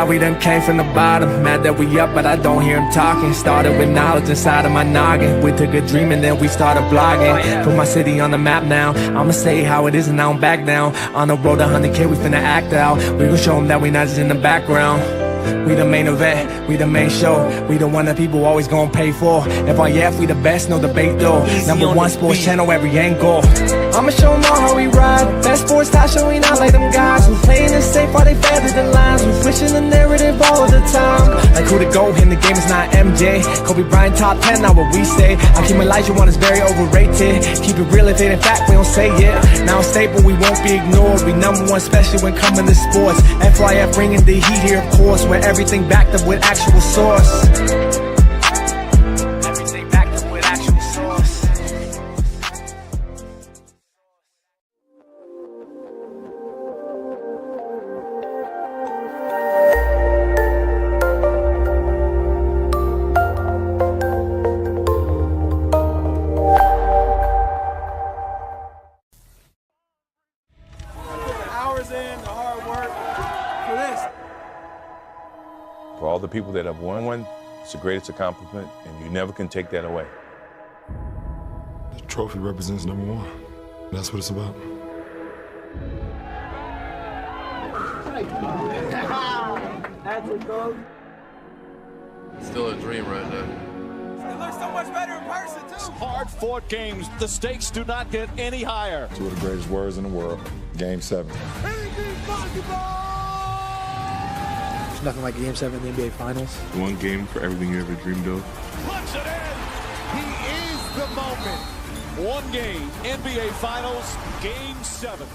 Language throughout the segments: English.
that we done came from the bottom. Mad that we up, but I don't hear him talking. Started with knowledge inside of my noggin. We took a dream and then we started blogging. Put my city on the map now. I'ma say how it is and I don't back down. On the road to 100K, we finna act out. We gon' show them that we not just in the background. We the main event, we the main show. We the one that people always gon' pay for. FYF, we the best, no debate though. Number one sports channel, every angle. I'ma show them all how we ride. Best sports talk show, we not like them guys who playing it safe while they feather the lines. We switching the narrative all of the time. Like who to go in the game is not MJ. Kobe Bryant top 10, not what we say. I keep Elijah one is very overrated. Keep it real if it in fact we don't say it. Now stable, we won't be ignored. We number one, especially when coming to sports. FYF bringing the heat here, of course. Where everything backed up with actual source. Everything backed up with actual source. Hours in, the hard work for this. For all the people that have won one, it's the greatest accomplishment, and you never can take that away. The trophy represents number one. That's what it's about. Still a dream right now. It looks so much better in person, too. Hard-fought games. The stakes do not get any higher. Two of the greatest words in the world. Game 7. Nothing like Game 7 in the NBA Finals. One game for everything you ever dreamed of. Puts it in. He is the moment. One game, NBA Finals, Game 7.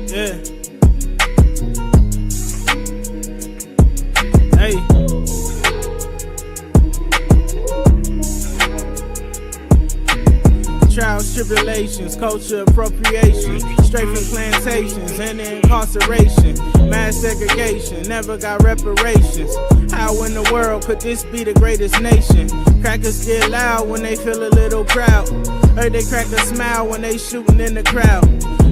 Yeah. Hey. Trials, tribulations, culture appropriation, straight from plantations and incarceration, mass segregation, never got reparations. How in the world could this be the greatest nation? Crackers get loud when they feel a little crowd. Heard they crack a smile when they shooting in the crowd.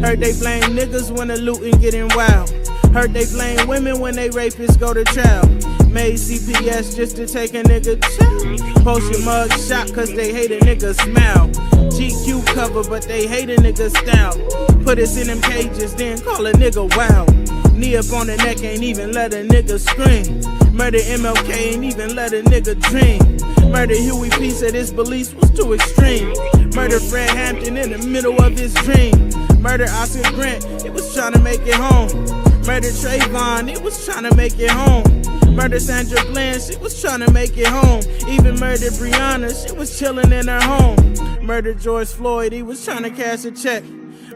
Heard they blame niggas when the looting getting wild. Heard they blame women when they rapists go to trial. Made CPS just to take a nigga chill. Post your mug shot cause they hate a nigga smile. GQ cover but they hate a nigga style. Put us in them cages then call a nigga wow. Knee up on the neck ain't even let a nigga scream. Murder MLK ain't even let a nigga dream. Murder Huey P said his beliefs was too extreme. Murder Fred Hampton in the middle of his dream. Murder Oscar Grant, he was trying to make it home. Murder Trayvon, he was trying to make it home. Murder Sandra Bland, she was trying to make it home. Even murdered Breonna, she was chilling in her home. Murdered George Floyd, he was trying to cash a check.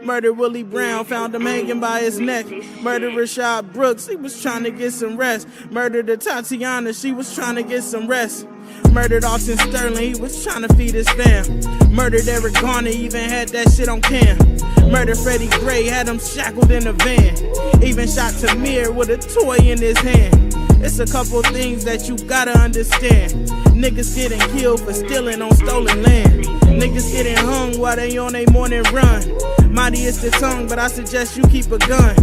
Murdered Willie Brown, found him hanging by his neck. Murdered Rashad Brooks, he was trying to get some rest. Murdered Tatiana, she was trying to get some rest. Murdered Austin Sterling, he was trying to feed his fam. Murdered Eric Garner, even had that shit on cam. Murdered Freddie Gray, had him shackled in a van. Even shot Tamir with a toy in his hand. It's a couple things that you gotta understand. Niggas getting killed for stealing on stolen land. Niggas getting hung while they on a morning run. Mighty is the tongue, but I suggest you keep a gun.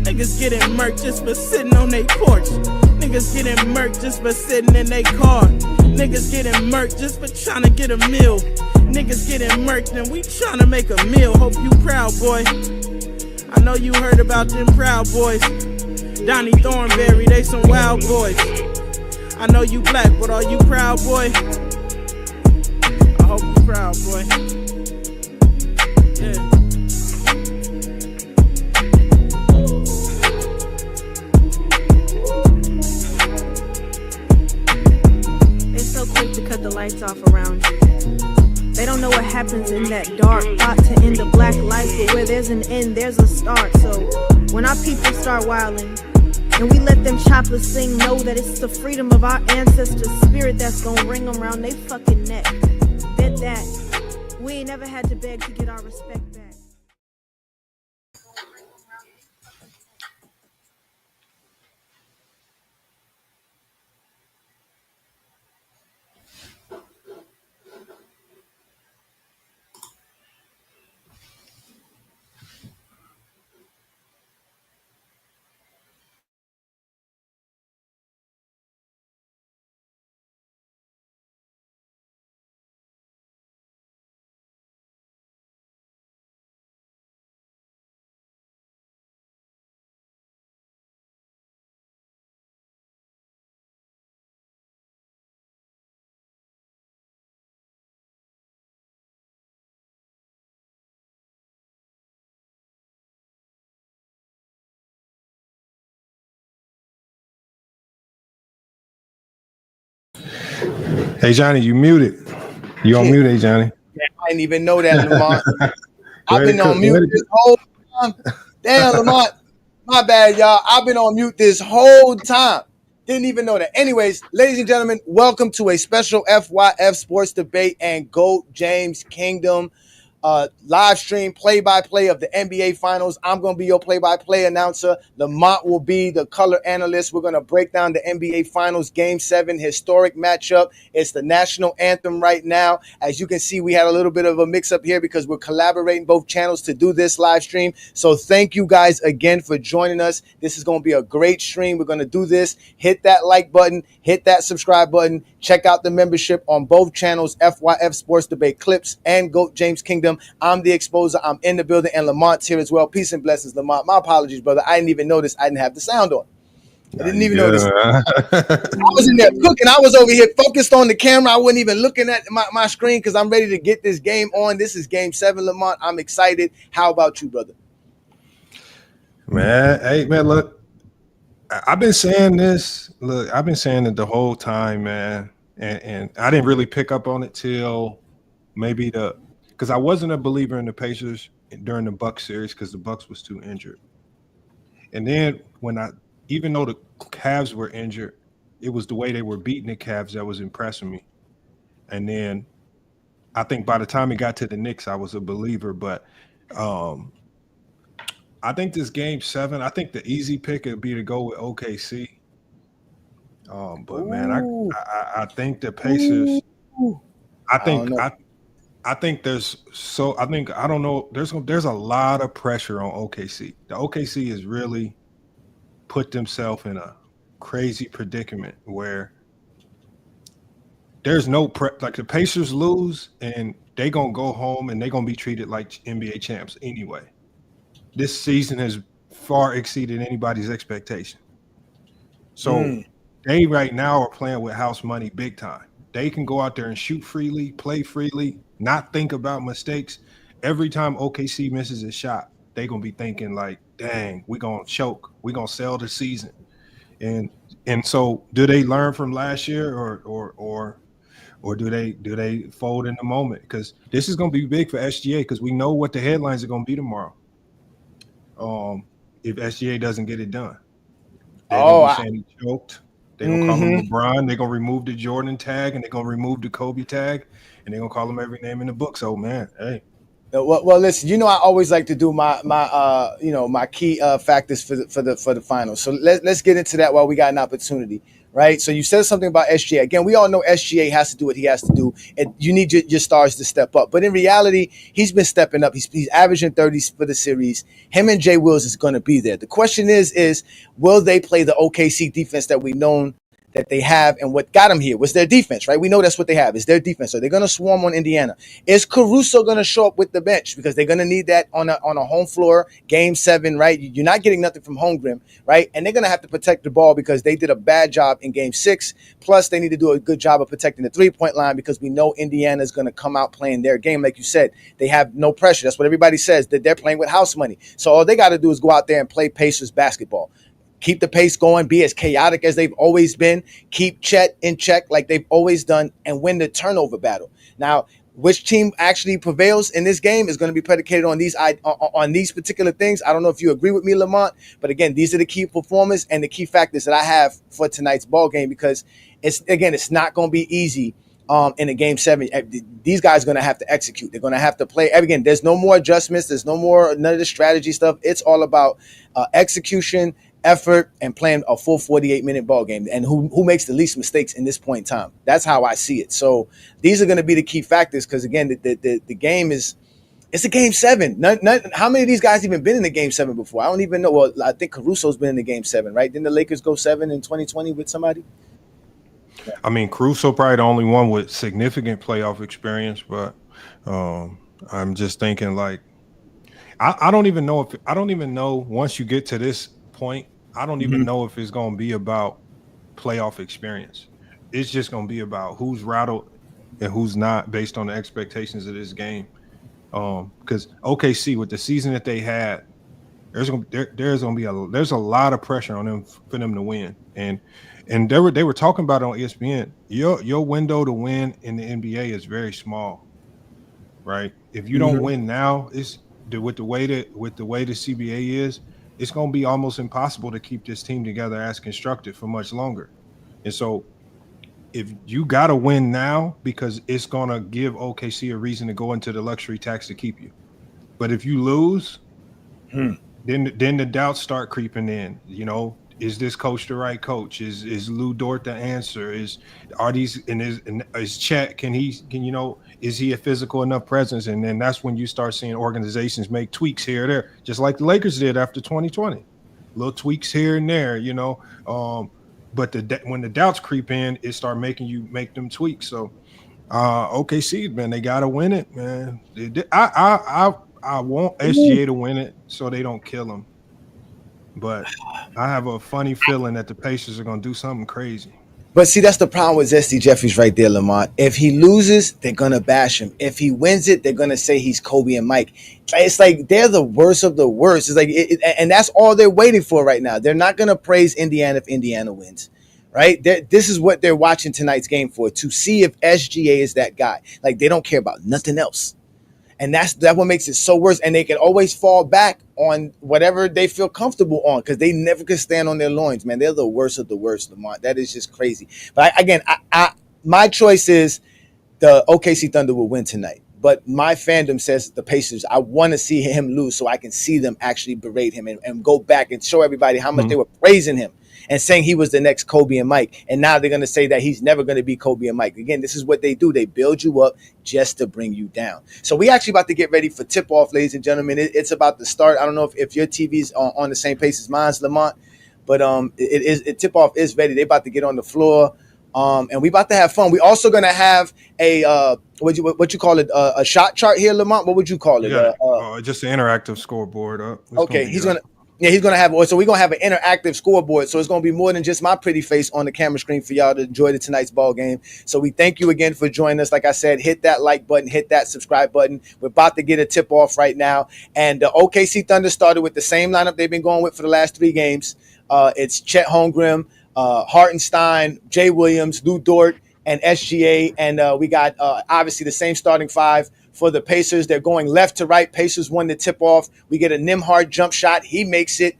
Niggas getting murked just for sitting on they porch. Niggas getting murked just for sitting in they car. Niggas getting murked just for trying to get a meal. Niggas getting murked and we trying to make a meal. Hope you proud, boy. I know you heard about them Proud Boys. Donnie Thornberry, they some wild boys. I know you black, but are you proud, boy? I hope you proud, boy. Yeah. They're so quick to cut the lights off around you. They don't know what happens in that dark. Thought to end a black life, but where there's an end, there's a start. So when our people start wilding, and we let them choppers sing, know that it's the freedom of our ancestors' spirit that's gonna ring around they fucking neck. Bet that we ain't never had to beg to get our respect back. Hey Johnny, you muted. You on mute, hey Johnny? I didn't even know that, Lamont. I've been on mute this whole time. Damn, Lamont. My bad, y'all. I've been on mute this whole time. Didn't even know that. Anyways, ladies and gentlemen, welcome to a special FYF Sports debate and GOAT James Kingdom live stream play-by-play of the NBA Finals. I'm going to be your play-by-play announcer. Lamont will be the color analyst. We're going to break down the NBA Finals Game 7 historic matchup. It's the national anthem right now. As you can see, we had a little bit of a mix-up here because we're collaborating both channels to do this live stream. So thank you guys again for joining us. This is going to be a great stream. We're going to do this. Hit that like button. Hit that subscribe button. Check out the membership on both channels, FYF Sports Debate Clips and GOAT James Kingdom. I'm the exposer. I'm in the building, and Lamont's here as well. Peace and blessings, Lamont. My apologies, brother. I didn't even notice I didn't have the sound on. I didn't even notice. I was in there cooking. I was over here focused on the camera. I wasn't even looking at my screen because I'm ready to get this game on. This is Game 7, Lamont. I'm excited. How about you, brother? Man, hey, man, look. I've been saying this. Look, I've been saying it the whole time, man. And I didn't really pick up on it till maybe because I wasn't a believer in the Pacers during the Bucks series because the Bucks was too injured. And then even though the Cavs were injured, it was the way they were beating the Cavs that was impressing me. And then I think by the time it got to the Knicks, I was a believer. But I think this Game 7, I think the easy pick would be to go with OKC. But man, I think the Pacers. I think I don't know. There's a lot of pressure on OKC. The OKC has really put themselves in a crazy predicament where there's no like the Pacers lose and they gonna go home and they gonna be treated like NBA champs anyway. This season has far exceeded anybody's expectation. So they right now are playing with house money big time. They can go out there and shoot freely, play freely, not think about mistakes. Every time OKC misses a shot, they're going to be thinking like, dang, we're going to choke. We're going to sell the season. And so do they learn from last year or do they fold in the moment? Because this is going to be big for SGA because we know what the headlines are going to be tomorrow. If SGA doesn't get it done. They're going to be saying he choked. They're going to call him LeBron. They're going to remove the Jordan tag, and they're going to remove the Kobe tag, and they're going to call him every name in the book. So, man, hey. Well, listen. I always like to do my key factors for the finals. So let's get into that while we got an opportunity, right? So you said something about SGA. Again, we all know SGA has to do what he has to do, and you need your stars to step up. But in reality, he's been stepping up. He's averaging 30s for the series. Him and Jay Wills is going to be there. The question is will they play the OKC defense that we've known that they have, and what got them here was their defense, right? We know that's what they have is their defense. So they're going to swarm on Indiana. Is Caruso going to show up with the bench? Because they're going to need that on a home floor, Game 7, right? You're not getting nothing from Holmgren, right? And they're going to have to protect the ball because they did a bad job in Game 6. Plus, they need to do a good job of protecting the three-point line because we know Indiana is going to come out playing their game. Like you said, they have no pressure. That's what everybody says, that they're playing with house money. So all they got to do is go out there and play Pacers basketball. Keep the pace going, be as chaotic as they've always been, keep Chet in check like they've always done, and win the turnover battle. Now, which team actually prevails in this game is going to be predicated on these particular things. I don't know if you agree with me, Lamont, but again, these are the key performers and the key factors that I have for tonight's ball game because it's not going to be easy in a Game 7. These guys are going to have to execute. They're going to have to play. Again, there's no more adjustments. There's none of the strategy stuff. It's all about execution, effort, and playing a full 48-minute ball game, and who makes the least mistakes in this point in time. That's how I see it. So these are going to be the key factors because again, the game it's a Game 7. How many of these guys even been in the Game 7 before? I don't even know. Well, I think Caruso's been in the Game 7, right? Didn't the Lakers go 7 in 2020 with somebody? I mean, Caruso probably the only one with significant playoff experience, but I'm just thinking like I don't even know once you get to this point, I don't even know if it's going to be about playoff experience. It's just going to be about who's rattled and who's not based on the expectations of this game. Because OKC, with the season that they had, There's a lot of pressure on them for them to win, and they were talking about it on ESPN. Your window to win in the NBA is very small, right? If you don't win now, with the way the CBA is, it's going to be almost impossible to keep this team together as constructed for much longer. And so, if you got to win now, because it's going to give OKC a reason to go into the luxury tax to keep you. But if you lose, then the doubts start creeping in. You know, is this coach the right coach? Is Lou Dort the answer? Is Chet, is he a physical enough presence? And then that's when you start seeing organizations make tweaks here or there, just like the Lakers did after 2020. Little tweaks here and there, you know. But when the doubts creep in, it start making you make them tweaks. So OKC, man, they gotta win it, man. I want SGA to win it so they don't kill him. But I have a funny feeling that the Pacers are going to do something crazy. But see, that's the problem with Zesty Jeffries right there, Lamont. If he loses, they're going to bash him. If he wins it, they're going to say he's Kobe and Mike. It's like they're the worst of the worst. It's like, and that's all they're waiting for right now. They're not going to praise Indiana if Indiana wins, right? This is what they're watching tonight's game for, to see if SGA is that guy. Like, they don't care about nothing else. And that's what makes it so worse. And they can always fall back on whatever they feel comfortable on, because they never can stand on their loins, man. They're the worst of the worst, Lamont. That is just crazy. But my choice is the OKC Thunder will win tonight. But my fandom says the Pacers. I want to see him lose so I can see them actually berate him and go back and show everybody how much they were praising him and saying he was the next Kobe and Mike. And now they're going to say that he's never going to be Kobe and Mike. Again, this is what they do. They build you up just to bring you down. So we actually about to get ready for tip-off, ladies and gentlemen. It's about to start. I don't know if your TV's on the same pace as mine, Lamont, but tip-off is ready. They're about to get on the floor. And we about to have fun. We also going to have a what you call it, a shot chart here, Lamont. What would you call it? Just an interactive scoreboard. Okay, he's gonna have. So we're gonna have an interactive scoreboard. So it's gonna be more than just my pretty face on the camera screen for y'all to enjoy tonight's ball game. So we thank you again for joining us. Like I said, hit that like button, hit that subscribe button. We're about to get a tip off right now, and the OKC Thunder started with the same lineup they've been going with for the last 3 games. It's Chet Holmgren, Hartenstein, Jay Williams, Lou Dort, and SGA. And we got obviously the same starting 5 for the Pacers. They're going left to right. Pacers won the tip-off. We get a Nembhard jump shot. He makes it.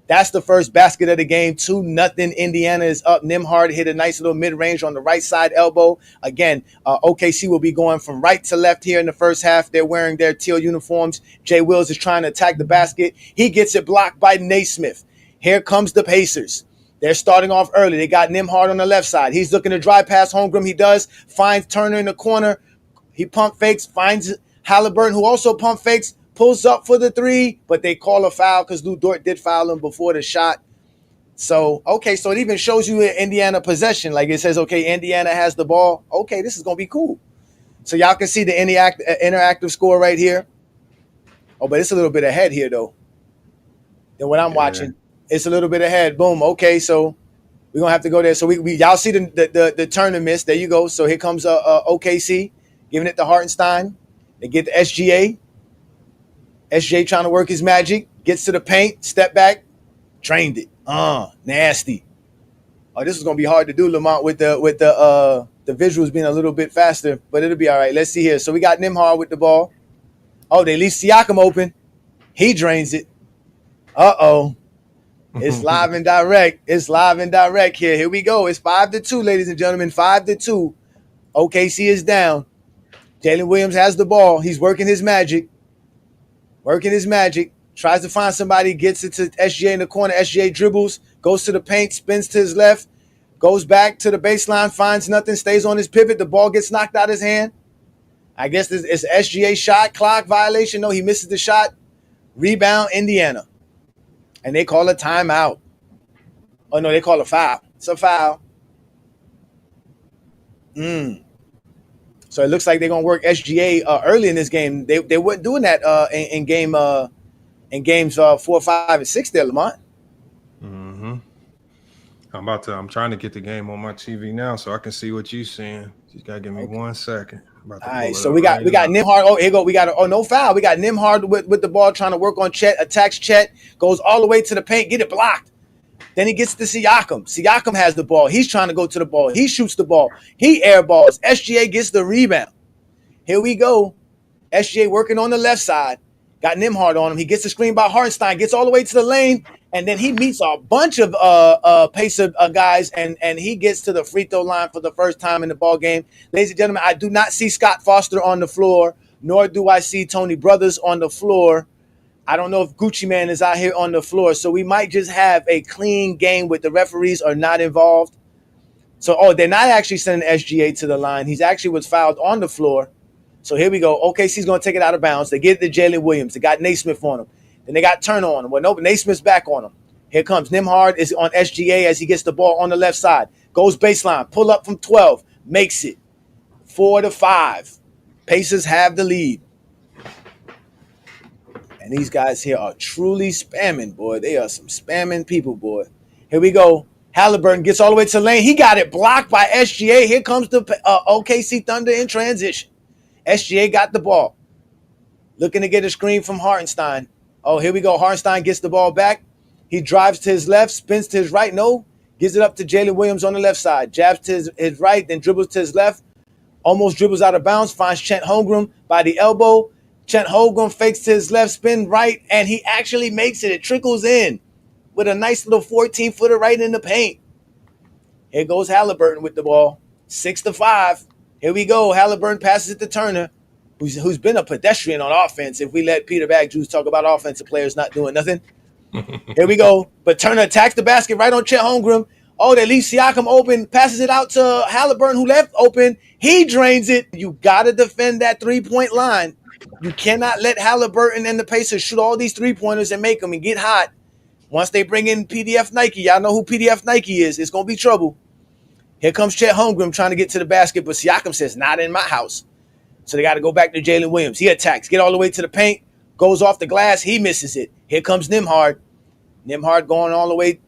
That's the first basket of the game. 2-0. Indiana is up. Nembhard hit a nice little mid-range on the right side elbow. Again, OKC will be going from right to left here in the first half. They're wearing their teal uniforms. Jay Wills is trying to attack the basket. He gets it blocked by Naismith. Here comes the Pacers. They're starting off early. They got Nembhard on the left side. He's looking to drive past Holmgren. He does. Finds Turner in the corner. He pump fakes. Finds Haliburton, who also pump fakes. Pulls up for the 3, but they call a foul because Lou Dort did foul him before the shot. So, okay, so it even shows you Indiana possession. Like it says, okay, Indiana has the ball. Okay, this is going to be cool. So y'all can see the interactive score right here. Oh, but it's a little bit ahead here, though, than what I'm watching. It's a little bit ahead. Boom. Okay, so we're going to have to go there. So y'all see the Turner miss. There you go. So here comes OKC, giving it to Hartenstein. They get the SGA. SGA trying to work his magic. Gets to the paint. Step back. Drained it. Nasty. Oh, this is going to be hard to do, Lamont, with the visuals being a little bit faster, but it'll be all right. Let's see here. So we got Nembhard with the ball. Oh, they leave Siakam open. He drains it. Uh-oh. It's live and direct. It's live and direct here. Here we go. It's 5-2, ladies and gentlemen. 5-2. OKC is down. Jalen Williams has the ball. He's working his magic. Tries to find somebody. Gets it to SGA in the corner. SGA dribbles. Goes to the paint. Spins to his left. Goes back to the baseline. Finds nothing. Stays on his pivot. The ball gets knocked out of his hand. I guess it's SGA shot clock violation. No, he misses the shot. Rebound, Indiana. And they call a timeout. Oh, no, they call a foul. It's a foul. So it looks like they're going to work SGA early in this game. They weren't doing that in games 4, 5, and 6 there, Lamont. Mm-hmm. I'm trying to get the game on my TV now so I can see what you're seeing. You got to give me 1 second. All right, so we got Nembhard. Oh, here go. We got no foul. We got Nembhard with the ball trying to work on Chet. Attacks Chet. Goes all the way to the paint. Get it blocked. Then he gets to Siakam. Siakam has the ball. He's trying to go to the ball. He shoots the ball. He airballs. SGA gets the rebound. Here we go. SGA working on the left side. Got Nembhard on him. He gets the screen by Hartenstein. Gets all the way to the lane. And then he meets a bunch of Pacer guys, and he gets to the free throw line for the first time in the ball game. Ladies and gentlemen, I do not see Scott Foster on the floor, nor do I see Tony Brothers on the floor. I don't know if Gucci Man is out here on the floor, so we might just have a clean game with the referees are not involved. So, they're not actually sending SGA to the line. He's actually was fouled on the floor. So here we go. OKC's going to take it out of bounds. They get it to Jalen Williams. They got Naismith on him. Then they got Turner on him. Well, no, Naismith's back on him. Here comes Nembhard is on SGA as he gets the ball on the left side. Goes baseline. Pull up from 12. Makes it 4-5. Pacers have the lead. And these guys here are truly spamming, boy. They are some spamming people, boy. Here we go. Haliburton gets all the way to the lane. He got it blocked by SGA. Here comes the OKC Thunder in transition. SGA got the ball. Looking to get a screen from Hartenstein. Oh, here we go. Hartenstein gets the ball back. He drives to his left, spins to his right. No, gives it up to Jalen Williams on the left side. Jabs to his right, then dribbles to his left. Almost dribbles out of bounds. Finds Chet Holmgren by the elbow. Chet Holmgren fakes to his left, spin right, and he actually makes it. It trickles in with a nice little 14-footer right in the paint. Here goes Haliburton with the ball. 6-5. Here we go. Haliburton passes it to Turner, who's been a pedestrian on offense. If we let Peter Bagjuice talk about offensive players not doing nothing. Here we go. But Turner attacks the basket right on Chet Holmgren. Oh, they leave Siakam open. Passes it out to Haliburton, who left open. He drains it. You got to defend that three-point line. You cannot let Haliburton and the Pacers shoot all these three-pointers and make them and get hot. Once they bring in PDF Nike, y'all know who PDF Nike is. It's going to be trouble. Here comes Chet Holmgren trying to get to the basket, but Siakam says, not in my house. So they got to go back to Jalen Williams. He attacks, get all the way to the paint, goes off the glass. He misses it. Here comes Nembhard. Nembhard going all the way.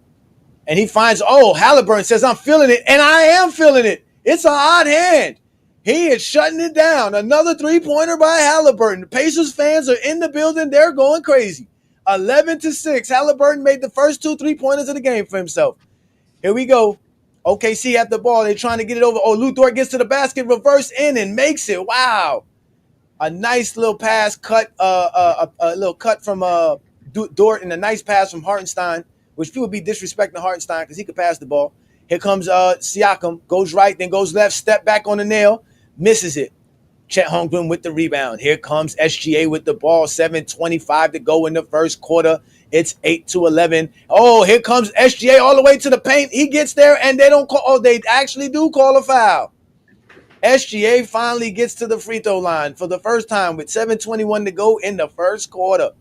And he finds, Haliburton says, I'm feeling it. And I am feeling it. It's an odd hand. He is shutting it down. Another three-pointer by Haliburton. The Pacers fans are in the building. They're going crazy. 11-6. Haliburton made the first 2 3-pointers of the game for himself. Here we go. OKC at the ball. They're trying to get it over. Lu Dort gets to the basket, reverse in, and makes it. Wow. A nice little pass cut, a little cut from Dort, and a nice pass from Hartenstein, which people be disrespecting Hartenstein because he could pass the ball. Here comes Siakam. Goes right, then goes left, step back on the nail. Misses it. Chet Holmgren with the rebound. Here comes SGA with the ball. 7:25 to go in the first quarter. It's 8-11. Oh, here comes SGA all the way to the paint. He gets there, and they don't call. They actually do call a foul. SGA finally gets to the free throw line for the first time with 7:21 to go in the first quarter.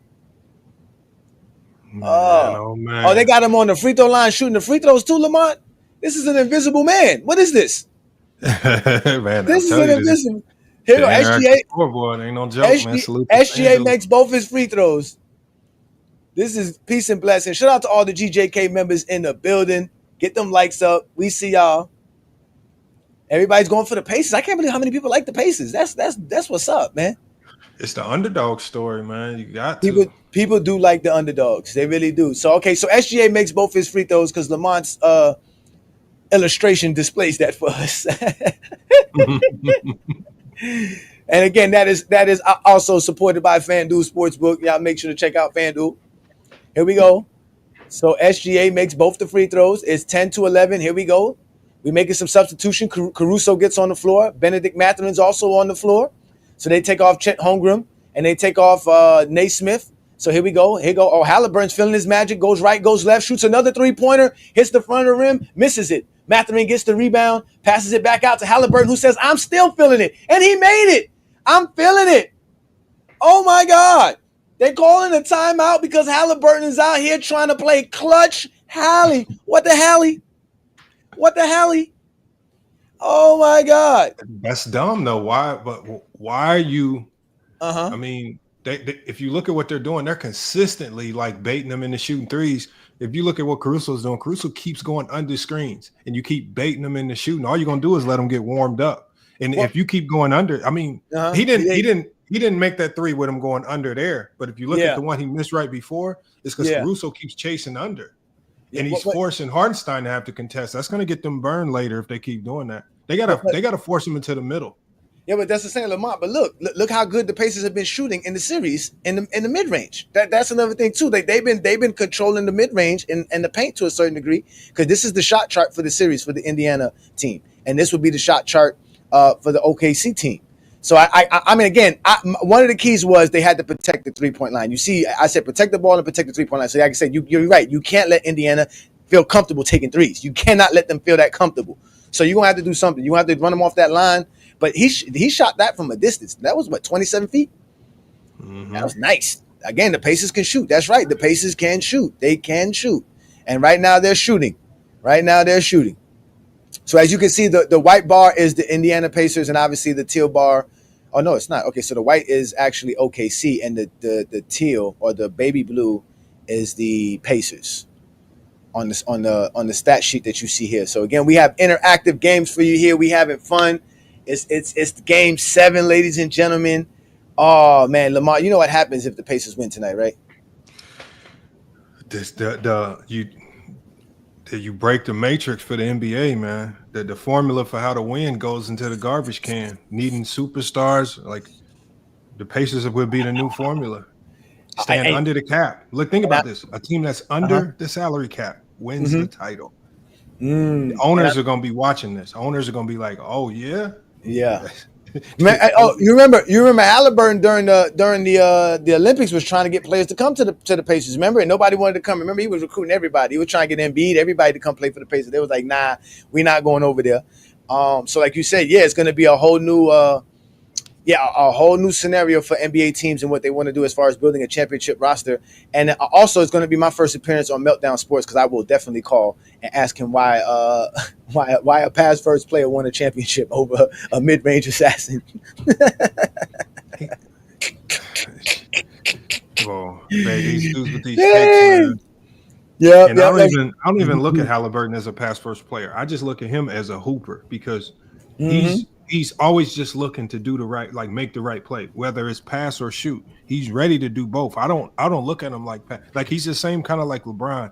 Man, they got him on the free throw line shooting the free throws too, Lamont. This is an invisible man. What is this? Man, this is an invisible. Here go SGA. Scoreboard ain't no joke, man. Salute SGA makes both his free throws. This is peace and blessing. Shout out to all the GJK members in the building. Get them likes up. We see y'all. Everybody's going for the Pacers. I can't believe how many people like the Pacers. That's what's up, man. It's the underdog story, man. You got to. People do like the underdogs. They really do. So SGA makes both his free throws because Lamont's illustration displays that for us. And again, that is also supported by FanDuel Sportsbook. Y'all make sure to check out FanDuel. Here we go. So SGA makes both the free throws. It's 10-11. Here we go. We're making some substitution. Caruso gets on the floor. Benedict Matherin's also on the floor. So they take off Chet Holmgren and they take off Naismith. So here we go. Here go. Oh, Haliburton's feeling his magic. Goes right, goes left, shoots another three-pointer, hits the front of the rim, misses it. Mathurin gets the rebound, passes it back out to Haliburton, who says, I'm still feeling it. And he made it. I'm feeling it. Oh, my God. They're calling a timeout because Haliburton is out here trying to play clutch. Hallie. What the Hallie? What the Hallie? Oh, my God. That's dumb, though. Why? But why are you? I mean, they, if you look at what they're doing, they're consistently like baiting them into shooting threes. If you look at what Caruso's doing, Caruso keeps going under screens, and you keep baiting them into shooting. All you're going to do is let them get warmed up. And if you keep going under, I mean, he didn't make that three with him going under there. But if you look at the one he missed right before, it's because Caruso keeps chasing under. And he's forcing Hartenstein to have to contest. That's going to get them burned later if they keep doing that. They gotta force him into the middle. Yeah, but that's the same, Lamont. But look how good the Pacers have been shooting in the series in the mid range. That's another thing too. They've been controlling the mid range and the paint to a certain degree, because this is the shot chart for the series for the Indiana team, and this would be the shot chart for the OKC team. So I mean, again, one of the keys was they had to protect the 3-point line. You see, I said protect the ball and protect the 3-point line. So like I said, you're right. You can't let Indiana feel comfortable taking threes. You cannot let them feel that comfortable. So you're gonna have to do something. You have to run them off that line. But he shot that from a distance. That was what, 27 feet? Mm-hmm. That was nice. Again, the Pacers can shoot. That's right. The Pacers can shoot. They can shoot. And right now they're shooting. So as you can see, the white bar is the Indiana Pacers, and obviously the teal bar. Oh no, it's not. Okay, so the white is actually OKC, and the teal or the baby blue is the Pacers on the stat sheet that you see here. So again, we have interactive games for you here. We having fun. It's game 7, ladies and gentlemen. Oh man, Lamar, you know what happens if the Pacers win tonight, right? You break the matrix for the NBA, man. The formula for how to win goes into the garbage can. Needing superstars, like the Pacers would be the new formula. Stand under the cap. Look, think about this. A team that's under the salary cap wins the title. The owners are going to be watching this. Owners are going to be like, "Oh yeah, yeah." Man, you remember Haliburton during the Olympics was trying to get players to come to the Pacers. Remember, and nobody wanted to come. Remember, he was recruiting everybody. He was trying to get Embiid, everybody to come play for the Pacers. They was like, "Nah, we're not going over there." So like you said, yeah, it's going to be a whole new scenario for NBA teams and what they want to do as far as building a championship roster. And also, it's going to be my first appearance on Meltdown Sports, because I will definitely call and ask him why a pass first player won a championship over a mid-range assassin. Oh, man, these dudes with these sticks, man. Yeah, and I don't even look at Haliburton as a pass first player. I just look at him as a hooper, because he's always just looking to do the right, like make the right play, whether it's pass or shoot. He's ready to do both. I don't look at him like he's the same kind of like LeBron.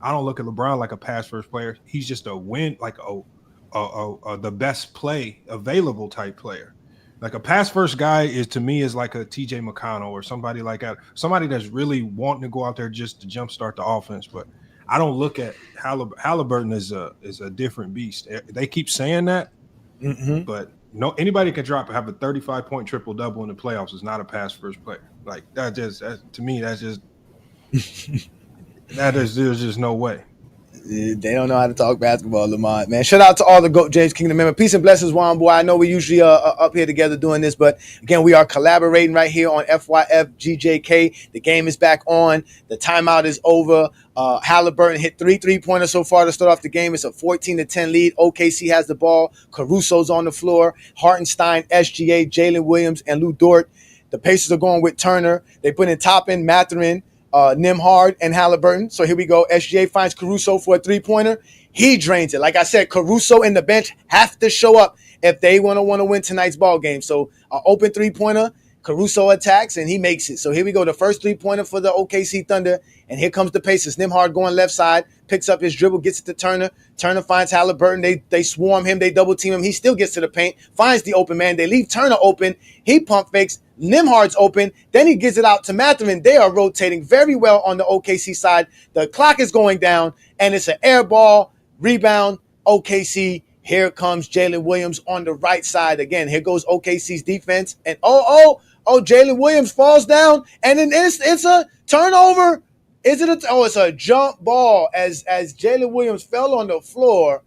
I don't look at LeBron like a pass first player. He's just a win, like the best play available type player. Like a pass first guy is like a TJ McConnell or somebody like that. Somebody that's really wanting to go out there just to jumpstart the offense. But I don't look at Haliburton as a different beast. They keep saying that, but no, anybody can have a 35-point triple double in the playoffs is not a pass first player. Like there's just no way. They don't know how to talk basketball, Lamont, man. Shout out to all the GOAT James Kingdom members. Peace and blessings, Juan boy. I know we usually are up here together doing this, but again, we are collaborating right here on FYF GJK. The game is back on. The timeout is over. Haliburton hit 3 3-pointers so far to start off the game. It's a 14-10 lead. OKC has the ball. Caruso's on the floor. Hartenstein, SGA, Jalen Williams, and Lou Dort. The Pacers are going with Turner. They put in Toppin, Mathurin, Nembhard, and Haliburton. So here we go. SGA finds Caruso for a 3-pointer. He drains it. Like I said, Caruso and the bench have to show up if they want to win tonight's ball game. So open 3-pointer, Caruso attacks, and he makes it. So here we go. The first 3-pointer for the OKC Thunder. And here comes the Pacers. Nembhard going left side, picks up his dribble, gets it to Turner. Turner finds Haliburton. They swarm him. They double team him. He still gets to the paint, finds the open man. They leave Turner open. He pump fakes. Nembhard's open. Then he gives it out to Mathurin. They are rotating very well on the OKC side. The clock is going down, and it's an air ball. Rebound, OKC. Here comes Jalen Williams on the right side. Again, here goes OKC's defense. And Jalen Williams falls down, and then it's a turnover. It's a jump ball as Jalen Williams fell on the floor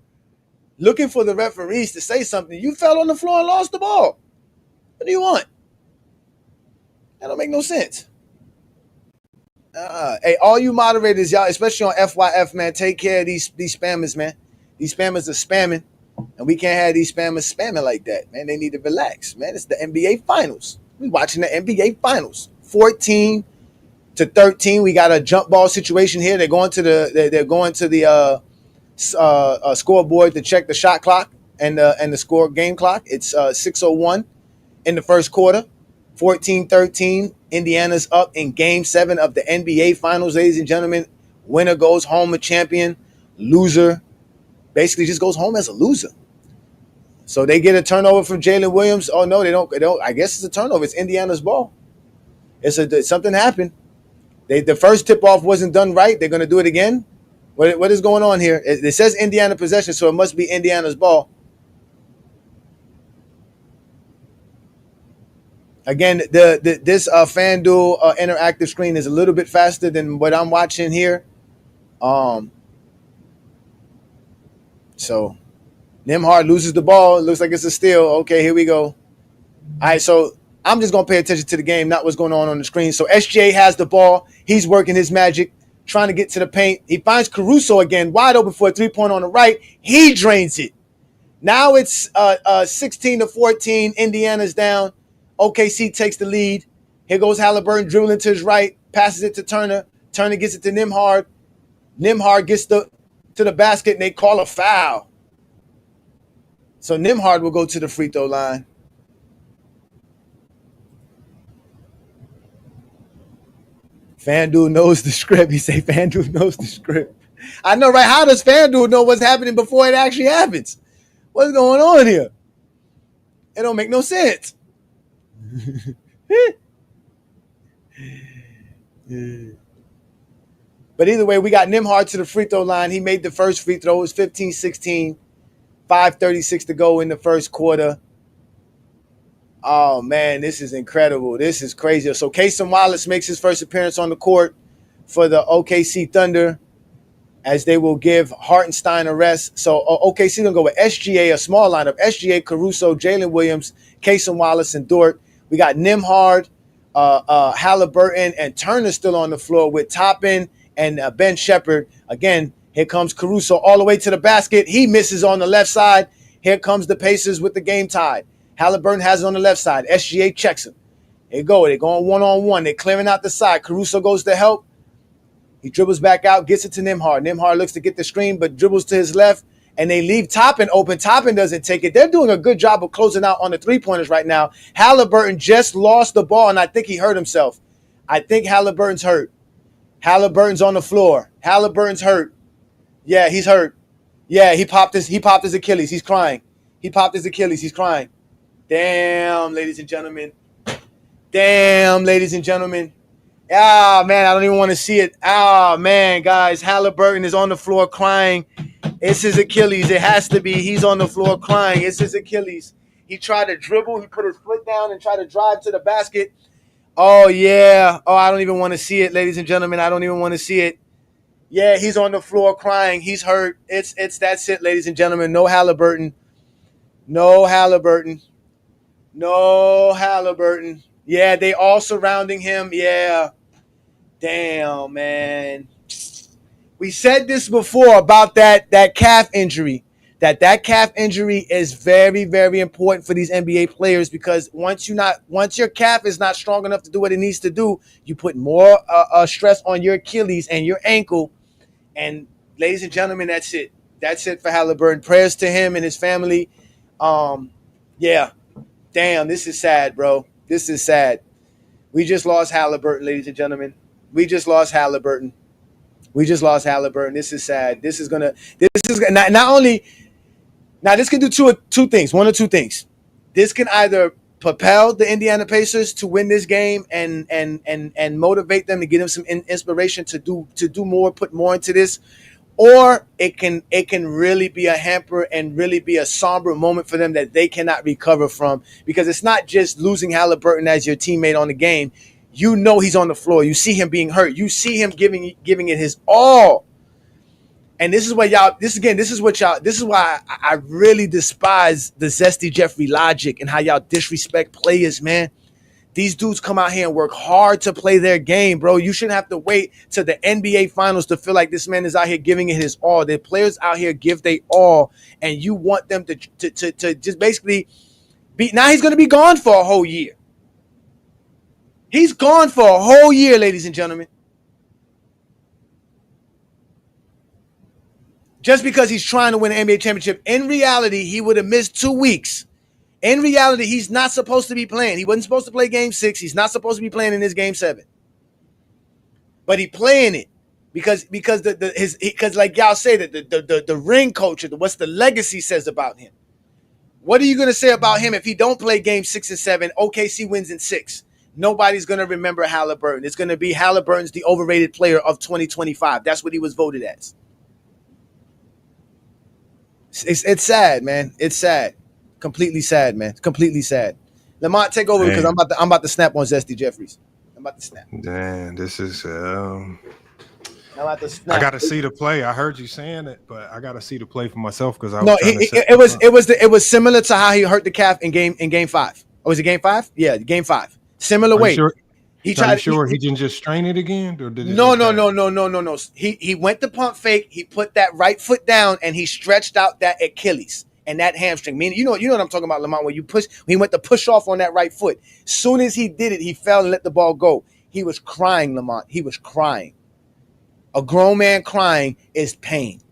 looking for the referees to say something. You fell on the floor and lost the ball. What do you want? That don't make no sense. Hey, all you moderators, y'all, especially on FYF, man, take care of these spammers, man. These spammers are spamming, and we can't have these spammers spamming like that, man. They need to relax, man. It's the NBA Finals. We're watching the NBA Finals. 14-13. We got a jump ball situation here. They're going to the scoreboard to check the shot clock, and the score game clock. It's 6:01 in the first quarter. 14-13. Indiana's up in Game 7 of the NBA Finals, ladies and gentlemen. Winner goes home a champion. Loser basically just goes home as a loser. So they get a turnover from Jalen Williams. Oh, no, they don't. I guess it's a turnover. It's Indiana's ball. Something happened. The first tip-off wasn't done right. They're going to do it again. What is going on here? It says Indiana possession, so it must be Indiana's ball. Again, this FanDuel interactive screen is a little bit faster than what I'm watching here. So Nembhard loses the ball. It looks like it's a steal. Okay, here we go. All right, so I'm just going to pay attention to the game, not what's going on the screen. So SGA has the ball. He's working his magic, trying to get to the paint. He finds Caruso again, wide open for a three-point on the right. He drains it. Now it's 16-14. Indiana's down. OKC takes the lead. Here goes Haliburton dribbling to his right, passes it to Turner. Turner gets it to Nembhard. Nembhard gets to the basket, and they call a foul. So Nembhard will go to the free throw line. FanDuel knows the script. He say FanDuel knows the script. I know, right? How does FanDuel know what's happening before it actually happens? What's going on here? It don't make no sense. But either way, we got Nembhard to the free throw line. He made the first free throw. It was 15-16, 5:36 to go in the first quarter. Oh, man, this is incredible. This is crazy. So Cason Wallace makes his first appearance on the court for the OKC Thunder, as they will give Hartenstein a rest. So OKC going to go with SGA, a small lineup. SGA, Caruso, Jalen Williams, Cason Wallace, and Dort. We got Nembhard, Haliburton, and Turner still on the floor with Toppin and Ben Shepherd. Again, here comes Caruso all the way to the basket. He misses on the left side. Here comes the Pacers with the game tied. Haliburton has it on the left side. SGA checks him. They go. They're going one-on-one. They're clearing out the side. Caruso goes to help. He dribbles back out, gets it to Nembhard. Nembhard looks to get the screen, but dribbles to his left, and they leave Toppin open. Toppin doesn't take it. They're doing a good job of closing out on the three-pointers right now. Haliburton just lost the ball, and I think he hurt himself. I think Haliburton's hurt. Haliburton's on the floor. Haliburton's hurt. Yeah, he's hurt. Yeah, he popped his Achilles. He's crying. He popped his Achilles. He's crying. Damn, ladies and gentlemen. Damn, ladies and gentlemen. Ah, man, I don't even want to see it. Ah, man, guys, Haliburton is on the floor crying. It's his Achilles. It has to be. He's on the floor crying. It's his Achilles. He tried to dribble. He put his foot down and tried to drive to the basket. Oh, yeah. Oh, I don't even want to see it, ladies and gentlemen. I don't even want to see it. Yeah, he's on the floor crying. He's hurt. That's it, ladies and gentlemen. No Haliburton. No Haliburton. No Haliburton. Yeah, they all surrounding him. Yeah. Damn, man. We said this before about that calf injury. That calf injury is very, very important for these NBA players, because once your calf is not strong enough to do what it needs to do, you put more stress on your Achilles and your ankle. And ladies and gentlemen, that's it. That's it for Haliburton. Prayers to him and his family. Yeah. Damn, this is sad, bro. This is sad. We just lost Haliburton, ladies and gentlemen. We just lost Haliburton. This is sad. This is not only. Now, this can do two things. One or two things. This can either propel the Indiana Pacers to win this game and motivate them to give them some inspiration to do more, put more into this, or it can really be a hamper and really be a somber moment for them that they cannot recover from, because it's not just losing Haliburton as your teammate on the game. You know he's on the floor. You see him being hurt. You see him giving it his all. And this is why I really despise the Zesty Jeffrey logic and how y'all disrespect players, man. These dudes come out here and work hard to play their game, bro. You shouldn't have to wait to the NBA Finals to feel like this man is out here giving it his all. The players out here give their all, and you want them to just basically be. Now he's going to be gone for a whole year. He's gone for a whole year, ladies and gentlemen. just because he's trying to win an NBA championship. In reality, he would have missed 2 weeks. In reality, he's not supposed to be playing. He wasn't supposed to play game 6. He's not supposed to be playing in this game 7. But he playing it because like y'all say that the ring culture, what's the legacy says about him. What are you gonna say about him if he don't play game 6 and 7? OKC wins in 6. Nobody's gonna remember Haliburton. It's gonna be Haliburton's the overrated player of 2025. That's what he was voted as. It's sad, man. It's sad. Completely sad, man. Completely sad. Lamont, take over because I'm about to snap on Zesty Jeffries. I'm about to snap. Damn, this is I'm about to snap. I got to see the play. I heard you saying it, but I got to see the play for myself because I was No, it was similar to how he hurt the calf in game 5. Oh, was it game 5? Yeah, game 5. Similar way. Sure? He didn't just strain it again, or did it? No. He went to pump fake. He put that right foot down and he stretched out that Achilles and that hamstring. Meaning, you know what I'm talking about, Lamont. When he went to push off on that right foot. Soon as he did it, he fell and let the ball go. He was crying, Lamont. He was crying. A grown man crying is pain.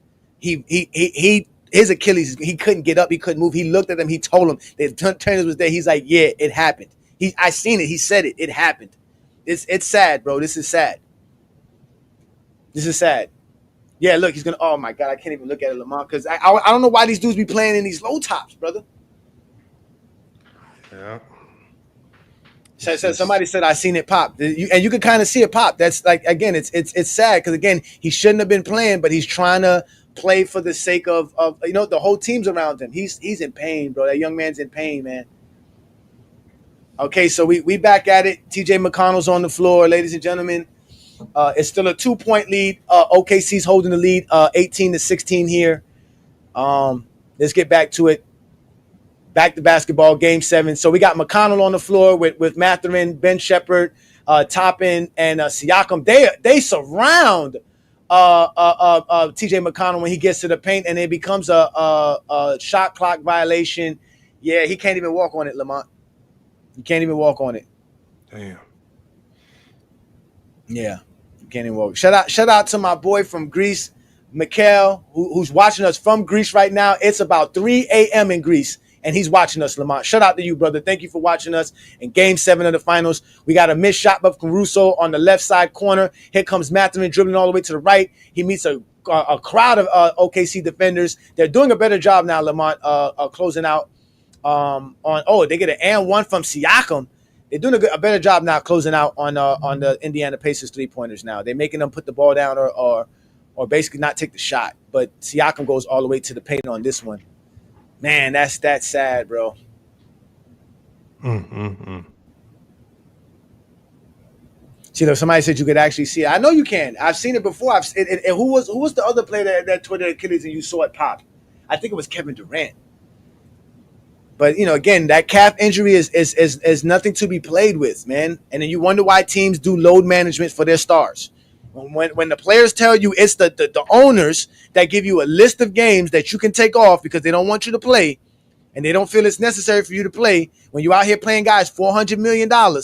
His Achilles. He couldn't get up. He couldn't move. He looked at them. He told him the trainers was there. He's like, yeah, it happened. I seen it. He said it. It happened. It's sad, bro. This is sad. This is sad. Yeah, look, he's gonna. Oh my God, I can't even look at it, Lamont, because I don't know why these dudes be playing in these low tops, brother. Yeah. So somebody said I seen it pop, and you can kind of see it pop. That's like, again, it's sad because again he shouldn't have been playing, but he's trying to play for the sake of the whole team's around him. He's in pain, bro. That young man's in pain, man. Okay, so we back at it. TJ McConnell's on the floor, ladies and gentlemen. It's still a 2-point lead. OKC's holding the lead, 18-16 here. Let's get back to it. Back to basketball, game 7. So we got McConnell on the floor with Mathurin, Ben Shepherd, Toppin, and Siakam. They surround TJ McConnell when he gets to the paint, and it becomes a shot clock violation. Yeah, he can't even walk on it, Lamont. You can't even walk on it. Damn. Yeah, you can't even walk. Shout out to my boy from Greece, Mikhail, who's watching us from Greece right now. It's about 3 a.m. in Greece, and he's watching us, Lamont. Shout out to you, brother. Thank you for watching us in Game 7 of the finals. We got a missed shot by Caruso on the left side corner. Here comes Mathurin dribbling all the way to the right. He meets a crowd of OKC defenders. They're doing a better job now, Lamont, closing out. They get an and one from Siakam. They're doing a better job now closing out on the Indiana Pacers 3-pointers now. They're making them put the ball down or basically not take the shot. But Siakam goes all the way to the paint on this one. Man, that's sad, bro. See, though, somebody said you could actually see it. I know you can. I've seen it before. Who was the other player that tore their Achilles and you saw it pop? I think it was Kevin Durant. But, again, that calf injury is nothing to be played with, man. And then you wonder why teams do load management for their stars. When the players tell you it's the owners that give you a list of games that you can take off because they don't want you to play and they don't feel it's necessary for you to play when you're out here playing guys $400 million. All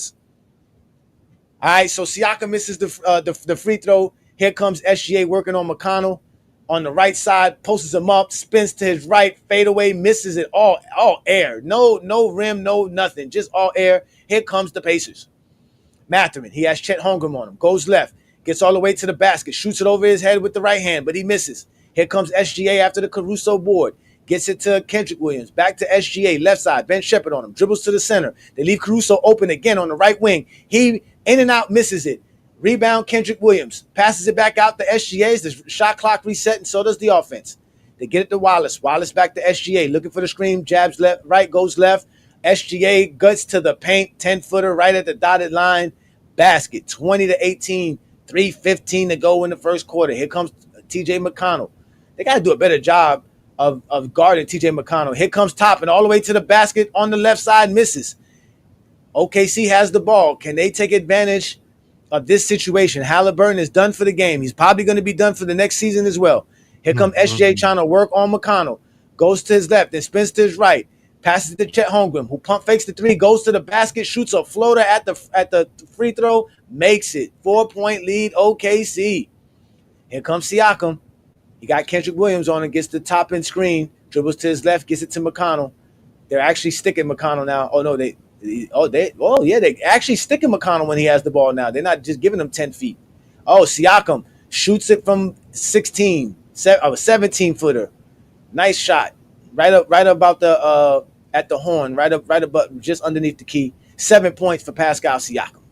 right, so Siakam misses the free throw. Here comes SGA working on McConnell. On the right side, posts him up, spins to his right, fadeaway, misses it, all air. No rim, no nothing, just all air. Here comes the Pacers. Mathurin, he has Chet Holmgren on him, goes left, gets all the way to the basket, shoots it over his head with the right hand, but he misses. Here comes SGA after the Caruso board, gets it to Kendrick Williams, back to SGA, left side, Ben Shepherd on him, dribbles to the center. They leave Caruso open again on the right wing. He in and out, misses it. Rebound, Kendrick Williams. Passes it back out to SGA. The shot clock reset, and so does the offense. They get it to Wallace. Wallace back to SGA. Looking for the screen. Jabs left, right, goes left. SGA guts to the paint. 10-footer right at the dotted line. Basket. 20-18. 3:15 to go in the first quarter. Here comes TJ McConnell. They got to do a better job of guarding TJ McConnell. Here comes Toppin all the way to the basket on the left side. Misses. OKC has the ball. Can they take advantage of this situation? Haliburton is done for the game. He's probably going to be done for the next season as well. Here comes SJ trying to work on McConnell. Goes to his left, then spins to his right. Passes it to Chet Holmgren, who pump fakes the 3, goes to the basket, shoots a floater at the free throw, makes it. 4-point lead, OKC. Here comes Siakam. He got Kendrick Williams on and gets the top end screen, dribbles to his left, gets it to McConnell. They're actually sticking McConnell now. Oh no, they actually sticking McConnell when he has the ball now. They're not just giving him 10 feet. Oh, Siakam shoots it from 17 footer. Nice shot. Right about the at the horn, right above, just underneath the key. 7 points for Pascal Siakam.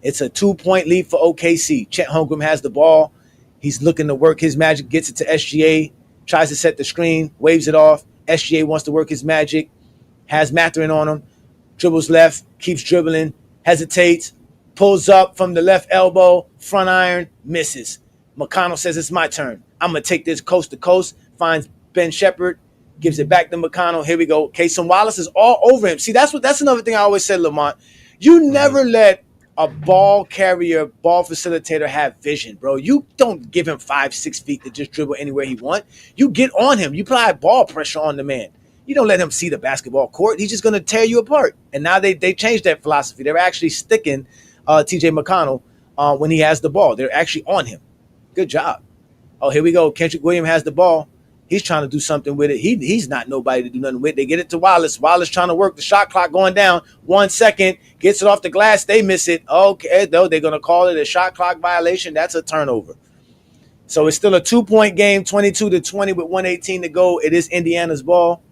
It's a 2-point lead for OKC. Chet Holmgren has the ball. He's looking to work his magic, gets it to SGA, tries to set the screen, waves it off. SGA wants to work his magic, has Mathurin on him, dribbles left, keeps dribbling, hesitates, pulls up from the left elbow, front iron, misses. McConnell says, it's my turn. I'm going to take this coast to coast, finds Ben Shepherd, gives it back to McConnell. Here we go. Cason Wallace is all over him. See, that's another thing I always said, Lamont. You never let a ball carrier, ball facilitator have vision, bro. You don't give him 5-6 feet to just dribble anywhere he wants. You get on him. You apply ball pressure on the man. You don't let him see the basketball court. He's just going to tear you apart. And now they changed that philosophy. They're actually sticking TJ McConnell when he has the ball. They're actually on him. Good job. Oh, here we go. Kendrick Williams has the ball. He's trying to do something with it. He's not nobody to do nothing with. They get it to Wallace. Wallace trying to work the shot clock going down. 1 second. Gets it off the glass. They miss it. Okay, though, they're going to call it a shot clock violation. That's a turnover. So it's still a 2-point game, 22-20 with 1:18 to go. It is Indiana's ball.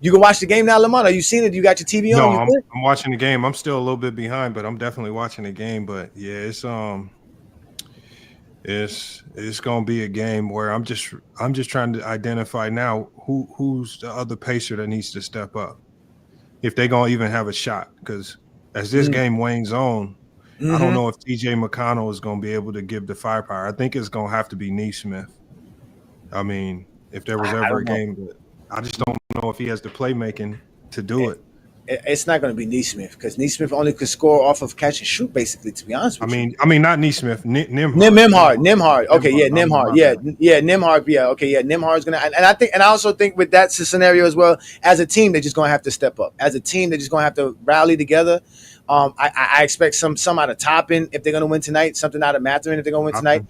You can watch the game now, Lamont. Are you seeing it? You got your TV on? No, I'm watching the game. I'm still a little bit behind, but I'm definitely watching the game. But yeah, it's gonna be a game where I'm just trying to identify now who's the other pacer that needs to step up if they're gonna even have a shot. Because as this game wanes on, I don't know if TJ McConnell is gonna be able to give the firepower. I think it's gonna have to be Neesmith. I mean, if there was ever a game, but I just don't know if he has the playmaking to do it. It's not going to be Neesmith because Neesmith only could score off of catch and shoot, basically. To be honest with you, I mean, not Neesmith, Nembhard. Nembhard. Okay, yeah, Nembhard. Yeah, Nembhard. Yeah, okay, yeah, Nembhard's gonna. And I also think with that scenario as well, as a team, they're just gonna have to step up. As a team, they're just gonna have to rally together. I expect some out of Toppin if they're gonna win tonight. Something out of Mathurin if they're gonna win tonight.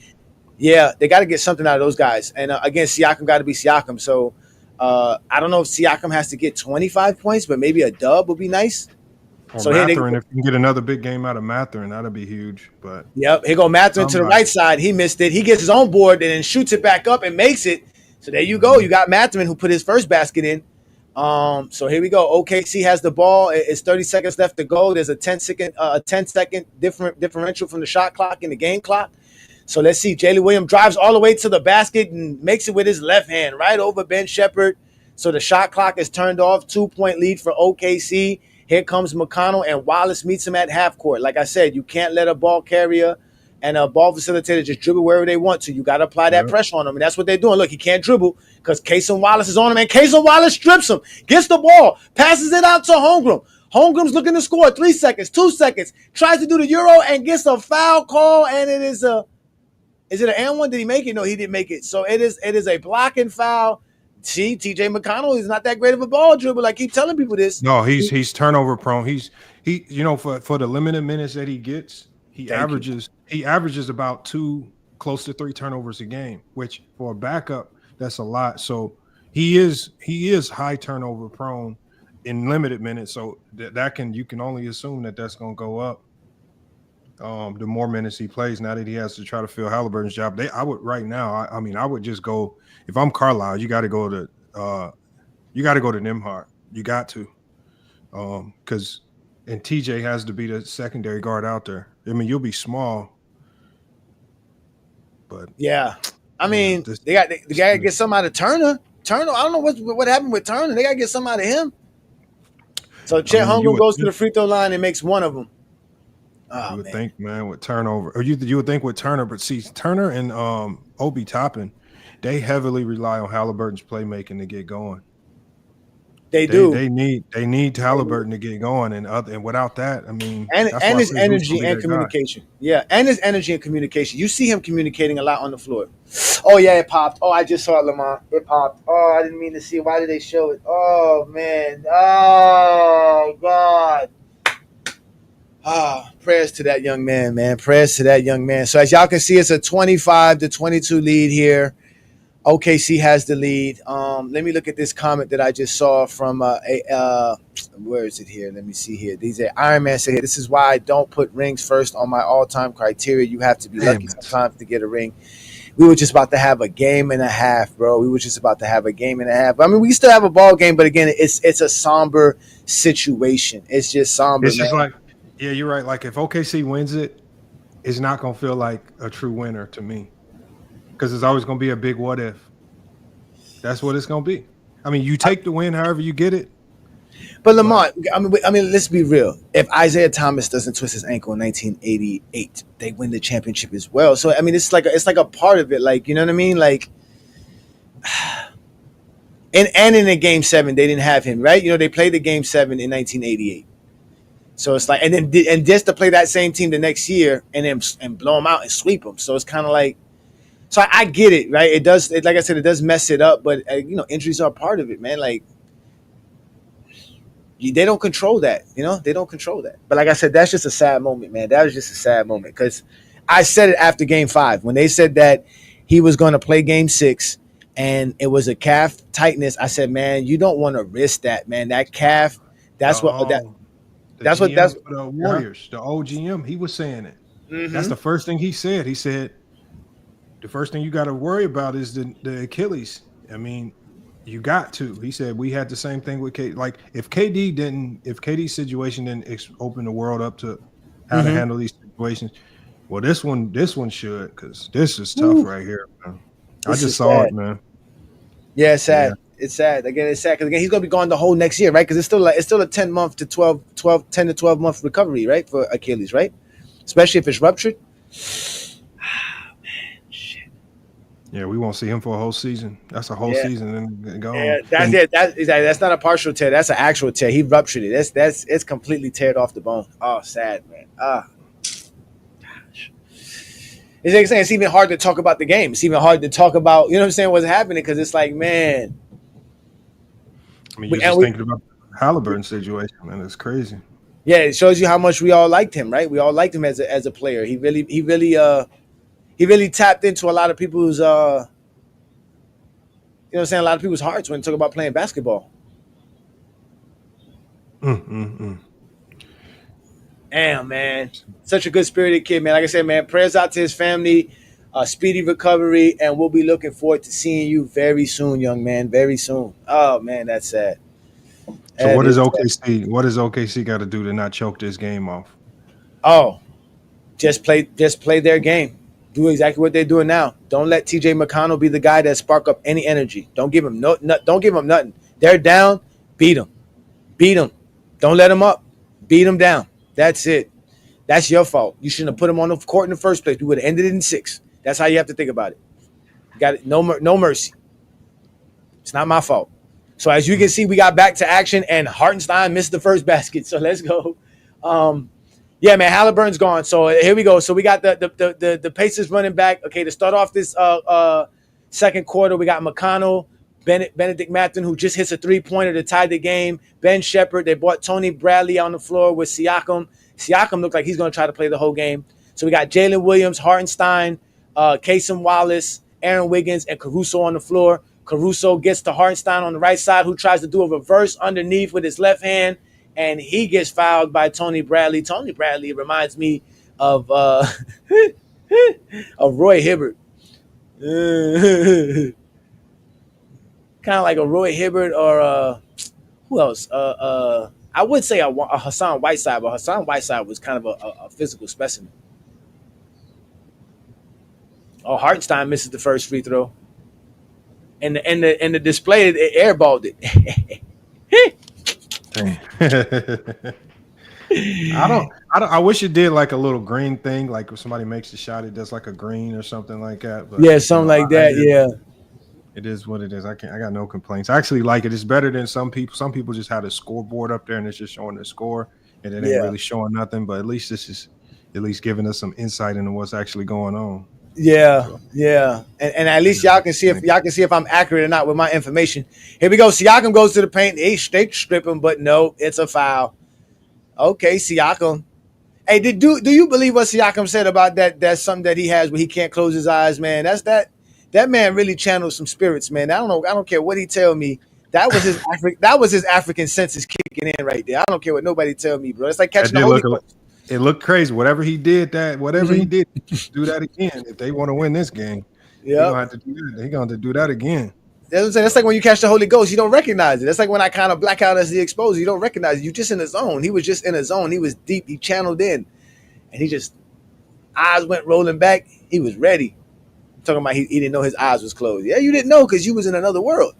Yeah, they got to get something out of those guys. And again, Siakam got to be Siakam. So. I don't know if Siakam has to get 25 points, but maybe a dub would be nice. Or so Mathurin, if you can get another big game out of Mathurin, that'd be huge. But yep, here go Mathurin to the right side. He missed it. He gets his own board and then shoots it back up and makes it. So there you go. You got Mathurin who put his first basket in. So here we go. OKC has the ball. It's 30 seconds left to go. There's a 10-second differential from the shot clock and the game clock. So let's see. Jalen Williams drives all the way to the basket and makes it with his left hand right over Ben Shepherd. So the shot clock is turned off. 2-point lead for OKC. Here comes McConnell, and Wallace meets him at half court. Like I said, you can't let a ball carrier and a ball facilitator just dribble wherever they want to. You got to apply that pressure on them, and that's what they're doing. Look, he can't dribble because Cason Wallace is on him, and Cason Wallace strips him, gets the ball, passes it out to Holmgren. Holmgren's looking to score. 3 seconds, 2 seconds, tries to do the Euro and gets a foul call, and it is a – is it an and one? Did he make it? No, he didn't make it. So it is a blocking foul. See, TJ McConnell is not that great of a ball dribbler. I keep telling people this. No, he's turnover prone. He for the limited minutes that he gets, he averages about 2, close to 3 turnovers a game, which for a backup, that's a lot. So he is high turnover prone in limited minutes. So you can only assume that that's going to go up. The more minutes he plays, now that he has to try to fill Haliburton's job, I would just go. If I'm Carlisle, you got to go to Nembhard. You got to, because TJ has to be the secondary guard out there. I mean, you'll be small, but yeah, I mean, they got to get something out of Turner. I don't know what happened with Turner. They got to get something out of him. So Chet Holmgren goes to the free throw line and makes one of them. You would think, man, with turnover, or you would think with Turner, but see, Turner and Obi Toppin, they heavily rely on Haliburton's playmaking to get going. They do. They need Haliburton to get going, and without that, I mean, and his energy and communication. Yeah, and his energy and communication. You see him communicating a lot on the floor. Oh yeah, it popped. Oh, I just saw it, Lamont. It popped. Oh, I didn't mean to see it. Why did they show it? Oh man. Oh God. Prayers to that young man, man. Prayers to that young man. So as y'all can see, it's a 25-22 lead here. OKC has the lead. Let me look at this comment that I just saw from where is it here? Let me see here. These are Iron Man said here. This is why I don't put rings first on my all-time criteria. You have to be lucky sometimes to get a ring. We were just about to have a game and a half, bro. We were just about to have a game and a half. I mean, we still have a ball game, but again, it's a somber situation. It's just somber. It's just like, yeah, you're right. Like if OKC wins it, it's not gonna feel like a true winner to me. Because it's always going to be a big what if. That's what it's going to be. I mean, you take the win however you get it. But Lamont, I mean, let's be real. If Isaiah Thomas doesn't twist his ankle in 1988, they win the championship as well. So I mean, it's like a part of it. Like, you know what I mean? Like, and in the Game 7, they didn't have him, right? You know, they played the Game 7 in 1988. So it's like, and just to play that same team the next year and blow them out and sweep them. So it's kind of like. So I get it, right? It does, like I said, it does mess it up, but you know, injuries are a part of it, man. Like they don't control that, you know, they don't control that. But like I said, that's just a sad moment, man. That was just a sad moment because I said it after Game 5 when they said that he was going to play Game 6 and it was a calf tightness. I said, man, you don't want to risk that, man. That calf, that's the Warriors, the OGM, he was saying it. Mm-hmm. That's the first thing he said. He said, the first thing you got to worry about is the Achilles. I mean, you got to. He said we had the same thing with KD. Like if KD's situation didn't open the world up to how to handle these situations, well, this one should, because this is tough right here, man. I just saw it, man. Yeah, it's sad. Yeah. It's sad. Again, it's sad because again he's gonna be gone the whole next year, right? Because it's still a 10 to 12 month recovery, right, for Achilles, right? Especially if it's ruptured. Yeah, we won't see him for a whole season. That's a whole season and go. Yeah, that's not a partial tear. That's an actual tear. He ruptured it. It's completely teared off the bone. Oh, sad, man. Gosh. It's like saying it's even hard to talk about the game. It's even hard to talk about, you know what I'm saying, what's happening, because it's like, man. I mean, you're just thinking about the Haliburton situation, man. It's crazy. Yeah, it shows you how much we all liked him, right? We all liked him as a player. He really tapped into a lot of people's, you know what I'm saying, a lot of people's hearts when they talk about playing basketball. Damn, man. Such a good-spirited kid, man. Like I said, man, prayers out to his family, speedy recovery, and we'll be looking forward to seeing you very soon, young man, very soon. Oh, man, that's sad. So what does OKC got to do to not choke this game off? Oh, just play their game. Do exactly what they're doing now. Don't let TJ McConnell be the guy that spark up any energy. Don't give him don't give him nothing. They're down, beat them. Beat them. Don't let them up. Beat them down. That's it. That's your fault. You shouldn't have put him on the court in the first place. We would have ended it in 6. That's how you have to think about it. You got it. No mercy. It's not my fault. So as you can see, we got back to action, and Hartenstein missed the first basket. So let's go. Yeah, man, Haliburton's gone. So here we go. So we got the Pacers running back. Okay, to start off this second quarter, we got McConnell, Benedict Mathurin, who just hits a 3-pointer to tie the game. Ben Shepherd. They brought Tony Bradley on the floor with Siakam. Siakam looked like he's going to try to play the whole game. So we got Jalen Williams, Hartenstein, Kasem Wallace, Aaron Wiggins, and Caruso on the floor. Caruso gets to Hartenstein on the right side, who tries to do a reverse underneath with his left hand, and he gets fouled by Tony Bradley. Tony Bradley reminds me of of Roy Hibbert. Kind of like a Roy Hibbert or who else? I would say a Hassan Whiteside, but Hassan Whiteside was kind of a physical specimen. Oh, Hartenstein misses the first free throw. And the display, it airballed it. I wish it did like a little green thing, like if somebody makes a shot, it does like a green or something like that. But, yeah, something like that. Yeah, it is what it is. I got no complaints. I actually like it. It's better than some people. Some people just have a scoreboard up there and it's just showing the score, and it ain't really showing nothing. But at least this is at least giving us some insight into what's actually going on. Yeah. And at least y'all can see if I'm accurate or not with my information. Here we go. Siakam goes to the paint. They strip him, but no, it's a foul. Okay, Siakam. Hey, do you believe what Siakam said about that? That's something that he has where he can't close his eyes, man. That's That man really channeled some spirits, man. I don't care what he tell me. That was his African senses kicking in right there. I don't care what nobody tell me, bro. It's like catching the Holy Ghost. It looked crazy. Whatever he did, he did, do that again. If they want to win this game, he's gonna have to do that. They're gonna have to do that again. That's like when you catch the Holy Ghost, you don't recognize it. That's like when I kind of black out as the exposure. You don't recognize it. You're just in the zone. He was just in a zone. He was deep. He channeled in, and he just eyes went rolling back. He was ready. I'm talking about he didn't know his eyes was closed. Yeah, you didn't know because you was in another world.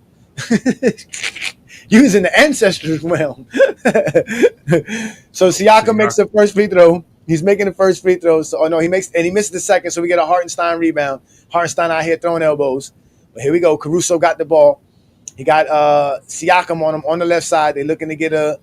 You was in the ancestors realm. So Siakam makes the first free throw. He's making the first free throw. So he misses the second. So we get a Hartenstein rebound. Hartenstein out here throwing elbows. But here we go. Caruso got the ball. He got Siakam on him on the left side. They're looking to get a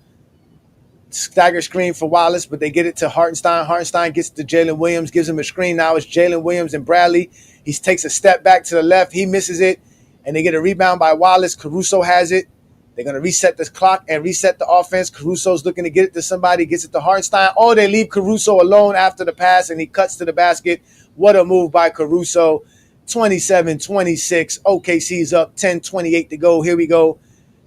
stagger screen for Wallace, but they get it to Hartenstein. Hartenstein gets to Jalen Williams, gives him a screen. Now it's Jalen Williams and Bradley. He takes a step back to the left. He misses it, and they get a rebound by Wallace. Caruso has it. They're going to reset this clock and reset the offense. Caruso's looking to get it to somebody, gets it to Hartenstein. Oh, they leave Caruso alone after the pass, and he cuts to the basket. What a move by Caruso. 27-26. OKC's up, 10-28 to go. Here we go.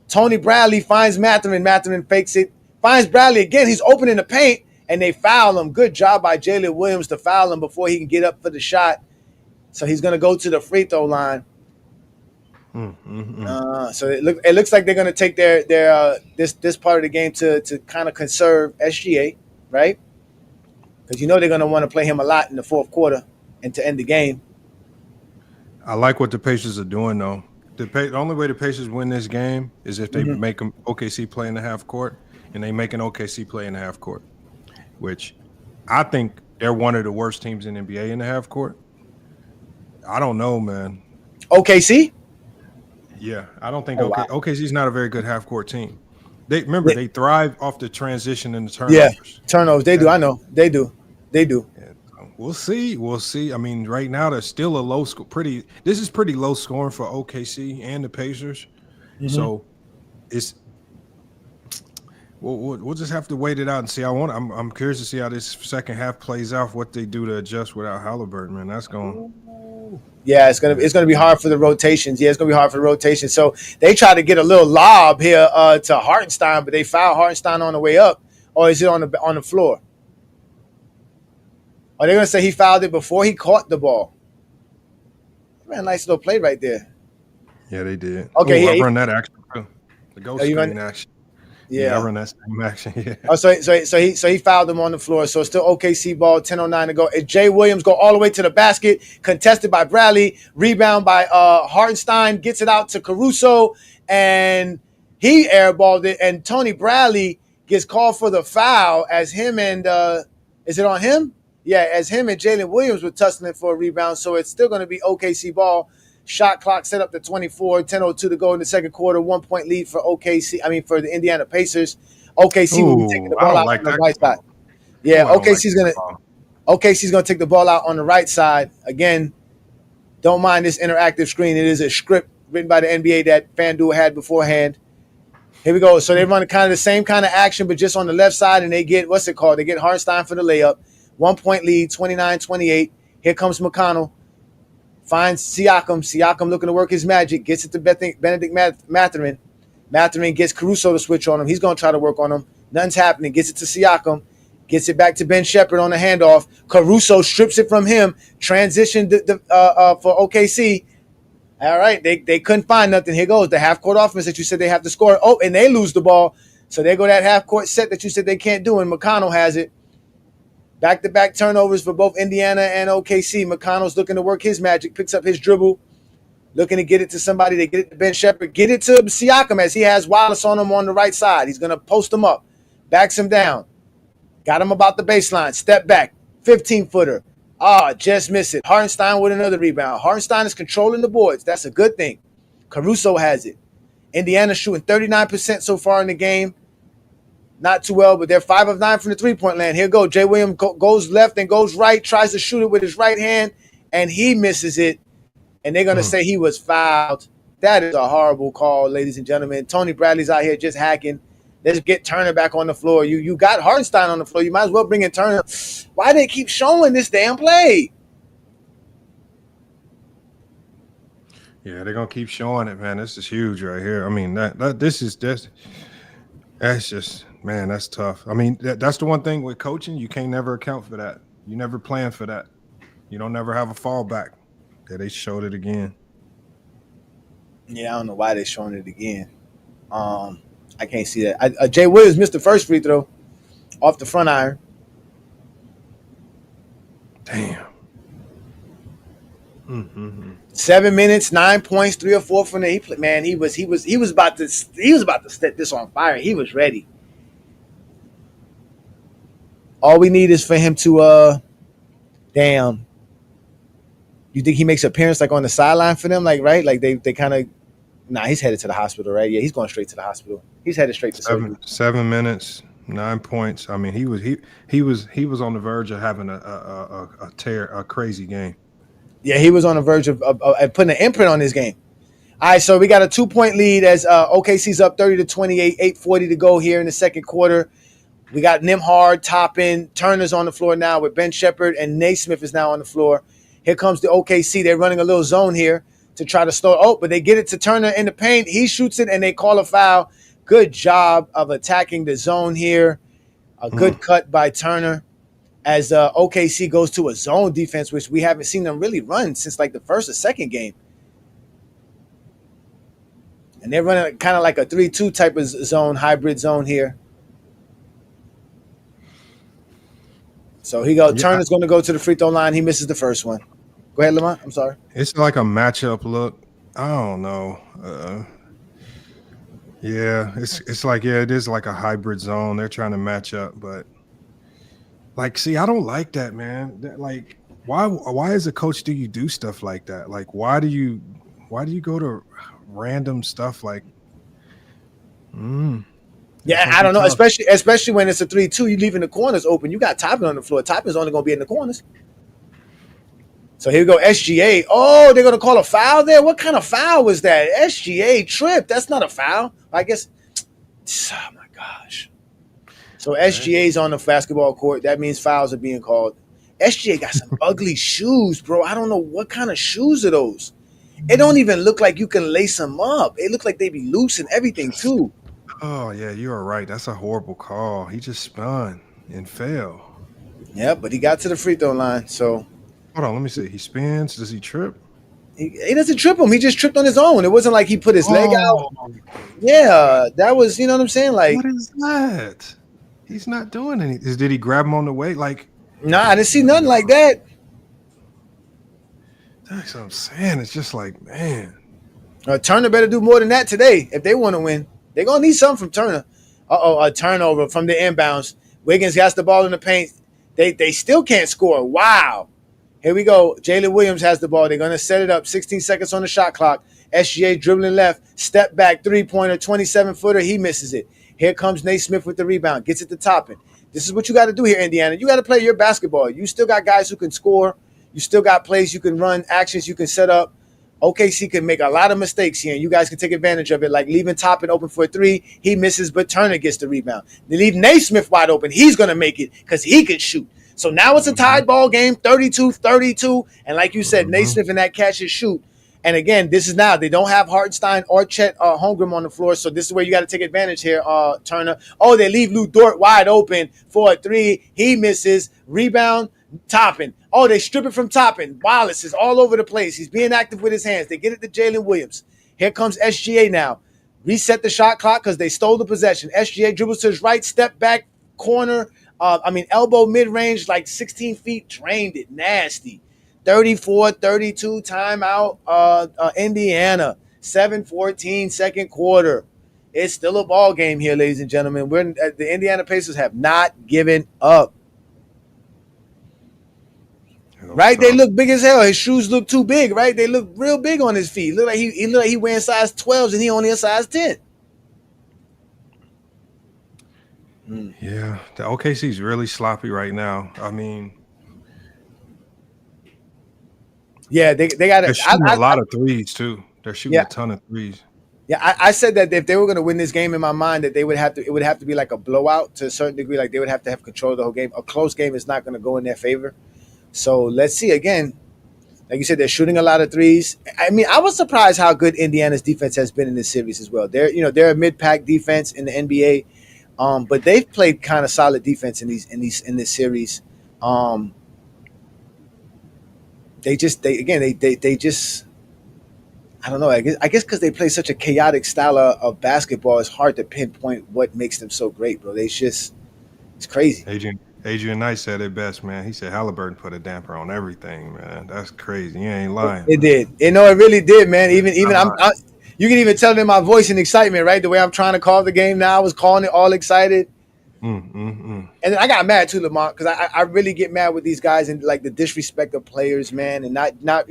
Tony Bradley finds Mathurin. Mathurin fakes it. Finds Bradley again. He's opening the paint, and they foul him. Good job by Jalen Williams to foul him before he can get up for the shot. So he's going to go to the free throw line. So it looks like they're going to take their this part of the game to kind of conserve SGA, right? Because they're going to want to play him a lot in the fourth quarter and to end the game. I like what the Pacers are doing, though. The only way the Pacers win this game is if they make them OKC play in the half court, and they make an OKC play in the half court, which I think they're one of the worst teams in the NBA in the half court. I don't know, man. OKC? Yeah, I don't think OKC's not a very good half court team. They thrive off the transition and the turnovers. Yeah, turnovers. They do. I know. They do. Yeah, we'll see. I mean, right now there's still a low score. This is pretty low scoring for OKC and the Pacers. So it's we'll just have to wait it out and see. I'm curious to see how this second half plays out. What they do to adjust without Haliburton, man. That's going. Yeah, it's gonna be hard for the rotations. Yeah, it's gonna be hard for the rotations. So they try to get a little lob here to Hartenstein, but they foul Hartenstein on the way up, or is it on the floor? Are they gonna say he fouled it before he caught the ball? Man, nice little play right there. Yeah, they did. Okay, I run that action too. The ghost screen action. Yeah, I run that same action. Yeah. Oh, so he fouled him on the floor. So still OKC ball, 10:09 to go. And Jay Williams go all the way to the basket, contested by Bradley, rebound by Hartenstein, gets it out to Caruso, and he airballed it. And Tony Bradley gets called for the foul as him and is it on him? Yeah, as him and Jalen Williams were tussling for a rebound. So it's still going to be OKC ball. Shot clock set up to 24, 10:02 to go in the second quarter. 1 point lead for for the Indiana Pacers. OKC will be taking the ball out on the right side. Yeah, OKC's gonna take the ball out on the right side. Again, don't mind this interactive screen. It is a script written by the NBA that FanDuel had beforehand. Here we go. So they run kind of the same kind of action, but just on the left side, and they get They get Hartenstein for the layup. 1 point lead, 29-28. Here comes McConnell. Finds Siakam. Siakam looking to work his magic. Gets it to Benedict Mathurin. Mathurin gets Caruso to switch on him. He's going to try to work on him. Nothing's happening. Gets it to Siakam. Gets it back to Ben Shepherd on the handoff. Caruso strips it from him. Transition for OKC. All right. They couldn't find nothing. Here goes the half-court offense that you said they have to score. Oh, and they lose the ball. So there go that half-court set that you said they can't do, and McConnell has it. Back-to-back turnovers for both Indiana and OKC. McConnell's looking to work his magic, picks up his dribble, looking to get it to somebody. They get it to Ben Shepherd. Get it to Siakam as he has Wallace on him on the right side. He's going to post him up, backs him down. Got him about the baseline. Step back, 15-footer. Just miss it. Hartenstein with another rebound. Hartenstein is controlling the boards. That's a good thing. Caruso has it. Indiana shooting 39% so far in the game. Not too well, but they're 5 of 9 from the three-point land. Here go. Jay Williams goes left and goes right, tries to shoot it with his right hand, and he misses it. And they're going to say he was fouled. That is a horrible call, ladies and gentlemen. Tony Bradley's out here just hacking. Let's get Turner back on the floor. You got Hartenstein on the floor. You might as well bring in Turner. Why do they keep showing this damn play? Yeah, they're gonna keep showing it, man. This is huge right here. I mean, that's just, man, that's tough. I mean, that's the one thing with coaching, you can't never account for that. You never plan for that. You don't never have a fallback. Yeah, they showed it again. Yeah, I don't know why they're showing it again. I can't see that. Jay Williams missed the first free throw off the front iron. Damn. 7 minutes, 9 points, 3 or 4 from there. He was about to set this on fire. He was ready. All we need is for him to damn. You think he makes an appearance like on the sideline for them, like right? Like they kind of. Nah, he's headed to the hospital, right? Yeah, he's going straight to the hospital. He's headed straight to surgery. 7 minutes, 9 points. I mean, he was on the verge of having a crazy game. Yeah, he was on the verge of putting an imprint on his game. All right, so we got a 2-point lead as OKC's up 30-28, 8:40 to go here in the second quarter. We got Nembhard, Toppin, Turner's on the floor now with Ben Shepherd, and Naismith is now on the floor. Here comes the OKC. They're running a little zone here to try to slow. Oh, but they get it to Turner in the paint. He shoots it, and they call a foul. Good job of attacking the zone here. A good cut by Turner as OKC goes to a zone defense, which we haven't seen them really run since like the first or second game. And they're running kind of like a 3-2 type of zone, hybrid zone here. So he goes. Turner's going to go to the free throw line. He misses the first one. Go ahead, Lamont. I'm sorry. It's like a matchup look. I don't know. It's like, it is like a hybrid zone. They're trying to match up, but like, see, I don't like that, man. Like, why as a coach do you do stuff like that? Like, why do you go to random stuff like? Yeah, I don't know. Especially when it's a 3-2, you leaving the corners open. You got Toppin on the floor. Toppin's only going to be in the corners. So here we go, SGA. Oh, they're going to call a foul there? What kind of foul was that? SGA tripped. That's not a foul. I guess. Oh, my gosh. So SGA's on the basketball court. That means fouls are being called. SGA got some ugly shoes, bro. I don't know what kind of shoes are those. It don't even look like you can lace them up. It look like they be loose and everything, too. Oh, yeah, you are right. That's a horrible call. He just spun and fell. Yeah, but he got to the free throw line, so. Hold on, let me see. He spins. Does he trip? He doesn't trip him. He just tripped on his own. It wasn't like he put his leg out. Yeah, that was, you know what I'm saying? Like, what is that? He's not doing anything. Did he grab him on the way? Like, nah, I didn't see nothing like that. That's what I'm saying. It's just like, man. Turner better do more than that today if they want to win. They're going to need something from Turner. A turnover from the inbounds. Wiggins has the ball in the paint. They still can't score. Wow. Here we go. Jalen Williams has the ball. They're going to set it up. 16 seconds on the shot clock. SGA dribbling left. Step back. 3-pointer. 27-footer. He misses it. Here comes Naismith with the rebound. Gets it to Toppin. This is what you got to do here, Indiana. You got to play your basketball. You still got guys who can score. You still got plays you can run, actions you can set up. OKC can make a lot of mistakes here, and you guys can take advantage of it, like leaving Toppin open for a 3. He misses, but Turner gets the rebound. They leave Naismith wide open. He's going to make it because he can shoot. So now it's a tied ball game, 32-32. And like you said, Naismith and that catch and shoot. And again, this is now. They don't have Hartenstein or Chet Holmgren on the floor, so this is where you got to take advantage here, Turner. Oh, they leave Lou Dort wide open for a 3. He misses. Rebound, Toppin. Oh, they strip it from Toppin. Wallace is all over the place. He's being active with his hands. They get it to Jalen Williams. Here comes SGA now. Reset the shot clock because they stole the possession. SGA dribbles to his right, step back, corner. Elbow mid-range, like 16 feet, drained it. Nasty. 34-32 timeout, Indiana. 7:14 second quarter. It's still a ball game here, ladies and gentlemen. The Indiana Pacers have not given up. Right? They look big as hell. His shoes look too big, right? They look real big on his feet. Look like he wearing size 12s and he only a size 10. Yeah, the OKC's really sloppy right now. I mean, yeah, they got they're shooting a lot of threes too. They're shooting a ton of threes. Yeah, I said that if they were going to win this game in my mind, that it would have to be like a blowout to a certain degree. Like they would have to have control of the whole game. A close game is not going to go in their favor. So let's see again. Like you said, they're shooting a lot of threes. I mean, I was surprised how good Indiana's defense has been in this series as well. They're a mid-pack defense in the NBA, but they've played kind of solid defense in this series. They just I don't know. I guess because they play such a chaotic style of basketball, it's hard to pinpoint what makes them so great, bro. It's crazy. Adrian Knight said it best, man. He said Haliburton put a damper on everything, man. That's crazy. You ain't lying. It did. It really did, man. Even you can even tell it in my voice and excitement, right? The way I'm trying to call the game now, I was calling it all excited. And then I got mad too, Lamont, because I really get mad with these guys and like the disrespect of players, man, and not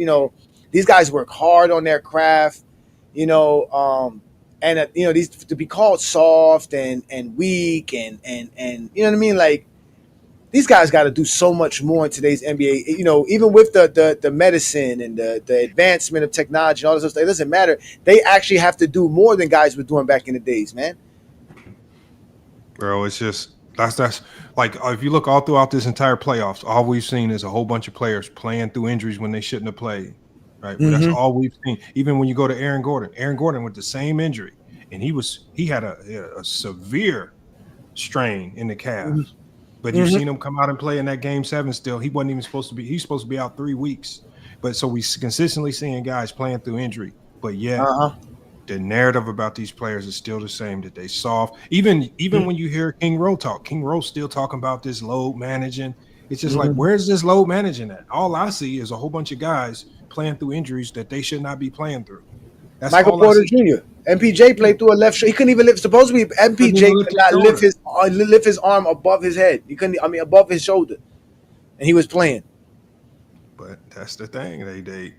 these guys work hard on their craft, and these to be called soft and weak and you know what I mean, like. These guys got to do so much more in today's NBA. Even with the medicine and the advancement of technology and all this stuff, it doesn't matter. They actually have to do more than guys were doing back in the days, man. Bro, it's just that's like if you look all throughout this entire playoffs, all we've seen is a whole bunch of players playing through injuries when they shouldn't have played. Right, but that's all we've seen. Even when you go to Aaron Gordon with the same injury, and he had a severe strain in the calf. But you've seen him come out and play in that Game 7 still. He wasn't even supposed to be – he's supposed to be out 3 weeks. But so we consistently seeing guys playing through injury. But yeah, the narrative about these players is still the same, that they soft. Even when you hear King Rowe talk, King Rowe's still talking about this load managing. It's just like, where's this load managing at? All I see is a whole bunch of guys playing through injuries that they should not be playing through. That's Michael Porter Jr. MPJ played through a left shoulder. He couldn't even lift. Supposedly, MPJ could not lift his arm above his head. He couldn't. I mean, above his shoulder, and he was playing. But that's the thing. They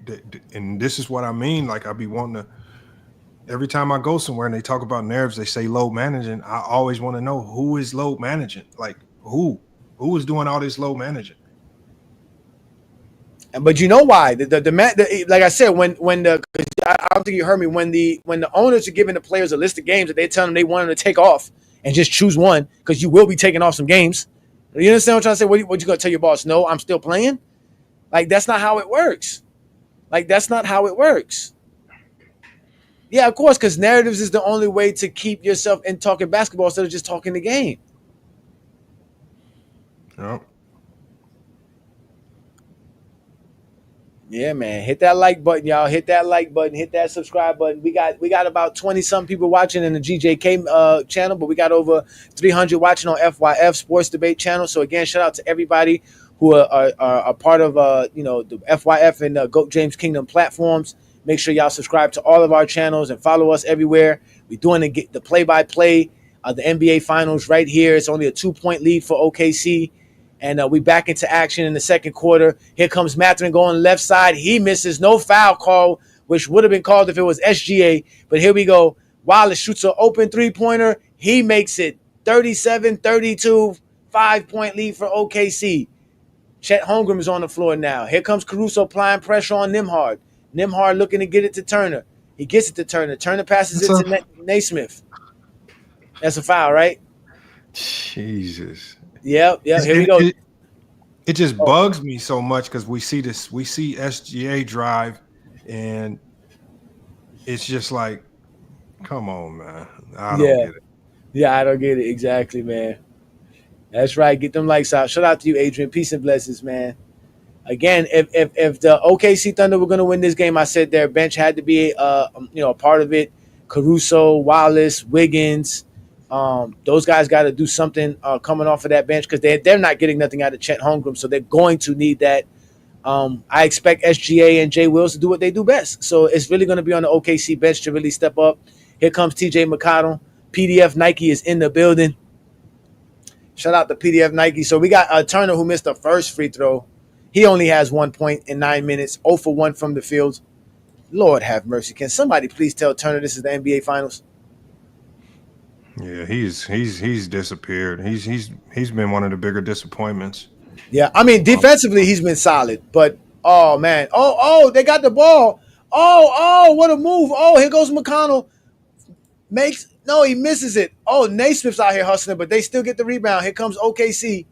and this is what I mean. Like I be wanting to. Every time I go somewhere and they talk about nerves, they say load managing. I always want to know who is load managing. Like who is doing all this load managing. But you know why? Like I said, I don't think you heard me, when the owners are giving the players a list of games that they tell them they want them to take off and just choose one, because you will be taking off some games. You understand what I'm trying to say? What you gonna tell your boss? No, I'm still playing. Like that's not how it works. Yeah, of course, because narratives is the only way to keep yourself in talking basketball instead of just talking the game. Yep. Yeah, man. Hit that like button, y'all. Hit that like button. Hit that subscribe button. We got about 20-some people watching in the GJK channel, but we got over 300 watching on FYF Sports Debate channel. So again, shout out to everybody who are part of the FYF and GOAT James Kingdom platforms. Make sure y'all subscribe to all of our channels and follow us everywhere. We're doing the play-by-play of the NBA Finals right here. It's only a 2-point lead for OKC. And we back into action in the second quarter. Here comes Mathurin going left side. He misses. No foul call, which would have been called if it was SGA. But here we go. Wallace shoots an open three-pointer. He makes it 37-32, 5-point lead for OKC. Chet Holmgren is on the floor now. Here comes Caruso applying pressure on Nembhard. Nembhard looking to get it to Turner. He gets it to Turner. Turner passes it to Naismith. That's a foul, right? Jesus. Yep. Here we go. It just bugs me so much because we see SGA drive, and it's just like, come on, man. I don't get it. Yeah, I don't get it. Exactly, man. That's right. Get them likes out. Shout out to you, Adrian. Peace and blessings, man. Again, if the OKC Thunder were going to win this game, I said their bench had to be a part of it. Caruso, Wallace, Wiggins. Those guys got to do something coming off of that bench, because they're not getting nothing out of Chet Holmgren, so they're going to need that. I expect SGA and Jay Wills to do what they do best. So it's really going to be on the OKC bench to really step up. Here comes TJ McConnell. PDF Nike is in the building. Shout out to PDF Nike. So we got Turner, who missed the first free throw. He only has 1 point in 9 minutes, 0 for 1 from the field. Lord have mercy. Can somebody please tell Turner this is the NBA Finals? Yeah, he's disappeared. He's been one of the bigger disappointments. Yeah, I mean defensively he's been solid, but oh man, they got the ball. Oh, what a move! Oh, here goes McConnell. He misses it. Oh, Naismith's out here hustling, but they still get the rebound. Here comes OKC.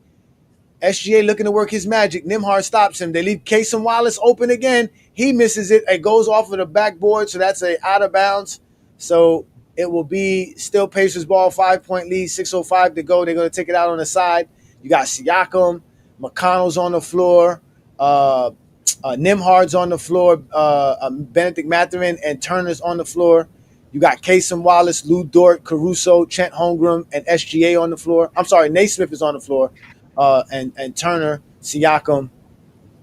SGA looking to work his magic. Nembhard stops him. They leave Casey Wallace open again. He misses it. It goes off of the backboard, so that's a out of bounds. So it will be still Pacers ball, 5-point lead, 6:05 to go. They're going to take it out on the side. You got Siakam, McConnell's on the floor, Nembhard's on the floor, Benedict Mathurin and Turner's on the floor. You got Casey Wallace, Lou Dort, Caruso, Chet Holmgren, and SGA on the floor. I'm sorry, Naismith is on the floor. And Turner, Siakam,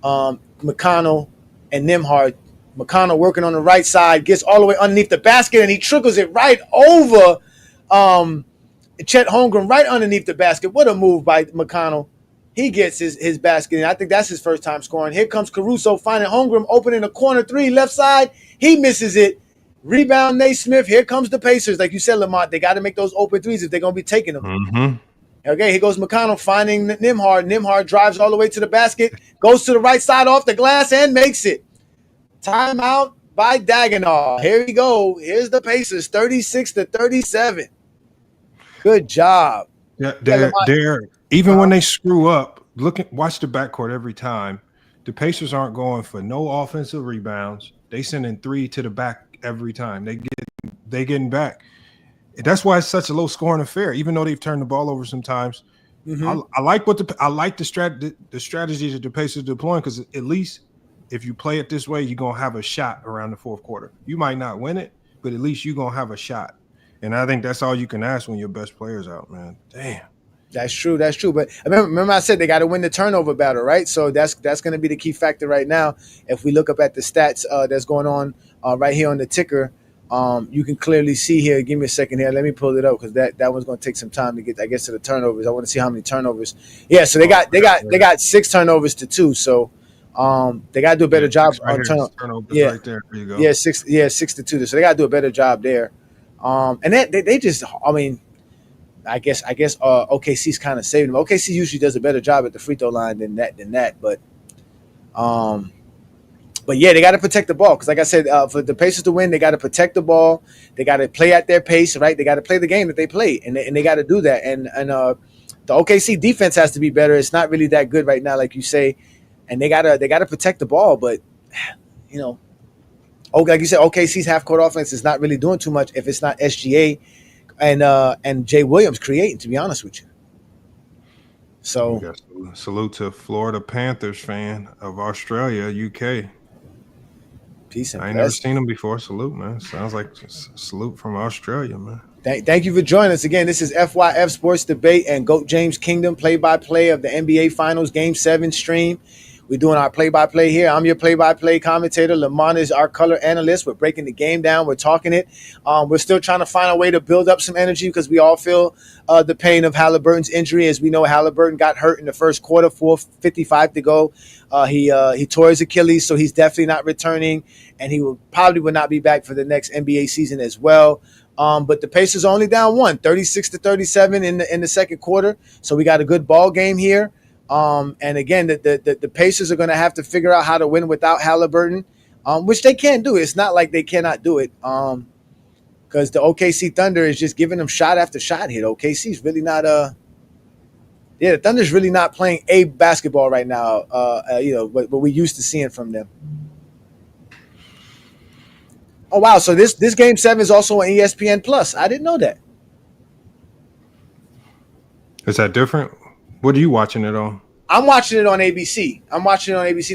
McConnell, and Nembhard. McConnell working on the right side, gets all the way underneath the basket, and he trickles it right over Chet Holmgren, right underneath the basket. What a move by McConnell. He gets his basket, and I think that's his first time scoring. Here comes Caruso, finding Holmgren open in the corner three, left side. He misses it. Rebound, Naismith. Here comes the Pacers. Like you said, Lamont, they got to make those open threes if they're going to be taking them. Mm-hmm. Okay, here goes McConnell finding Nembhard. Nembhard drives all the way to the basket, goes to the right side off the glass, and makes it. Timeout by Dagenhall. Here we go. Here's the Pacers, 36-37. Good job. Yeah, they're even when they screw up, watch the backcourt every time. The Pacers aren't going for no offensive rebounds. They sending three to the back every time. They getting back. That's why it's such a low scoring affair, even though they've turned the ball over sometimes. Mm-hmm. I like the strategies that the Pacers are deploying, because at least if you play it this way, you're gonna have a shot around the fourth quarter. You might not win it, but at least you're gonna have a shot. And I think that's all you can ask when your best player's out, man. Damn. That's true. But remember I said they got to win the turnover battle, right? So that's going to be the key factor right now. If we look up at the stats that's going on right here on the ticker, you can clearly see here. Give me a second here. Let me pull it up, because that one's going to take some time to get, I guess, to the turnovers. I want to see how many turnovers. Yeah, so they got 6 turnovers to 2. So they got to do a better job on turnovers. Yeah, right there. There you go. Yeah, 6 to 2. So they got to do a better job there. And they just, I mean, I guess OKC's kind of saving them. OKC usually does a better job at the free throw line than that. But yeah, they got to protect the ball, because like I said, for the Pacers to win, they got to protect the ball. They got to play at their pace, right? They got to play the game that they play, and they got to do that. And the OKC defense has to be better. It's not really that good right now, like you say, and they gotta protect the ball. But you know, like you said, OKC's half court offense is not really doing too much if it's not SGA and Jay Williams creating, to be honest with you. So salute to Florida Panthers fan of Australia, UK. Peace and I ain't never seen them before. Salute, man. Sounds like salute from Australia, man. Thank you for joining us again. This is FYF Sports Debate and GOAT James Kingdom play-by-play of the NBA Finals Game 7 stream. We're doing our play-by-play here. I'm your play-by-play commentator. Lamont is our color analyst. We're breaking the game down. We're talking it. We're still trying to find a way to build up some energy, because we all feel the pain of Haliburton's injury. As we know, Haliburton got hurt in the first quarter, 4:55 to go. He tore his Achilles, so he's definitely not returning, and he will not be back for the next NBA season as well. But the Pacers are only down 36-37 in the second quarter. So we got a good ball game here. And again, the Pacers are going to have to figure out how to win without Haliburton, which they can do. It's not like they cannot do it, because the OKC Thunder is just giving them shot after shot here. The OKC's really not the Thunder's really not playing a basketball right now. What we used to seeing from them. Oh wow! So this Game 7 is also on ESPN Plus. I didn't know that. Is that different? What are you watching it on? I'm watching it on ABC.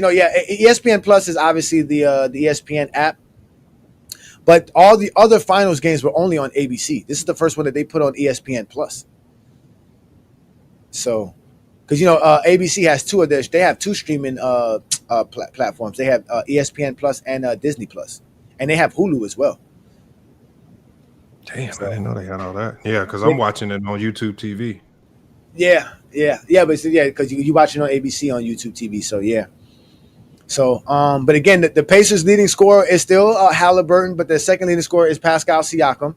No, yeah, ESPN Plus is obviously the ESPN app, but all the other finals games were only on ABC. This is the first one that they put on ESPN Plus. So, because ABC has they have 2 streaming platforms. They have ESPN Plus and Disney Plus, and they have Hulu as well. Damn, I didn't know they had all that. Yeah, because I'm watching it on YouTube TV. Yeah, because you watching on ABC on YouTube TV. So yeah. So but again, the Pacers' leading scorer is still Haliburton, but the second leading scorer is Pascal Siakam.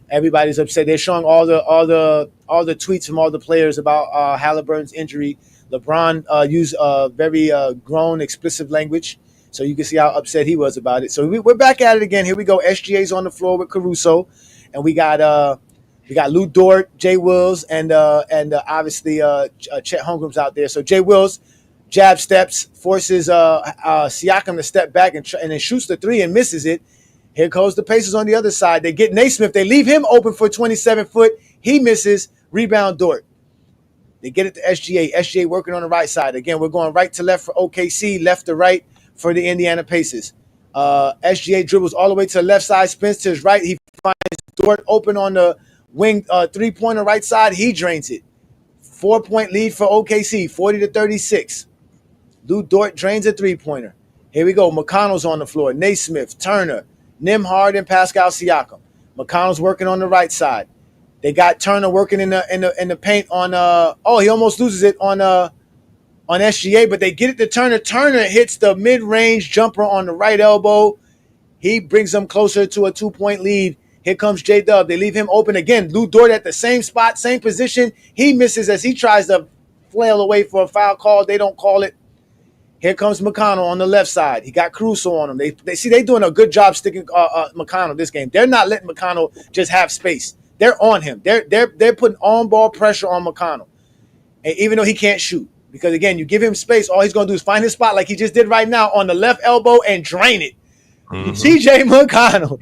Everybody's upset. They're showing all the tweets from all the players about Haliburton's injury. LeBron used very grown, explicit language, so you can see how upset he was about it. So we're back at it again. Here we go. SGA's on the floor with Caruso, and we got We got Lou Dort, Jay Wills, and obviously Chet Holmgren's out there. So Jay Wills jab steps, forces Siakam to step back and then shoots the three and misses it. Here goes the Pacers on the other side. They get Naismith. They leave him open for 27-foot. He misses. Rebound Dort. They get it to SGA. SGA working on the right side. Again, we're going right to left for OKC, left to right for the Indiana Pacers. SGA dribbles all the way to the left side, spins to his right. He finds Dort open on the wing three-pointer right side. He drains it. 4-point lead for OKC, 40-36. Lou Dort drains a three-pointer. Here we go. McConnell's on the floor. Naismith, Turner, Nembhard, and Pascal Siakam. McConnell's working on the right side. They got Turner working in the paint on he almost loses it on SGA, but they get it to Turner. Turner hits the mid-range jumper on the right elbow. He brings them closer to a 2-point lead. Here comes J-Dub. They leave him open again. Lou Dort at the same spot, same position. He misses as he tries to flail away for a foul call. They don't call it. Here comes McConnell on the left side. He got Caruso on him. They doing a good job sticking McConnell this game. They're not letting McConnell just have space. They're on him. They're putting on-ball pressure on McConnell, and even though he can't shoot. Because, again, you give him space, all he's going to do is find his spot like he just did right now on the left elbow and drain it. Mm-hmm. TJ McConnell.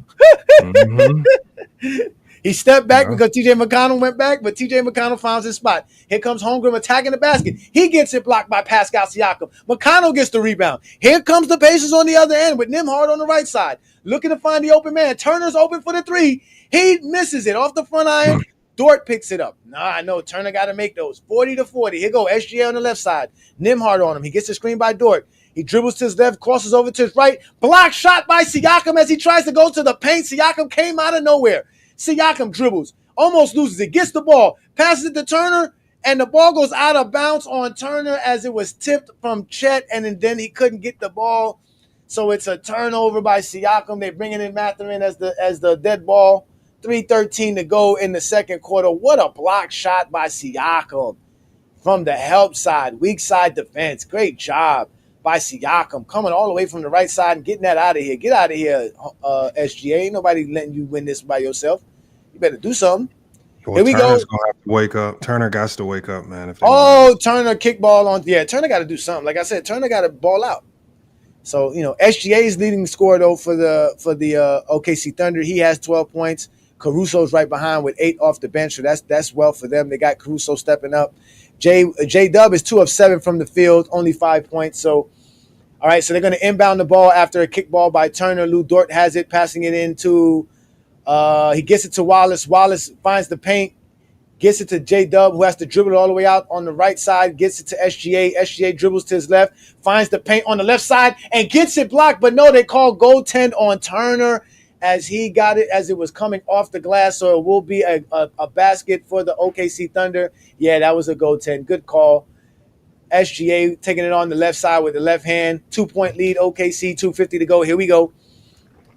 Mm-hmm. He stepped back because TJ McConnell went back, but TJ McConnell finds his spot. Here comes Holmgren attacking the basket. He gets it blocked by Pascal Siakam. McConnell gets the rebound. Here comes the Pacers on the other end with Nembhard on the right side, looking to find the open man. Turner's open for the three. He misses it off the front iron. Dort picks it up. I know Turner got to make those. 40-40. Here go SGA on the left side. Nembhard on him. He gets the screen by Dort. He dribbles to his left, crosses over to his right. Block shot by Siakam as he tries to go to the paint. Siakam came out of nowhere. Siakam dribbles, almost loses it, gets the ball, passes it to Turner, and the ball goes out of bounds on Turner as it was tipped from Chet, and then he couldn't get the ball. So it's a turnover by Siakam. They're bringing in Mathurin as the dead ball. 3:13 to go in the second quarter. What a block shot by Siakam from the help side, weak side defense. Great job by Siakam, coming all the way from the right side and getting that out of here. Get out of here, SGA. Ain't nobody letting you win this by yourself. You better do something. Well, here we Turner's go. Gonna have to wake up. Turner got to wake up, man. Turner kickball on. Yeah, Turner got to do something. Like I said, Turner got to ball out. So, SGA is leading the score, though, for the OKC Thunder. He has 12 points. Caruso's right behind with 8 off the bench, so that's well for them. They got Caruso stepping up. J-Dub is 2 of 7 from the field, only 5 points. So, all right, so they're going to inbound the ball after a kickball by Turner. Lou Dort has it, passing it into he gets it to Wallace. Wallace finds the paint, gets it to J-Dub, who has to dribble it all the way out on the right side, gets it to SGA. SGA dribbles to his left, finds the paint on the left side, and gets it blocked. But no, they call goaltend on Turner as he got it as it was coming off the glass. So it will be a basket for the OKC Thunder. Yeah, that was a goaltend. Good call. SGA taking it on the left side with the left hand. 2-point lead, OKC, 2:50 to go. Here we go.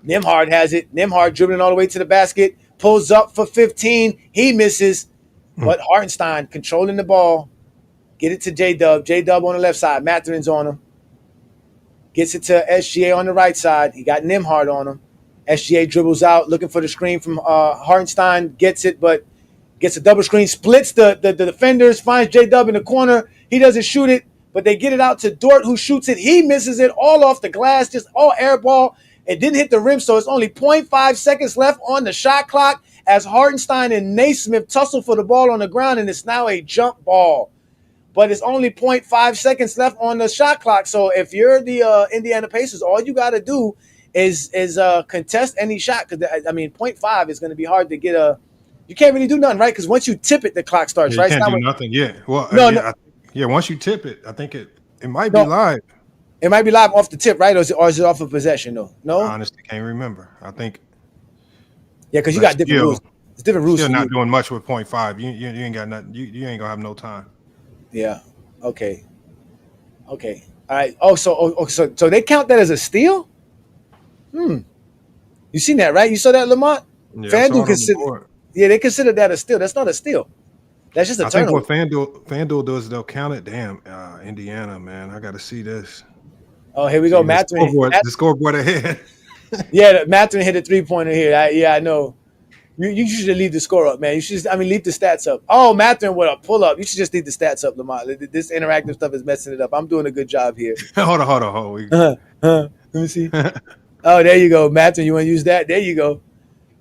Nembhard has it. Nembhard dribbling all the way to the basket. Pulls up for 15. He misses. But Hartenstein controlling the ball. Get it to J-Dub. J-Dub on the left side. Mathurin's on him. Gets it to SGA on the right side. He got Nembhard on him. SGA dribbles out, looking for the screen from Hartenstein. Gets it, but gets a double screen. Splits the defenders. Finds J-Dub in the corner. He doesn't shoot it, but they get it out to Dort, who shoots it. He misses it all off the glass, just all air ball. It didn't hit the rim, so it's only 0.5 seconds left on the shot clock as Hartenstein and Naismith tussle for the ball on the ground, and it's now a jump ball. But it's only 0.5 seconds left on the shot clock. So if you're the Indiana Pacers, all you got to do is contest any shot. Because, 0.5 is going to be hard to get a – you can't really do nothing, right? Because once you tip it, the clock starts, right? You can't do nothing yet. Well, once you tip it, I think it might be live. It might be live off the tip, right? Or is it off of possession, though? No? I honestly can't remember. I think – yeah, because you got different rules. It's different rules. You're not doing much with 0.5. You ain't got nothing. You ain't going to have no time. Yeah. Okay. All right. So they count that as a steal? You seen that, right? You saw that, Lamont? Yeah, FanDuel they consider that a steal. That's not a steal. That's just a turnover. I think what FanDuel does, they'll count it. Damn, Indiana, man. I got to see this. Oh, here we go. The scoreboard ahead. Yeah, Mathurin hit a 3-pointer here. I know. You should leave the score up, man. You should, leave the stats up. Oh, Mathurin with a pull up. You should just leave the stats up, Lamont. This interactive stuff is messing it up. I'm doing a good job here. Hold on. Let me see. Oh, there you go, Mathurin. You want to use that? There you go.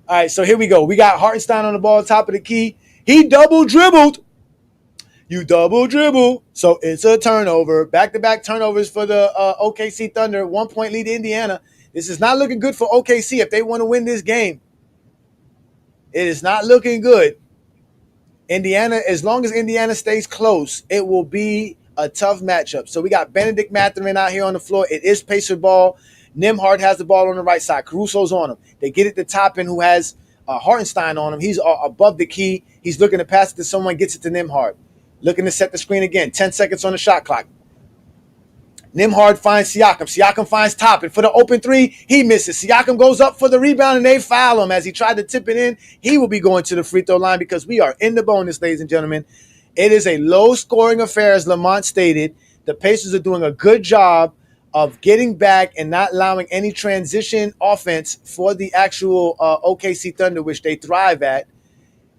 All right, so here we go. We got Hartenstein on the ball, top of the key. He double dribbled. You double dribble. So it's a turnover. Back-to-back turnovers for the OKC Thunder. 1 point lead to Indiana. This is not looking good for OKC if they want to win this game. It is not looking good. Indiana, as long as Indiana stays close, it will be a tough matchup. So we got Benedict Mathurin out here on the floor. It is Pacer ball. Nembhard has the ball on the right side. Caruso's on him. They get it to Toppin, who has Hartenstein on him. He's above the key. He's looking to pass it to someone, gets it to Nembhard. Looking to set the screen again. 10 seconds on the shot clock. Nembhard finds Siakam. Siakam finds Toppin for the open three. He misses. Siakam goes up for the rebound, and they foul him as he tried to tip it in. He will be going to the free throw line because we are in the bonus, ladies and gentlemen. It is a low-scoring affair, as Lamont stated. The Pacers are doing a good job of getting back and not allowing any transition offense for the actual OKC Thunder, which they thrive at.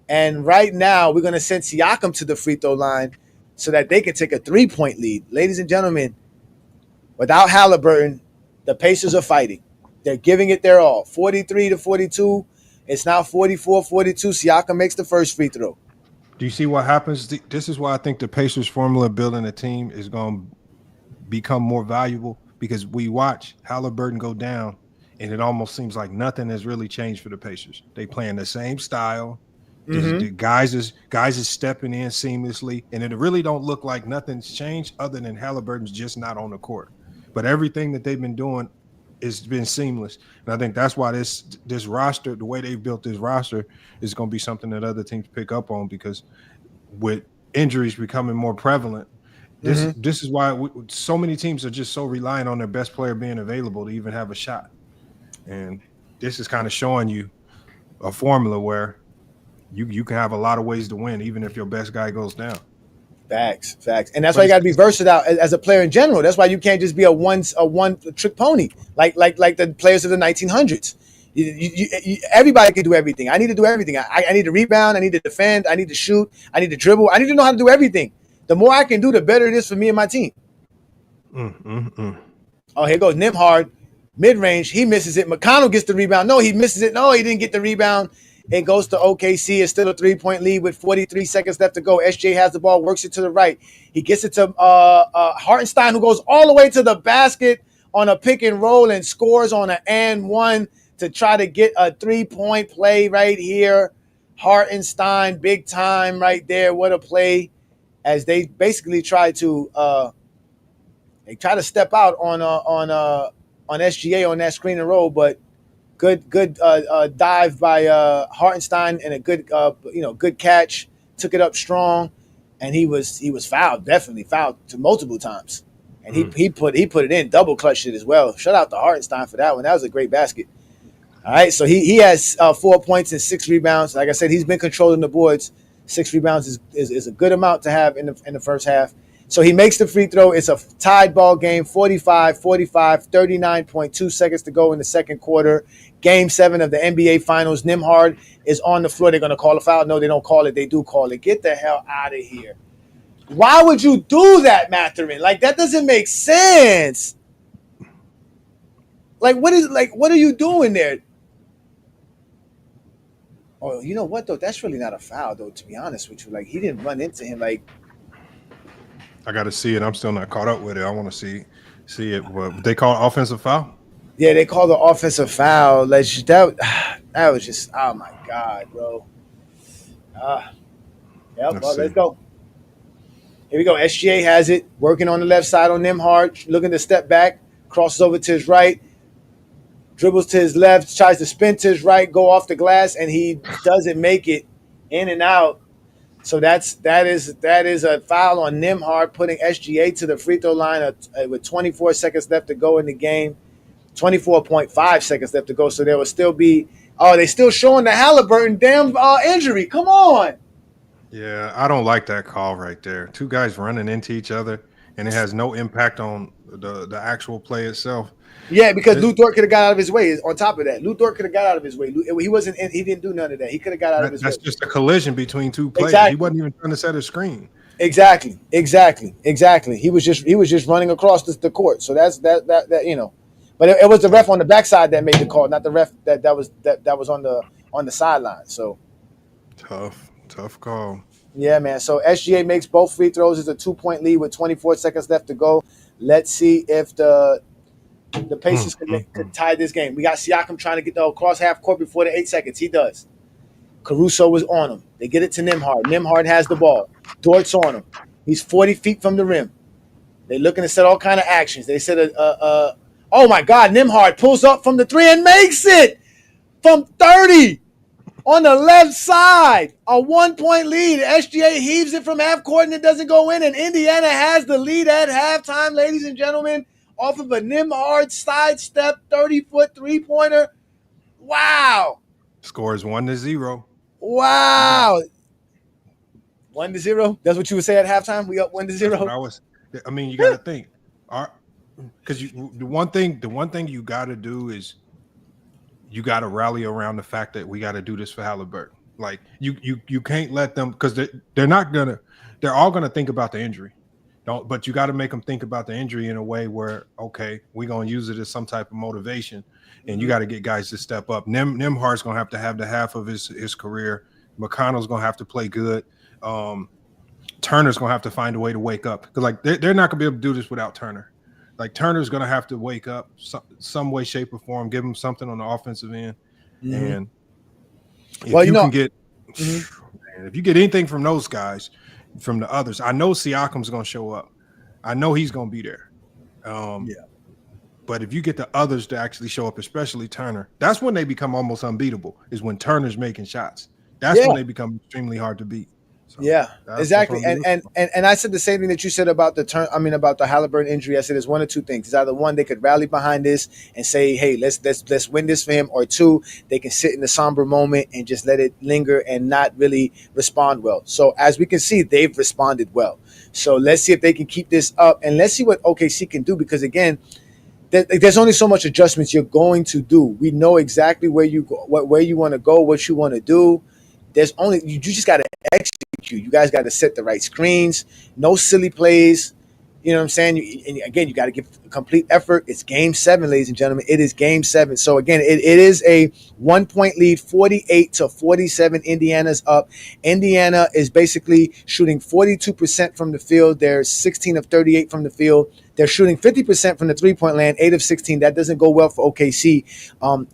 And right now, we're going to send Siakam to the free throw line so that they can take a 3-point lead. Ladies and gentlemen, without Haliburton, the Pacers are fighting. They're giving it their all. 43-42. It's now 44-42. Siakam makes the first free throw. Do you see what happens? This is why I think the Pacers formula of building a team is going to become more valuable, because we watch Haliburton go down, and it almost seems like nothing has really changed for the Pacers. They playing the same style. The guys is stepping in seamlessly, and it really don't look like nothing's changed other than Haliburton's just not on the court. But everything that they've been doing has been seamless, and I think that's why this roster, the way they've built this roster, is going to be something that other teams pick up on, because with injuries becoming more prevalent, this is why so many teams are just so reliant on their best player being available to even have a shot. And this is kind of showing you a formula where you can have a lot of ways to win, even if your best guy goes down. Facts. And that's why you got to be versatile as a player in general. That's why you can't just be a one trick pony like the players of the 1900s. Everybody can do everything. I need to do everything. I need to rebound. I need to defend. I need to shoot. I need to dribble. I need to know how to do everything. The more I can do, the better it is for me and my team. Oh, here goes Nembhard. Mid-range. He misses it. McConnell gets the rebound. No, he misses it. No, he didn't get the rebound. It goes to OKC. It's still a 3-point lead with 43 seconds left to go. SJ has the ball, works it to the right. He gets it to Hartenstein, who goes all the way to the basket on a pick and roll and scores on an and one to try to get a 3-point play right here. Hartenstein, big time right there. What a play, as they basically try to step out on SGA on that screen and roll, but Good dive by Hartenstein, and a good catch. Took it up strong, and he was fouled, definitely fouled multiple times, and he put it in, double clutched it as well. Shout out to Hartenstein for that one. That was a great basket. All right, so he has 4 points and 6 rebounds. Like I said, he's been controlling the boards. 6 rebounds is a good amount to have in the first half. So he makes the free throw. It's a tied ball game, 45-45, 39.2 seconds to go in the second quarter. Game 7 of the NBA Finals. Nembhard is on the floor. They're going to call a foul. No, they don't call it. They do call it. Get the hell out of here. Why would you do that, Mathurin? Like, that doesn't make sense. What are you doing there? Oh, you know what, though? That's really not a foul, though, to be honest with you. Like, he didn't run into him. Like, I got to see it. I'm still not caught up with it. I want to see it. But they call it offensive foul? Yeah, they call the offensive foul. That was just, oh, my God, bro. Let's go. Here we go. SGA has it, working on the left side on Nembhard, looking to step back, crosses over to his right, dribbles to his left, tries to spin to his right, go off the glass, and he doesn't make it, in and out. So that is a foul on Nembhard, putting SGA to the free throw line with 24 seconds left to go in the game. 24.5 seconds left to go. So there will still be they still showing the Haliburton damn injury. Come on. Yeah, I don't like that call right there. Two guys running into each other, and it has no impact on the actual play itself. Yeah, because Lou Dort could have got out of his way. On top of that, Lou Dort could have got out of his way. He didn't do none of that. He could have got out of his way. That's just a collision between two players. Exactly. He wasn't even trying to set a screen. Exactly. He was just running across the court. So that's that you know. But it was the ref on the backside that made the call, not the ref that was on the sideline. So tough call. Yeah, man. So SGA makes both free throws. It's a 2-point lead with 24 seconds left to go. Let's see if the Pacers could tie this game. We got Siakam trying to get across half court before the 8 seconds. He does. Caruso was on him. They get it to Nembhard. Nembhard has the ball. Dort's on him. He's 40 feet from the rim. They're looking to set all kind of actions. They said, oh, my God, Nembhard pulls up from the 3 and makes it from 30 on the left side. A 1-point lead. SGA heaves it from half court and it doesn't go in. And Indiana has the lead at halftime, ladies and gentlemen, off of a Nembhard sidestep 30-foot three-pointer. Wow. Score is 1-0. Wow. 1-0. That's what you would say at halftime? We up 1-0? I mean, you got to think. Because the one thing you got to do is you got to rally around the fact that we got to do this for Haliburton. Like you can't let them, because they're all gonna think about the injury. But you got to make them think about the injury in a way where, okay, we're gonna use it as some type of motivation, and you got to get guys to step up. Nembhard's gonna have the half of his career. McConnell's gonna have to play good. Turner's gonna have to find a way to wake up, because like they're not gonna be able to do this without Turner. Like Turner's gonna have to wake up some way, shape, or form. Give him something on the offensive end, and if you get anything from those guys, from the others, I know Siakam's gonna show up. I know he's gonna be there. But if you get the others to actually show up, especially Turner, that's when they become almost unbeatable. Is when Turner's making shots. That's when they become extremely hard to beat. So exactly. And I said the same thing that you said about the Haliburton injury. I said it's one of two things. It's either one, they could rally behind this and say, hey, let's win this for him, or two, they can sit in the somber moment and just let it linger and not really respond well. So as we can see, they've responded well. So let's see if they can keep this up, and let's see what OKC can do, because again, there's only so much adjustments you're going to do. We know exactly where you go, where you want to go, what you want to do. You just got to execute. You guys got to set the right screens. No silly plays. You know what I'm saying? And again, you got to give complete effort. It's game 7, ladies and gentlemen. It is game 7. So again, it is a 1-point lead, 48-47. Indiana's up. Indiana is basically shooting 42% from the field. They're 16 of 38 from the field. They're shooting 50% from the three-point land, 8 of 16. That doesn't go well for OKC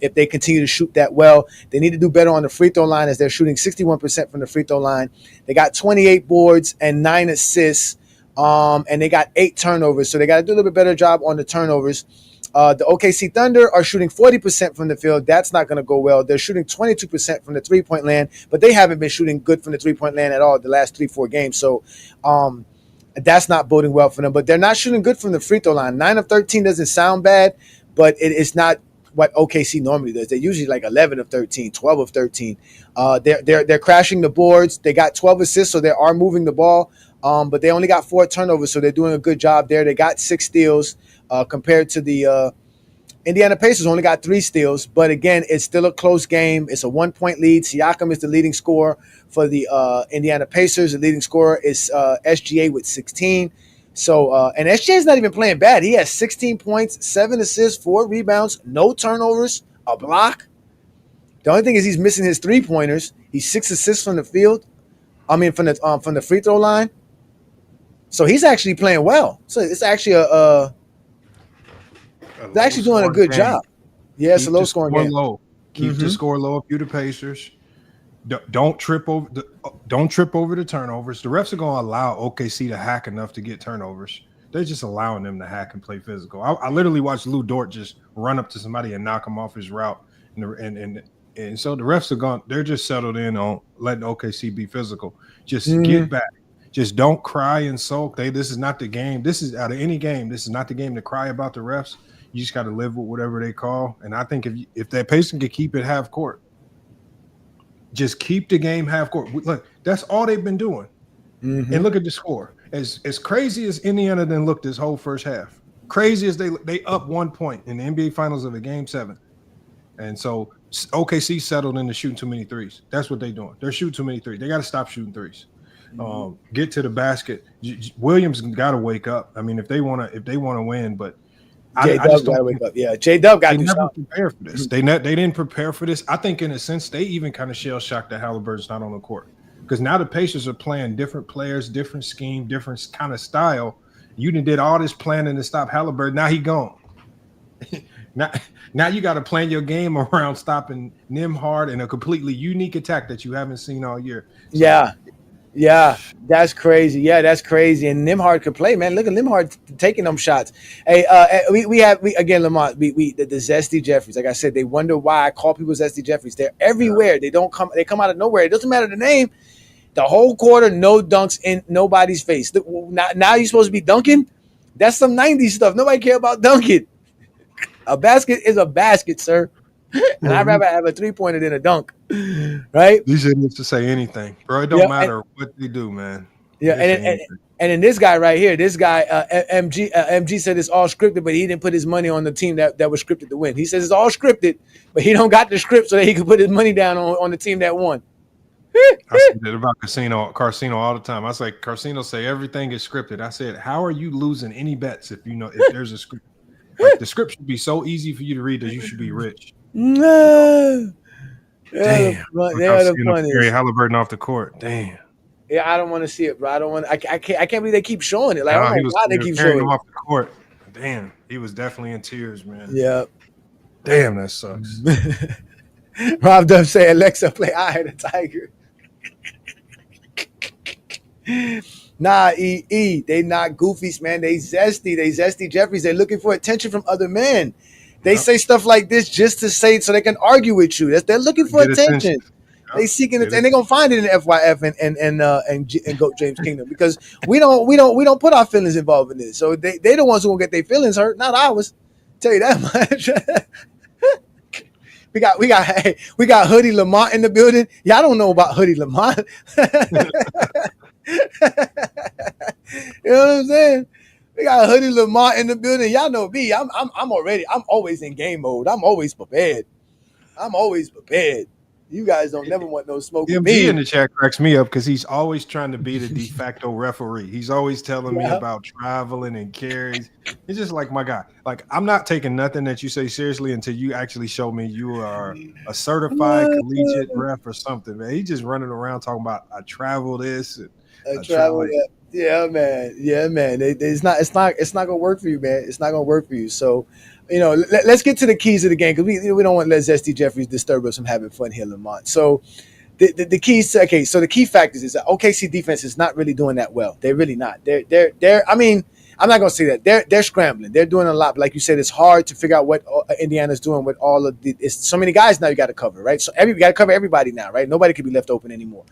if they continue to shoot that well. They need to do better on the free throw line, as they're shooting 61% from the free throw line. They got 28 boards and 9 assists, and they got 8 turnovers. So they got to do a little bit better job on the turnovers. The OKC Thunder are shooting 40% from the field. That's not going to go well. They're shooting 22% from the three-point land, but they haven't been shooting good from the three-point land at all the last 3-4 games. So that's not boding well for them. But they're not shooting good from the free throw line. 9 of 13 doesn't sound bad, but it's not what OKC normally does. They're usually like 11 of 13, 12 of 13. They're crashing the boards. They got 12 assists, so they are moving the ball. But they only got 4 turnovers, so they're doing a good job there. They got 6 steals compared to the Indiana Pacers only got 3 steals. But again, it's still a close game. It's a 1-point lead. Siakam is the leading scorer for the Indiana Pacers. The leading scorer is SGA with 16. So, and SGA is not even playing bad. He has 16 points, 7 assists, 4 rebounds, no turnovers, a block. The only thing is he's missing his 3-pointers. He's 6 assists from the field. I mean, from the free throw line. So he's actually playing well. So it's actually they're actually doing a good job. Yeah, it's a low-scoring game. Keep the score low if you're the Pacers. Don't trip over the turnovers. The refs are going to allow OKC to hack enough to get turnovers. They're just allowing them to hack and play physical. I literally watched Lou Dort just run up to somebody and knock him off his route. And so the refs are gone. They're just settled in on letting OKC be physical. Just get back. Just don't cry and sulk. This is not the game. This is out of any game. This is not the game to cry about the refs. You just got to live with whatever they call. And I think if that Pacers can keep it half court, just keep the game half court. Look, that's all they've been doing. And look at the score. as crazy as Indiana then looked this whole first half, crazy as they up 1 point in the NBA Finals of a Game 7, and so OKC settled into shooting too many threes. That's what they're doing. They're shooting too many threes. They got to stop shooting threes. Get to the basket. Williams got to wake up. I mean, if they want to win, but J Dub got to wake up. Yeah, J Dub got to do something. Prepare for this. They didn't prepare for this. I think in a sense they even kind of shell shocked that Haliburton's not on the court, because now the Pacers are playing different players, different scheme, different kind of style. You did all this planning to stop Haliburton. Now he gone. Now you got to plan your game around stopping Nembhard in a completely unique attack that you haven't seen all year. So, yeah, that's crazy. Yeah, that's crazy. And Nembhard could play, man. Look at Nembhard taking them shots. Hey, we again, Lamont. The Zesty Jeffries. Like I said, they wonder why I call people Zesty Jeffries. They're everywhere. They come out of nowhere. It doesn't matter the name. The whole quarter, no dunks in nobody's face. Now you're supposed to be dunking. That's some 90s stuff. Nobody care about dunking. A basket is a basket, sir. And I'd rather have a 3-pointer than a dunk, right? You shouldn't to say anything, bro. It don't matter what they do, man. Yeah, and then this guy right here, this guy MG said it's all scripted, but he didn't put his money on the team that was scripted to win. He says it's all scripted, but he don't got the script so that he could put his money down on the team that won. I said that about Carcino all the time. I was like, Carcino say everything is scripted. I said, how are you losing any bets if there's a script? Like, the script should be so easy for you to read that you should be rich. No. Damn. They are the funniest. Carry Haliburton off the court. Damn. Yeah, I don't want to see it, bro. I can't believe they keep showing it. Like, oh my God, they keep showing him it. off the court. Damn, he was definitely in tears, man. Yeah. Damn, that sucks. Rob Dub say Alexa play I Had a Tiger. Nah, they not goofies, man. They zesty Jeffries. They're looking for attention from other men. They say stuff like this just to say so they can argue with you. They're looking for attention. They seeking it, and they're gonna find it in FYF and Goat James Kingdom, because we don't put our feelings involved in this. So they're the ones who will get their feelings hurt, not ours. Tell you that much. We got Hoodie Lamont in the building. Y'all don't know about Hoodie Lamont. You know what I'm saying? We got Hoodie Lamont in the building. Y'all know me. I'm always in game mode. I'm always prepared. You guys don't never want no smoke with me. MG in the chat cracks me up because he's always trying to be the de facto referee. He's always telling me about traveling and carries. He's just like my guy. Like, I'm not taking nothing that you say seriously until you actually show me you are a certified collegiate ref or something, man. He's just running around talking about I travel this and I travel that. Yeah, man. It's not gonna work for you, man. It's not gonna work for you. So, let's get to the keys of the game, because we don't want to let Zesty Jeffries disturb us from having fun here, Lamont. So the keys to, so the key factors is that OKC defense is not really doing that well. They're really not. They're I mean, I'm not gonna say that. They're scrambling. They're doing a lot. But like you said, it's hard to figure out what Indiana's doing with all of the. It's so many guys now you got to cover, right? So you got to cover everybody now, right? Nobody could be left open anymore.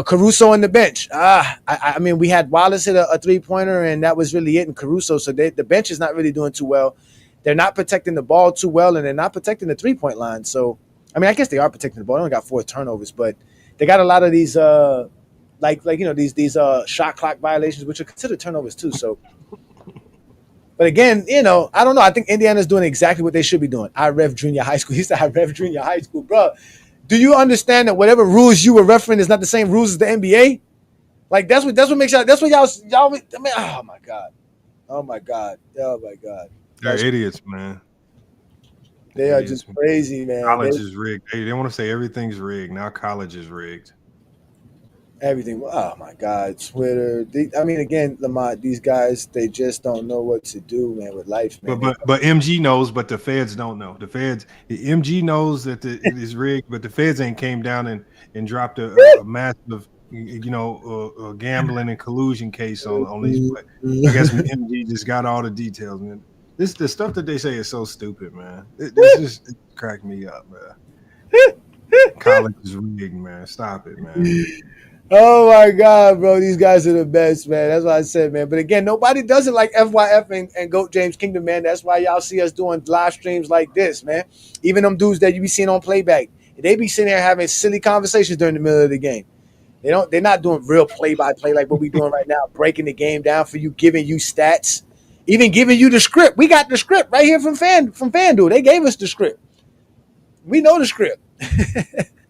Caruso on the bench. I mean, we had Wallace hit a 3-pointer, and that was really it. And Caruso, so the bench is not really doing too well. They're not protecting the ball too well, and they're not protecting the 3-point line. So, I mean, I guess they are protecting the ball. They only got 4 turnovers, but they got a lot of these, these shot clock violations, which are considered turnovers too. So, but again, I don't know. I think Indiana's doing exactly what they should be doing. I ref junior high school. He said I ref junior high school, bro. Do you understand that whatever rules you were referencing is not the same rules as the NBA? Like, that's what makes y'all. That's what y'all. I mean, oh my god. They're idiots, man. They are just crazy, man. College is rigged. They want to say everything's rigged. Now college is rigged. Everything. Oh my God, Twitter. Again, Lamont, these guys, they just don't know what to do, man, with life, man. But MG knows, but the feds don't know. The MG knows that it is rigged, but the feds ain't came down and dropped a massive, gambling and collusion case on these players. I guess MG just got all the details, man. The stuff that they say is so stupid, man. It cracked me up, man. College is rigged, man. Stop it, man. Oh my God, bro. These guys are the best, man. That's what I said, man. But again, nobody does it like FYF and Goat James Kingdom, man. That's why y'all see us doing live streams like this, man. Even them dudes that you be seeing on playback, they be sitting there having silly conversations during the middle of the game. They're not doing real play-by-play like what we're doing right now, breaking the game down for you, giving you stats, even giving you the script. We got the script right here from FanDuel. They gave us the script. We know the script.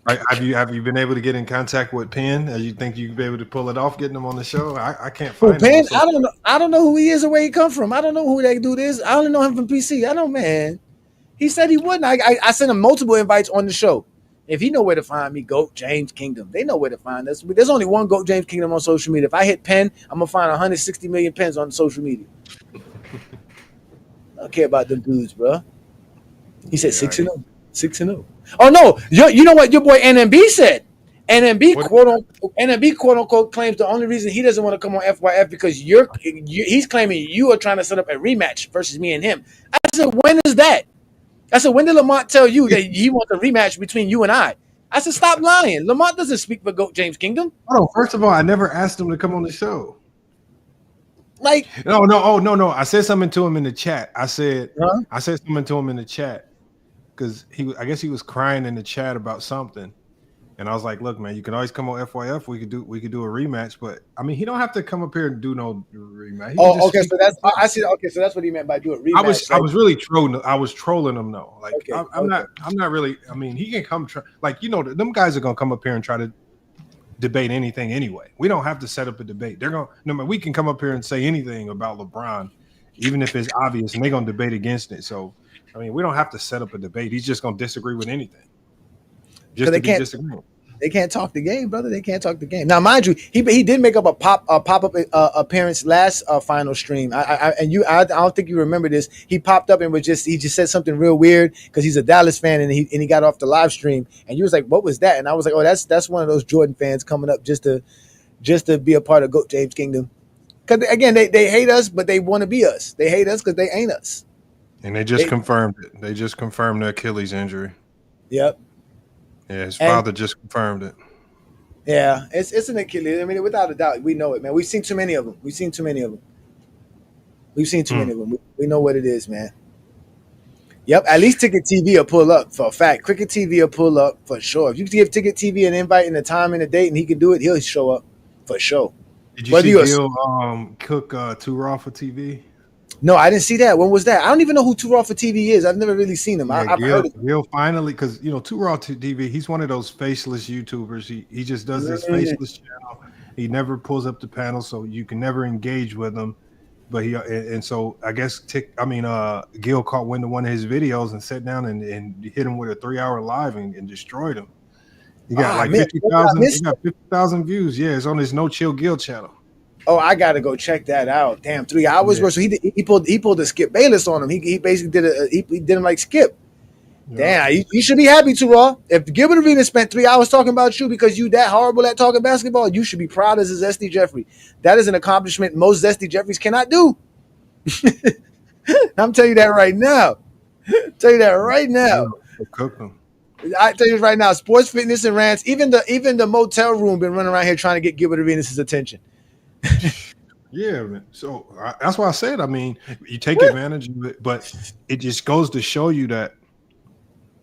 Have you been able to get in contact with Penn? You think you'd be able to pull it off, getting him on the show? I can't find Penn. him. I don't know who he is or where he come from. I don't know who that dude is. I only know him from PC. I don't, man. He said he wouldn't. I sent him multiple invites on the show. If he know where to find me, GOAT James Kingdom. They know where to find us. There's only one GOAT James Kingdom on social media. If I hit Penn, I'm gonna find 160 million pens on social media. I don't care about them dudes, bro. He said 6-0. 6-0. Oh no, you know what your boy NMB said? NMB quote unquote claims the only reason he doesn't want to come on FYF because he's claiming you are trying to set up a rematch versus me and him. I said, when is that? I said, when did Lamont tell you that he wants a rematch between you and I? I said, stop lying. Lamont doesn't speak for GOAT James Kingdom. Oh, first of all, I never asked him to come on the show. Like, no. I said something to him in the chat. I said something to him in the chat because I guess he was crying in the chat about something. And I was like, look, man, you can always come on FYF. We could do a rematch, but I mean, he don't have to come up here and do no rematch. Okay, so that's I see. Okay, so that's what he meant by do a rematch. I was really trolling. I was trolling him though. Like I'm not really. I mean, he can come them guys are gonna come up here and try to debate anything anyway. We don't have to set up a debate. We can come up here and say anything about LeBron, even if it's obvious, and they're gonna debate against it. So I mean, we don't have to set up a debate. He's just gonna disagree with anything. They can't talk the game, brother. They can't talk the game. Now, mind you, he did make up a pop-up appearance last final stream. I don't think you remember this. He popped up and he just said something real weird because he's a Dallas fan and he got off the live stream and you was like, what was that? And I was like, oh, that's one of those Jordan fans coming up just to be a part of GOAT James Kingdom. Because again, they hate us, but they want to be us. They hate us because they ain't us. And they just confirmed it. They just confirmed the Achilles injury. Yep. Yeah, his father just confirmed it. Yeah, it's an Achilles. I mean, without a doubt, we know it, man. We've seen too many of them. We know what it is, man. Yep, at least Ticket TV will pull up for a fact. Cricket TV will pull up for sure. If you give Ticket TV an invite and a time and a date and he can do it, he'll show up for sure. Did you see Gil cook Too Raw for TV? No, I didn't see that. When was that? I don't even know who Too Raw for TV is. I've never really seen him. I've heard of him. Gil finally, because Too Raw to TV, he's one of those faceless YouTubers. He just does this faceless channel. He never pulls up the panel, so you can never engage with him. But so I guess Gil caught wind of one of his videos and sat down and hit him with a 3-hour live and destroyed him. He got 50,000. He got 50,000 views. Yeah, it's on his No Chill Gil channel. Oh, I gotta go check that out. Damn, 3 hours worth. So he pulled a Skip Bayless on him. He basically did him like Skip. Yeah. Damn, you should be happy, Too Raw. If Gilbert Arenas spent 3 hours talking about you because you that horrible at talking basketball, you should be proud as a Zesty Jeffrey. That is an accomplishment most Zesty Jeffreys cannot do. I'm telling you that right now. Cook them. I tell you right now, Sports Fitness and Rants, even the motel room been running around here trying to get Gilbert Arenas' attention. Yeah, man. So that's why I said, I mean, you take advantage of it, but it just goes to show you that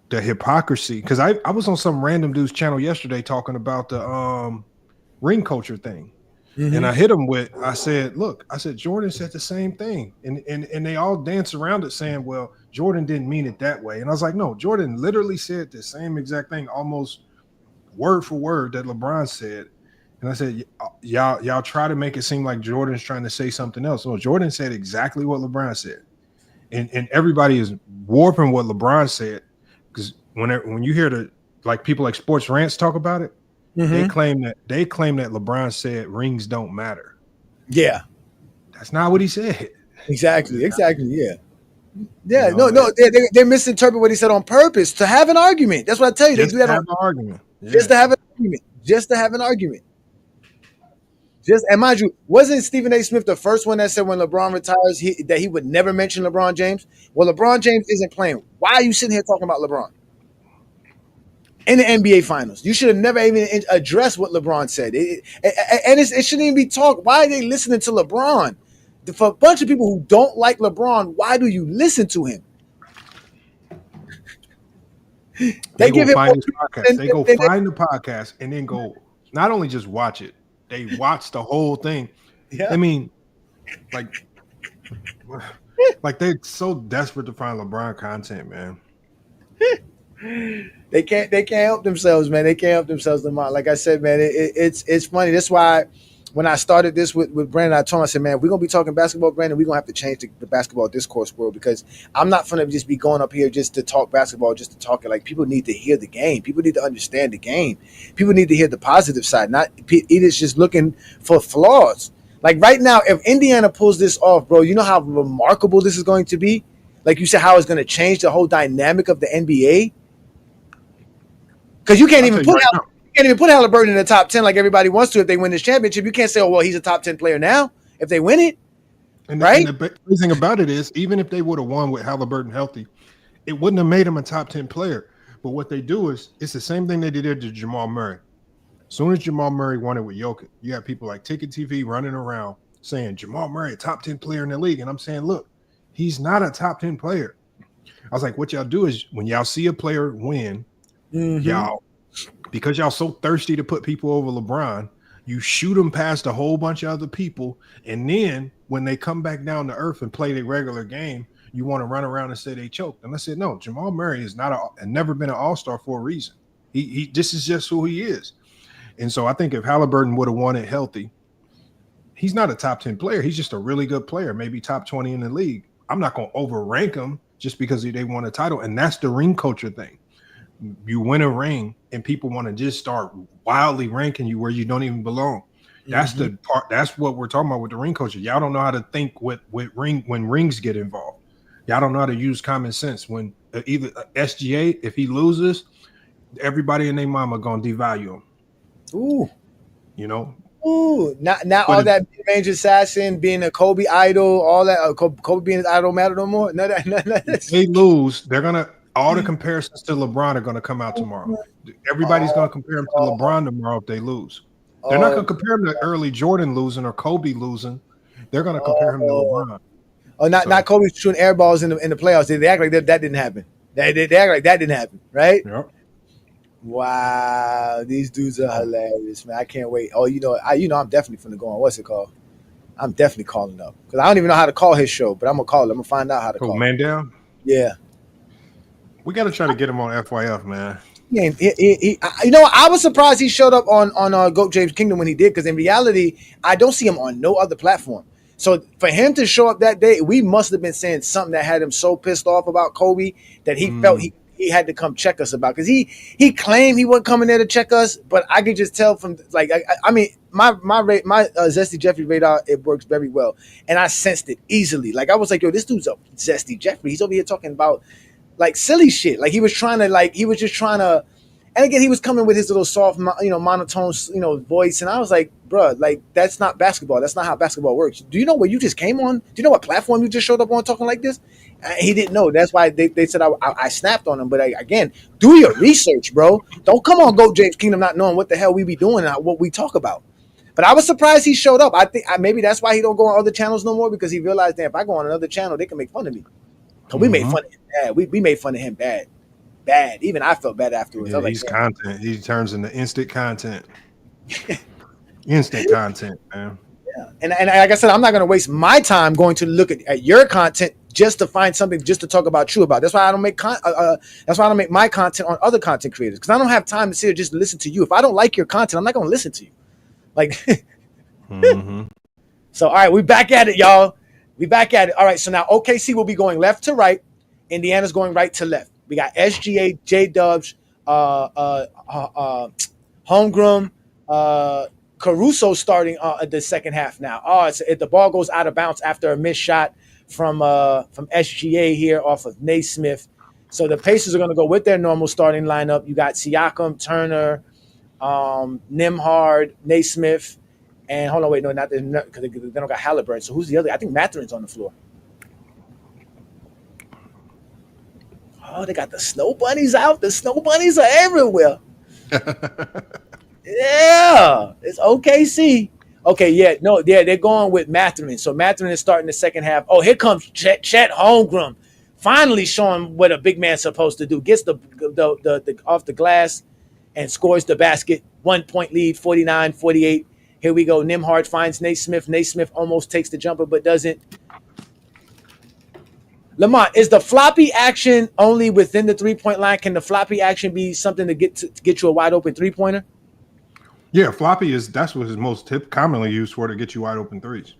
the hypocrisy. Because I was on some random dude's channel yesterday talking about the ring culture thing. Mm-hmm. And I hit him I said, Jordan said the same thing. And they all dance around it saying, well, Jordan didn't mean it that way. And I was like, no, Jordan literally said the same exact thing, almost word for word that LeBron said. And I said, y'all try to make it seem like Jordan's trying to say something else. No, Jordan said exactly what LeBron said. And everybody is warping what LeBron said. Because when you hear people like Sports Rants talk about it, mm-hmm. they claim that LeBron said rings don't matter. Yeah. That's not what he said. Exactly. Yeah. Yeah, they misinterpret what he said on purpose to have an argument. That's what I tell you. They do that on argument. Yeah. Just to have an argument. And mind you, wasn't Stephen A. Smith the first one that said when LeBron retires that he would never mention LeBron James? Well, LeBron James isn't playing. Why are you sitting here talking about LeBron in the NBA Finals? You should have never even addressed what LeBron said. It shouldn't even be talked. Why are they listening to LeBron? For a bunch of people who don't like LeBron, why do you listen to him? They go find the podcast and then go not only just watch it, they watch the whole thing. Yeah. I mean, like they're so desperate to find LeBron content, man. They can't help themselves, man. They can't help themselves, Lamar. Like I said, man, it's funny. That's why when I started this with Brandon, I told him, I said, man, if we're gonna be talking basketball, Brandon, we're gonna have to change the basketball discourse world, because I'm not gonna just be going up here just to talk basketball, just to talk it. Like, people need to hear the game. People need to understand the game. People need to hear the positive side, not Edith's just looking for flaws. Like right now, if Indiana pulls this off, bro, you know how remarkable this is going to be? Like you said, how it's gonna change the whole dynamic of the NBA. Because you can't even put Haliburton in the top 10 like everybody wants to if they win this championship. You can't say, oh, well, he's a top 10 player now if they win it. Right? And the crazy thing about it is, even if they would have won with Haliburton healthy, it wouldn't have made him a top 10 player. But what they do is, it's the same thing they did to Jamal Murray. As soon as Jamal Murray won it with Jokic, you got people like Ticket TV running around saying, Jamal Murray, a top 10 player in the league. And I'm saying, look, he's not a top 10 player. I was like, what y'all do is, when y'all see a player win, y'all, because y'all so thirsty to put people over LeBron, you shoot them past a whole bunch of other people, and then when they come back down to earth and play their regular game, you want to run around and say they choked. And I said, no, Jamal Murray is never been an all-star for a reason. He this is just who he is. And so I think if Haliburton would have won it healthy, he's not a top 10 player. He's just a really good player, maybe top 20 in the league. I'm not going to overrank him just because they won a title. And that's the ring culture thing. You win a ring and people want to just start wildly ranking you where you don't even belong. That's the part. That's what we're talking about with the ring culture. Y'all don't know how to think when rings get involved. Y'all don't know how to use common sense. When either SGA, if he loses, everybody and their mama gonna devalue him. Ooh, you know. Ooh, not all that mid-range assassin being a Kobe idol, all that Kobe being his idol matter no more. No, if they lose, they're gonna. All the comparisons to LeBron are going to come out tomorrow. Everybody's going to compare him to LeBron tomorrow if they lose. They're not going to compare him to early Jordan losing or Kobe losing. They're going to compare him to LeBron. Oh, not Kobe shooting air balls in the playoffs. They act like that didn't happen. They act like that didn't happen, right? Yep. Wow, these dudes are hilarious, man. I can't wait. Oh, I'm definitely finna go on. What's it called? I'm definitely calling up because I don't even know how to call his show, but I'm gonna call him. I'm gonna find out how to call. Mandel? Yeah. We got to try to get him on FYF, man. I was surprised he showed up on Goat James Kingdom when he did, because in reality, I don't see him on no other platform. So for him to show up that day, we must have been saying something that had him so pissed off about Kobe that he felt he had to come check us about, because he claimed he wasn't coming there to check us, but I could just tell from like I mean my Zesty Jeffrey radar, it works very well, and I sensed it easily. Like I was like, yo, this dude's a Zesty Jeffrey. He's over here talking about like silly shit. Like he was just trying to, and again, he was coming with his little soft, monotone, voice. And I was like, bro, like that's not basketball. That's not how basketball works. Do you know where you just came on? Do you know what platform you just showed up on talking like this? He didn't know. That's why they said I snapped on him. But again, do your research, bro. Don't come on Go James Kingdom not knowing what the hell we be doing and what we talk about. But I was surprised he showed up. I think maybe that's why he don't go on other channels no more, because he realized that if I go on another channel, they can make fun of me. So we made fun of him bad. We made fun of him bad. Even I felt bad afterwards. Yeah, he's content. He turns into instant content. Instant content, man. Yeah, and like I said, I'm not going to waste my time going to look at your content just to find something just to talk about you about. That's why I don't make that's why I don't make my content on other content creators, because I don't have time to sit here just listen to you. If I don't like your content, I'm not going to listen to you. Like, So all right, we back at it, y'all. We back at it. All right, so now OKC will be going left to right. Indiana's going right to left. We got SGA, J-Dubs, Holmgren, Caruso starting the second half now. The ball goes out of bounds after a missed shot from SGA here off of Naismith. So the Pacers are going to go with their normal starting lineup. You got Siakam, Turner, Nembhard, Naismith, and hold on, wait, no, not because they don't got Haliburton. So who's the other? I think Mathurin's on the floor. Oh, they got the snow bunnies out. The snow bunnies are everywhere. Yeah, it's OKC. Okay, yeah, no, they're going with Mathurin. So Mathurin is starting the second half. Oh, here comes Chet Holmgren, finally showing what a big man's supposed to do. Gets the off the glass and scores the basket. 1 point lead, 49-48. Here we go. Nembhard finds Naismith. Naismith almost takes the jumper, but doesn't. Lamont, is the floppy action only within the 3-point line? Can the floppy action be something to get you a wide open 3-pointer? Yeah, floppy that's what is most commonly used for, to get you wide open threes.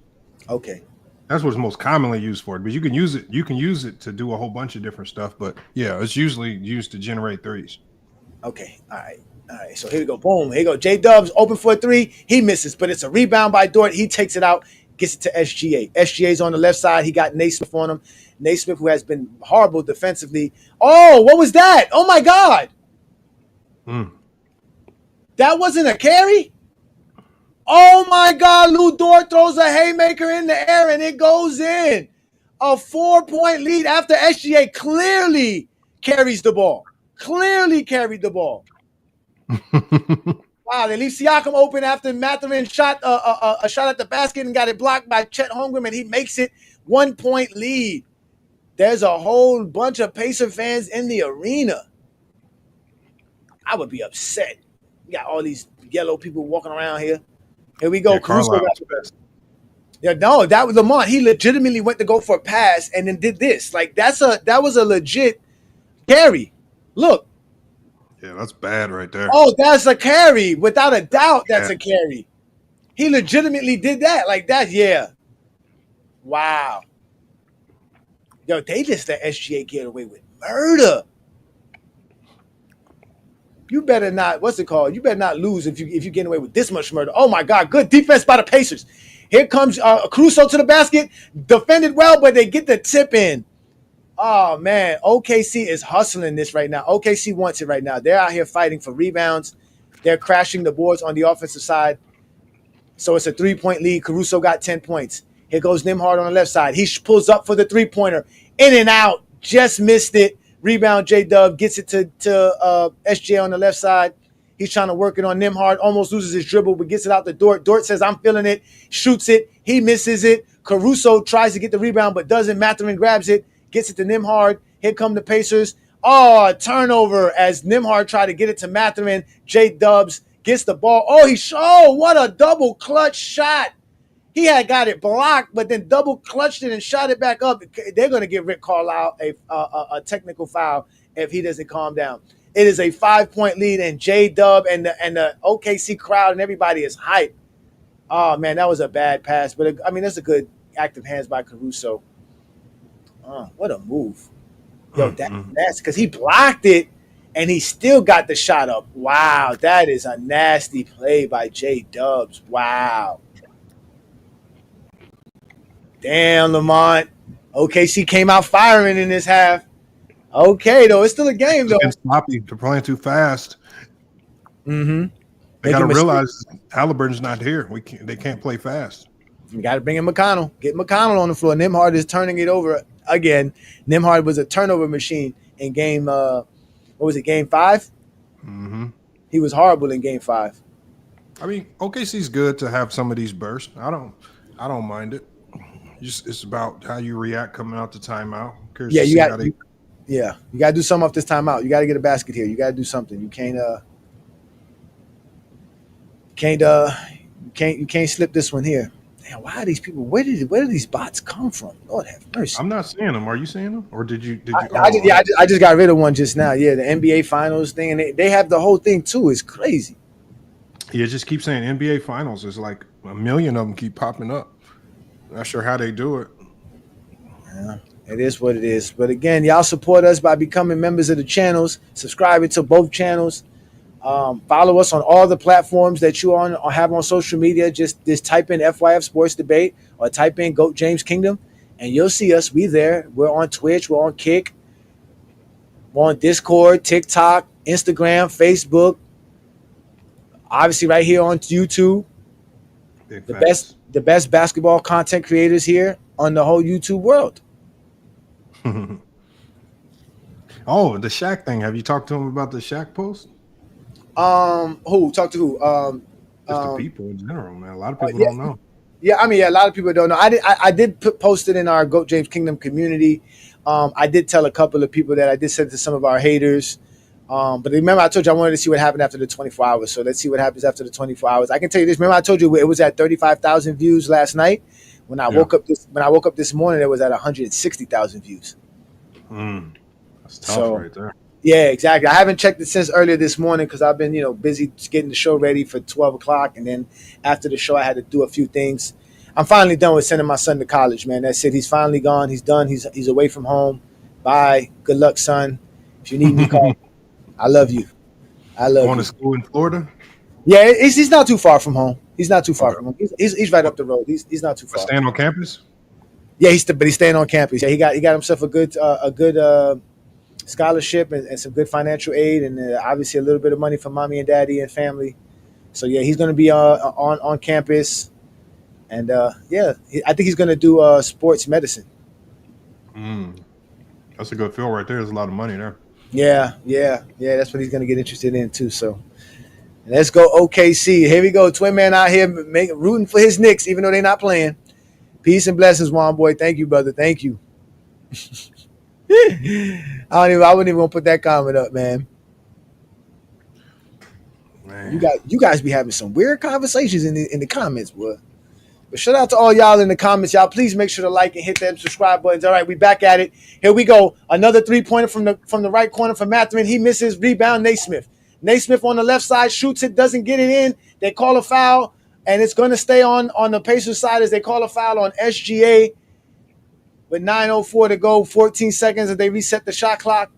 Okay. That's what it's most commonly used for. But you can use it to do a whole bunch of different stuff. But yeah, it's usually used to generate threes. Okay. All right. So here we go. Boom. Here you go. J-Dubs open for a 3. He misses, but it's a rebound by Dort. He takes it out, gets it to SGA. SGA's on the left side. He got Naismith on him. Naismith, who has been horrible defensively. Oh, what was that? Oh, my God. That wasn't a carry? Oh, my God. Lou Dort throws a haymaker in the air, and it goes in. A 4-point lead after SGA clearly carries the ball. Clearly carried the ball. Wow, they leave Siakam open after Mathurin shot a shot at the basket and got it blocked by Chet Holmgren, and he makes it 1-point lead. There's a whole bunch of Pacer fans in the arena. I would be upset. We got all these yellow people walking around here. Here we go. Yeah, no, that was Lamont. He legitimately went to go for a pass and then did this. Like that was a legit carry. Look. Yeah, that's bad right there. Oh, that's a carry. Without a doubt, that's a carry. He legitimately did that. Like that, yeah. Wow. Yo, they just let SGA get away with murder. You better not, what's it called? You better not lose if you get away with this much murder. Oh, my God. Good defense by the Pacers. Here comes Caruso to the basket. Defended well, but they get the tip in. Oh, man. OKC is hustling this right now. OKC wants it right now. They're out here fighting for rebounds. They're crashing the boards on the offensive side. So it's a 3-point lead. Caruso got 10 points. Here goes Nembhard on the left side. He pulls up for the 3-pointer. In and out. Just missed it. Rebound, J-Dub gets it to SJ on the left side. He's trying to work it on Nembhard. Almost loses his dribble, but gets it out to Dort. Dort says, I'm feeling it. Shoots it. He misses it. Caruso tries to get the rebound, but doesn't. Mathurin grabs it. Gets it to Nembhard. Here come the Pacers. Oh, a turnover as Nembhard tried to get it to Mathurin. J-Dubs gets the ball. Oh, what a double clutch shot. He had got it blocked, but then double clutched it and shot it back up. They're going to give Rick Carlisle a technical foul if he doesn't calm down. It is a 5-point lead, and J-Dub and the OKC crowd and everybody is hyped. Oh, man, that was a bad pass. But, I mean, that's a good active hands by Caruso. What a move. Yo, that's because he blocked it, and he still got the shot up. Wow, that is a nasty play by J-Dubs. Wow. Damn, Lamont. OKC came out firing in this half. Okay, though. It's still a game, though. It's sloppy. They're playing too fast. Mm-hmm. They got to realize Haliburton's not here. They can't play fast. You got to bring in McConnell. Get McConnell on the floor. Nembhard is turning it over again. Nembhard was a turnover machine in game, game 5? Mm-hmm. He was horrible in game 5. I mean, OKC's good to have some of these bursts. I don't mind it. It's about how you react coming out the timeout. Yeah, you got to do something off this timeout. You got to get a basket here. You got to do something. You can't slip this one here. Damn, why are these people? Where do these bots come from? Lord have mercy. I'm not seeing them. Are you seeing them, or did you? I just got rid of one just now. Yeah, the NBA Finals thing, and they have the whole thing too. It's crazy. Yeah, just keep saying NBA Finals. It's like a million of them keep popping up. Not sure how they do it. Yeah, it is what it is. But again, y'all support us by becoming members of the channels, subscribing to both channels. Follow us on all the platforms that you have on social media. Just type in FYF Sports Debate or type in GOAT James Kingdom, and you'll see us. We there. We're on Twitch. We're on Kick. We're on Discord, TikTok, Instagram, Facebook. Obviously, right here on YouTube. The best basketball content creators here on the whole YouTube world. Oh, the Shaq thing. Have you talked to him about the Shaq post? Who? Talk to who? Just the people in general, man. A lot of people don't know. Yeah, I mean, a lot of people don't know. I did post it in our GOAT James Kingdom community. I did tell a couple of people that I did send to some of our haters. But remember, I told you I wanted to see what happened after the 24 hours. So let's see what happens after the 24 hours. I can tell you this. Remember, I told you it was at 35,000 views last night. When I woke up this morning, it was at 160,000 views. That's tough right there. Yeah, exactly. I haven't checked it since earlier this morning because I've been, busy getting the show ready for 12 o'clock. And then after the show, I had to do a few things. I'm finally done with sending my son to college, man. That's it. He's finally gone. He's done. He's away from home. Bye. Good luck, son. If you need me, call. I love you. I love you. Going to school in Florida? Yeah, he's not too far from home. He's not too far from home. He's right up the road. He's not too far. Staying on campus? Yeah, but he's staying on campus. Yeah, he got himself a good scholarship and some good financial aid, and obviously a little bit of money from mommy and daddy and family. So yeah, he's going to be on campus, and I think he's going to do sports medicine. That's a good field right there. There's a lot of money there. Yeah. That's what he's going to get interested in too. So let's go OKC. Here we go. Twin man out here rooting for his Knicks, even though they're not playing. Peace and blessings, Juan boy. Thank you, brother. Thank you. I wouldn't even want to put that comment up, man. You guys be having some weird conversations in the comments, boy. But shout out to all y'all in the comments. Y'all please make sure to like and hit them subscribe buttons. All right, we back at it. Here we go. Another 3-pointer from the right corner from Mathurin. He misses. Rebound, Naismith. Naismith on the left side shoots it, doesn't get it in. They call a foul, and it's going to stay on the Pacers side as they call a foul on SGA. With 9:04 to go, 14 seconds, as they reset the shot clock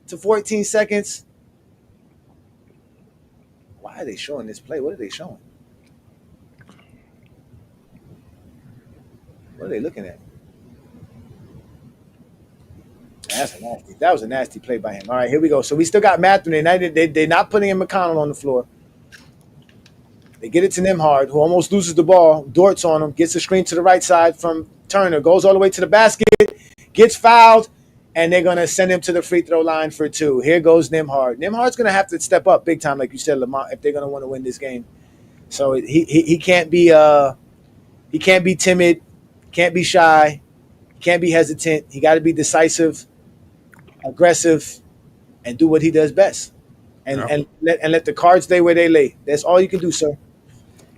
to 14 seconds. Why are they showing this play? What are they showing? What are they looking at? That was a nasty play by him. All right, here we go. So we still got Mathurin. They're not putting in McConnell on the floor. They get it to Nembhard, who almost loses the ball. Dort's on him, gets the screen to the right side from Turner, goes all the way to the basket, gets fouled, and they're going to send him to the free throw line for 2. Here goes Nembhard. Nembhard's going to have to step up big time, like you said, Lamont, if they're going to want to win this game. So he can't be timid, can't be shy, can't be hesitant. He got to be decisive, aggressive, and do what he does best. And let the cards lay where they lay. That's all you can do, sir.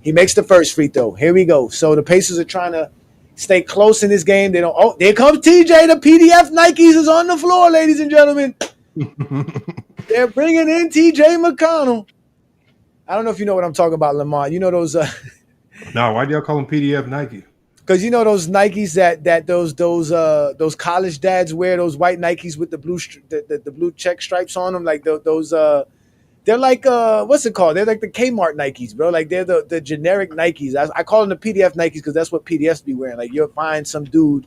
He makes the first free throw. Here we go. So the Pacers are trying to stay close in this game. They don't. Oh, there comes TJ. The PDF Nikes is on the floor, ladies and gentlemen. They're bringing in TJ McConnell. I don't know if you know what I'm talking about, Lamont. You know those. No, why do y'all call them PDF Nike? Because you know those Nikes that those college dads wear, those white Nikes with the blue check stripes on them, like those. They're like what's it called? They're like the Kmart Nikes, bro. Like they're the generic Nikes. I call them the PDF Nikes because that's what PDFs be wearing. Like you'll find some dude,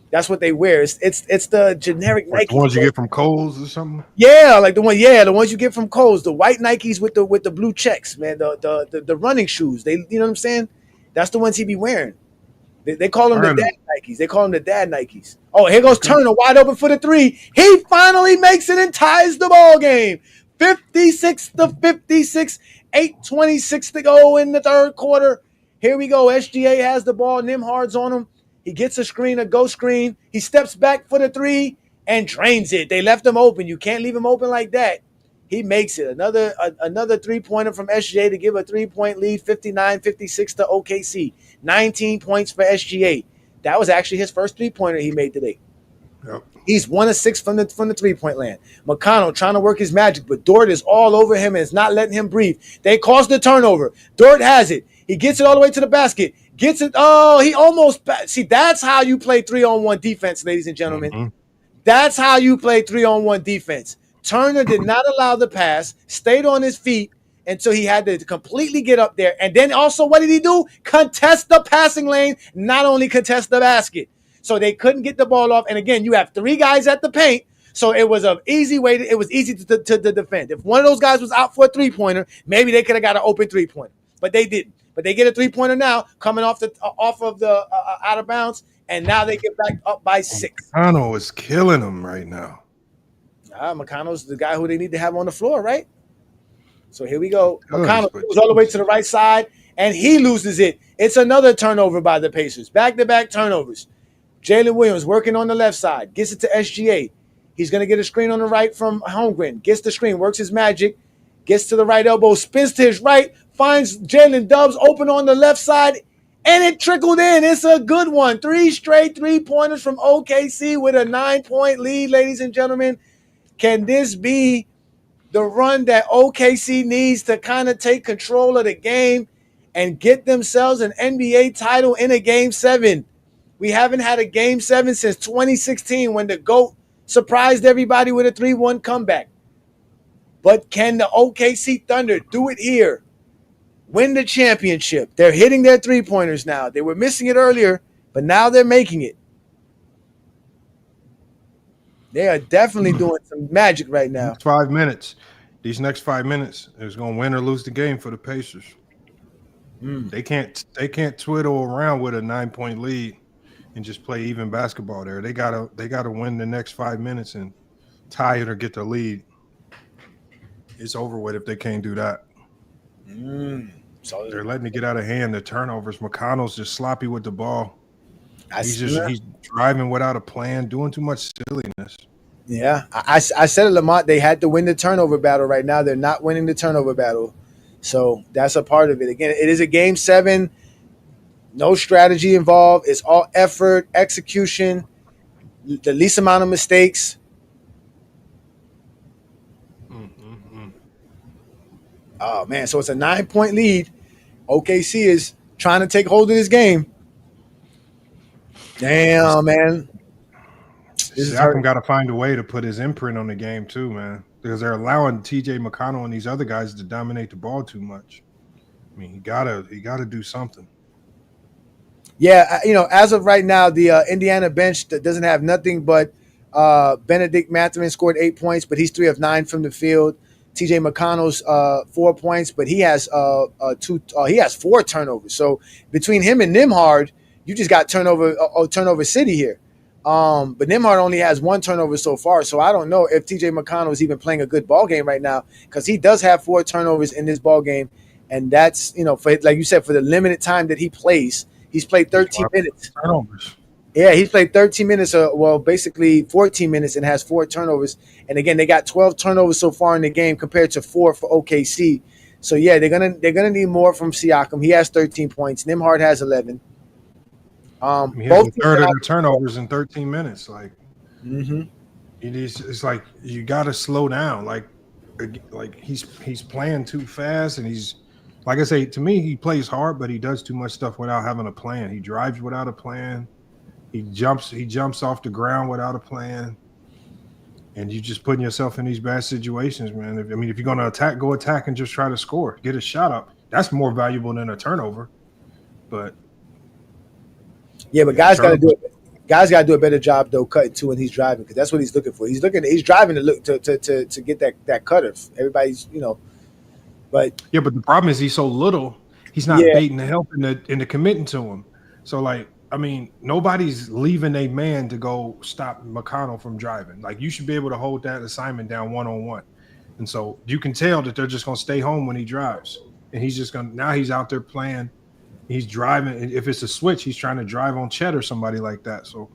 that's what they wear. It's the generic like Nikes. The ones you get from Kohl's or something. Yeah, like the ones you get from Kohl's, the white Nikes with the blue checks, man. The running shoes. They, you know what I'm saying? That's the ones he be wearing. They call them the dad Nikes. They call them the dad Nikes. Oh, here goes Turner, wide open for the 3. He finally makes it and ties the ball game. 56-56, 8:26 to go in the third quarter. Here we go. SGA has the ball. Nembhard's on him. He gets a screen, a go screen. He steps back for the 3 and drains it. They left him open. You can't leave him open like that. He makes it. Another 3-pointer from SGA to give a 3-point lead, 59-56 to OKC. 19 points for SGA. That was actually his first 3-pointer he made today. Yep. He's 1 of 6 from the 3-point land. McConnell trying to work his magic, but Dort is all over him and is not letting him breathe. They caused the turnover. Dort has it. He gets it all the way to the basket. Gets it. Oh, he almost. See, that's how you play 3-on-1 defense, ladies and gentlemen. Mm-hmm. That's how you play 3-on-1 defense. Turner did not allow the pass, stayed on his feet until he had to completely get up there. And then also, what did he do? Contest the passing lane, not only contest the basket. So they couldn't get the ball off. And again, you have 3 guys at the paint. So it was an easy way. It was easy to defend. If one of those guys was out for a 3-pointer, maybe they could have got an open 3-pointer, but they didn't. But they get a 3-pointer now, coming off of the out of bounds, and now they get back up by 6. McConnell is killing them right now. McConnell's the guy who they need to have on the floor, right? So here we go. McConnell goes all the way to the right side, and he loses it. It's another turnover by the Pacers. Back-to-back turnovers. Jalen Williams working on the left side. Gets it to SGA. He's going to get a screen on the right from Holmgren. Gets the screen, works his magic, gets to the right elbow, spins to his right, finds Jalen Dubs open on the left side, and it trickled in. It's a good one. 3 straight three-pointers from OKC with a 9-point lead, ladies and gentlemen. Can this be the run that OKC needs to kind of take control of the game and get themselves an NBA title in a Game 7? We haven't had a Game 7 since 2016 when the GOAT surprised everybody with a 3-1 comeback. But can the OKC Thunder do it here? Win the championship. They're hitting their three-pointers now. They were missing it earlier, but now they're making it. They are definitely doing some magic right now. 5 minutes. These next 5 minutes is going to win or lose the game for the Pacers. They can't twiddle around with a 9-point lead and just play even basketball there. They gotta win the next 5 minutes and tie it or get the lead. It's over with if they can't do that. So they're letting it get out of hand. The turnovers. McConnell's just sloppy with the ball. He's driving without a plan, doing too much silliness. Yeah, I said it, Lamont. They had to win the turnover battle right now. They're not winning the turnover battle. So that's a part of it. Again, it is a Game 7. No strategy involved. It's all effort, execution, the least amount of mistakes. Oh, man. So it's a 9-point lead. OKC is trying to take hold of this game. Damn, man. Siakam got to find a way to put his imprint on the game too, man, because they're allowing TJ McConnell and these other guys to dominate the ball too much. I mean, he gotta do something. Yeah, as of right now, the Indiana bench doesn't have nothing but Benedict Mathurin scored 8 points, but he's 3 of 9 from the field. TJ McConnell's 4 points, but he has he has 4 turnovers. So between him and Nembhard, you just got turnover city here. But Nembhard only has 1 turnover so far, so I don't know if TJ McConnell is even playing a good ball game right now, because he does have 4 turnovers in this ball game, and that's for, like you said, for the limited time that he plays. He's played 13 minutes. Turnovers. Yeah, he's played 13 minutes, basically 14 minutes, and has 4 turnovers. And again, they got 12 turnovers so far in the game compared to 4 for OKC. So yeah, they're gonna need more from Siakam. He has 13 points. Nembhard has 11. He has a third of the turnovers in 13 minutes. Like, it's like you got to slow down. Like he's playing too fast, and he's, like I say, to me, he plays hard, but he does too much stuff without having a plan. He drives without a plan. He jumps off the ground without a plan, and you just putting yourself in these bad situations, man. If you're going to attack, go attack and just try to score, get a shot up. That's more valuable than a turnover. But guys got to do it. Guys got to do a better job though, cutting to when he's driving, because that's what he's looking for. He's driving to look to get that cutter. Everybody's but but the problem is he's so little. He's not baiting the help into committing to him. So nobody's leaving a man to go stop McConnell from driving. Like, you should be able to hold that assignment down one-on-one. And so you can tell that they're just going to stay home when he drives. And he's just going to – now he's out there playing. He's driving. And if it's a switch, he's trying to drive on Chet or somebody like that. So,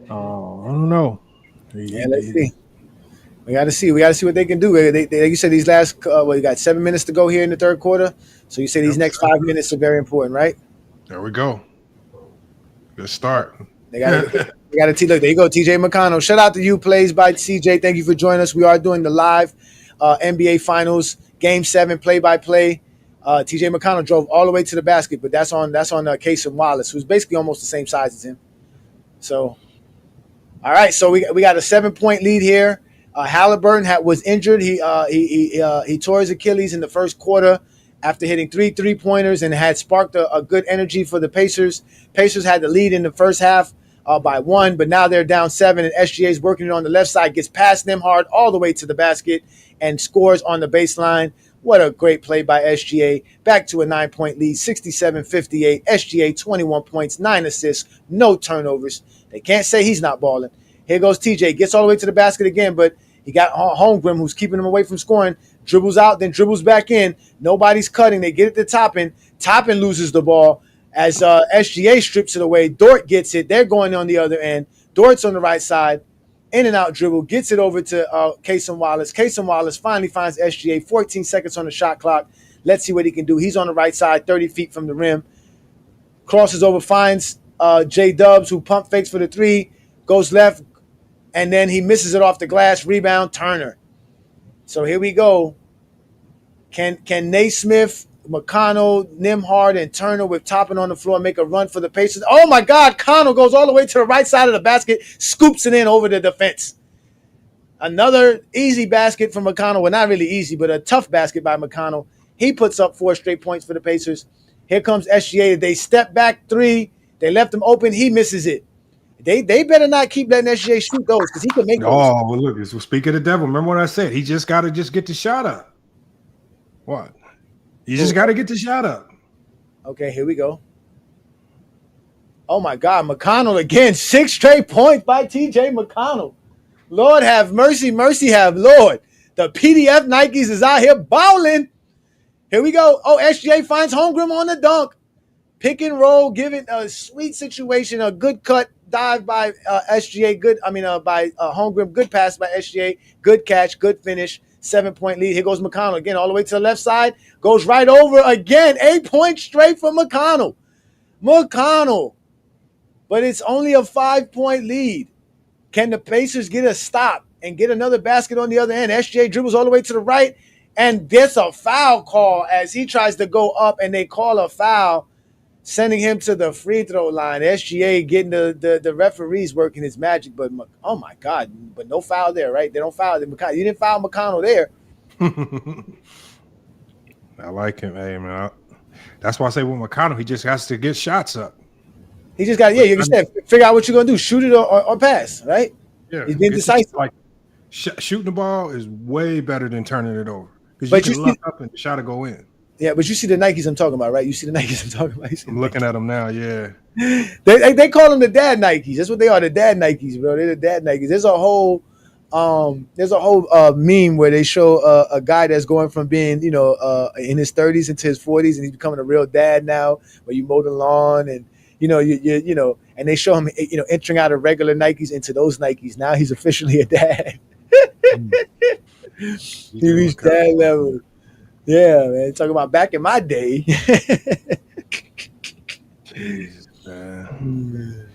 I don't know. Yeah, let's see. We got to see. We got to see what they can do. Like you said, these last you got 7 minutes to go here in the third quarter. So you say these next 5 minutes are very important, right? There we go. Good start. They got to look. There you go, TJ McConnell. Shout out to you, Plays by CJ. Thank you for joining us. We are doing the live NBA Finals Game 7 play-by-play. TJ McConnell drove all the way to the basket, but that's on Casey Wallace, who's basically almost the same size as him. So, all right. So we got a 7-point lead here. Haliburton was injured. He tore his Achilles in the first quarter after hitting 3 3-pointers and had sparked a good energy for the Pacers. Pacers had the lead in the first half by 1, but now they're down 7, and SGA is working it on the left side, gets past Nembhard all the way to the basket and scores on the baseline. What a great play by SGA. Back to a 9-point lead, 67-58. SGA, 21 points, 9 assists, no turnovers. They can't say he's not balling. Here goes TJ, gets all the way to the basket again, but he got Holmgren, who's keeping him away from scoring, dribbles out, then dribbles back in. Nobody's cutting. They get it to Toppin. Toppin loses the ball as SGA strips it away. Dort gets it. They're going on the other end. Dort's on the right side. in and out dribble, gets it over to Cason Wallace. Cason Wallace finally finds SGA, 14 seconds on the shot clock. Let's see what he can do. He's on the right side, 30 feet from the rim. Crosses over, finds J-Dubs, who pump fakes for the three, goes left, and then he misses it off the glass. Rebound, Turner. So here we go. Can Naismith, McConnell, Nembhard, and Turner with Toppin on the floor make a run for the Pacers? Oh, my God. Connell goes all the way to the right side of the basket, scoops it in over the defense. Another easy basket from McConnell. Well, not really easy, but a tough basket by McConnell. He puts up 4 straight points for the Pacers. Here comes SGA. They step back 3. They left him open. He misses it. They better not keep letting SGA shoot those because he can make those. Oh, well, look, so speak of the devil. Remember what I said? He just got to get the shot up. What? You just got to get the shot up. Okay, here we go. Oh, my God. McConnell again. 6 straight points by TJ McConnell. Lord have mercy. Mercy have Lord. The PDF Nikes is out here balling. Here we go. Oh, SGA finds Holmgren on the dunk. Pick and roll, give it a sweet situation, a good cut, dive by SGA, by Holmgren, good pass by SGA, good catch, good finish, 7-point lead. Here goes McConnell again, all the way to the left side, goes right over again, 8 points straight for McConnell. But it's only a 5-point lead. Can the Pacers get a stop and get another basket on the other end? SGA dribbles all the way to the right, and gets a foul call as he tries to go up, and they call a foul, sending him to the free throw line. SGA getting the referees working his magic, but oh my God, but no foul there, right? They don't foul him. You didn't foul McConnell there. I like him, hey man. That's why I say with McConnell, he just has to get shots up. He just got, you said, figure out what you're gonna do, shoot it or pass, right? Yeah, he's being decisive. Like shooting the ball is way better than turning it over because you can look up and the shot to go in. Yeah, but you see the Nikes I'm talking about, right? You see the Nikes I'm talking about. I'm looking at them now, yeah. They call them the dad Nikes. That's what they are, the dad Nikes, bro. They're the dad Nikes. There's a whole meme where they show a guy that's going from being, in his 30s into his 40s, and he's becoming a real dad now, where you mow the lawn and and they show him, entering out of regular Nikes into those Nikes. Now he's officially a dad. He reached dad level. Yeah, man. Talking about back in my day. Jesus, man.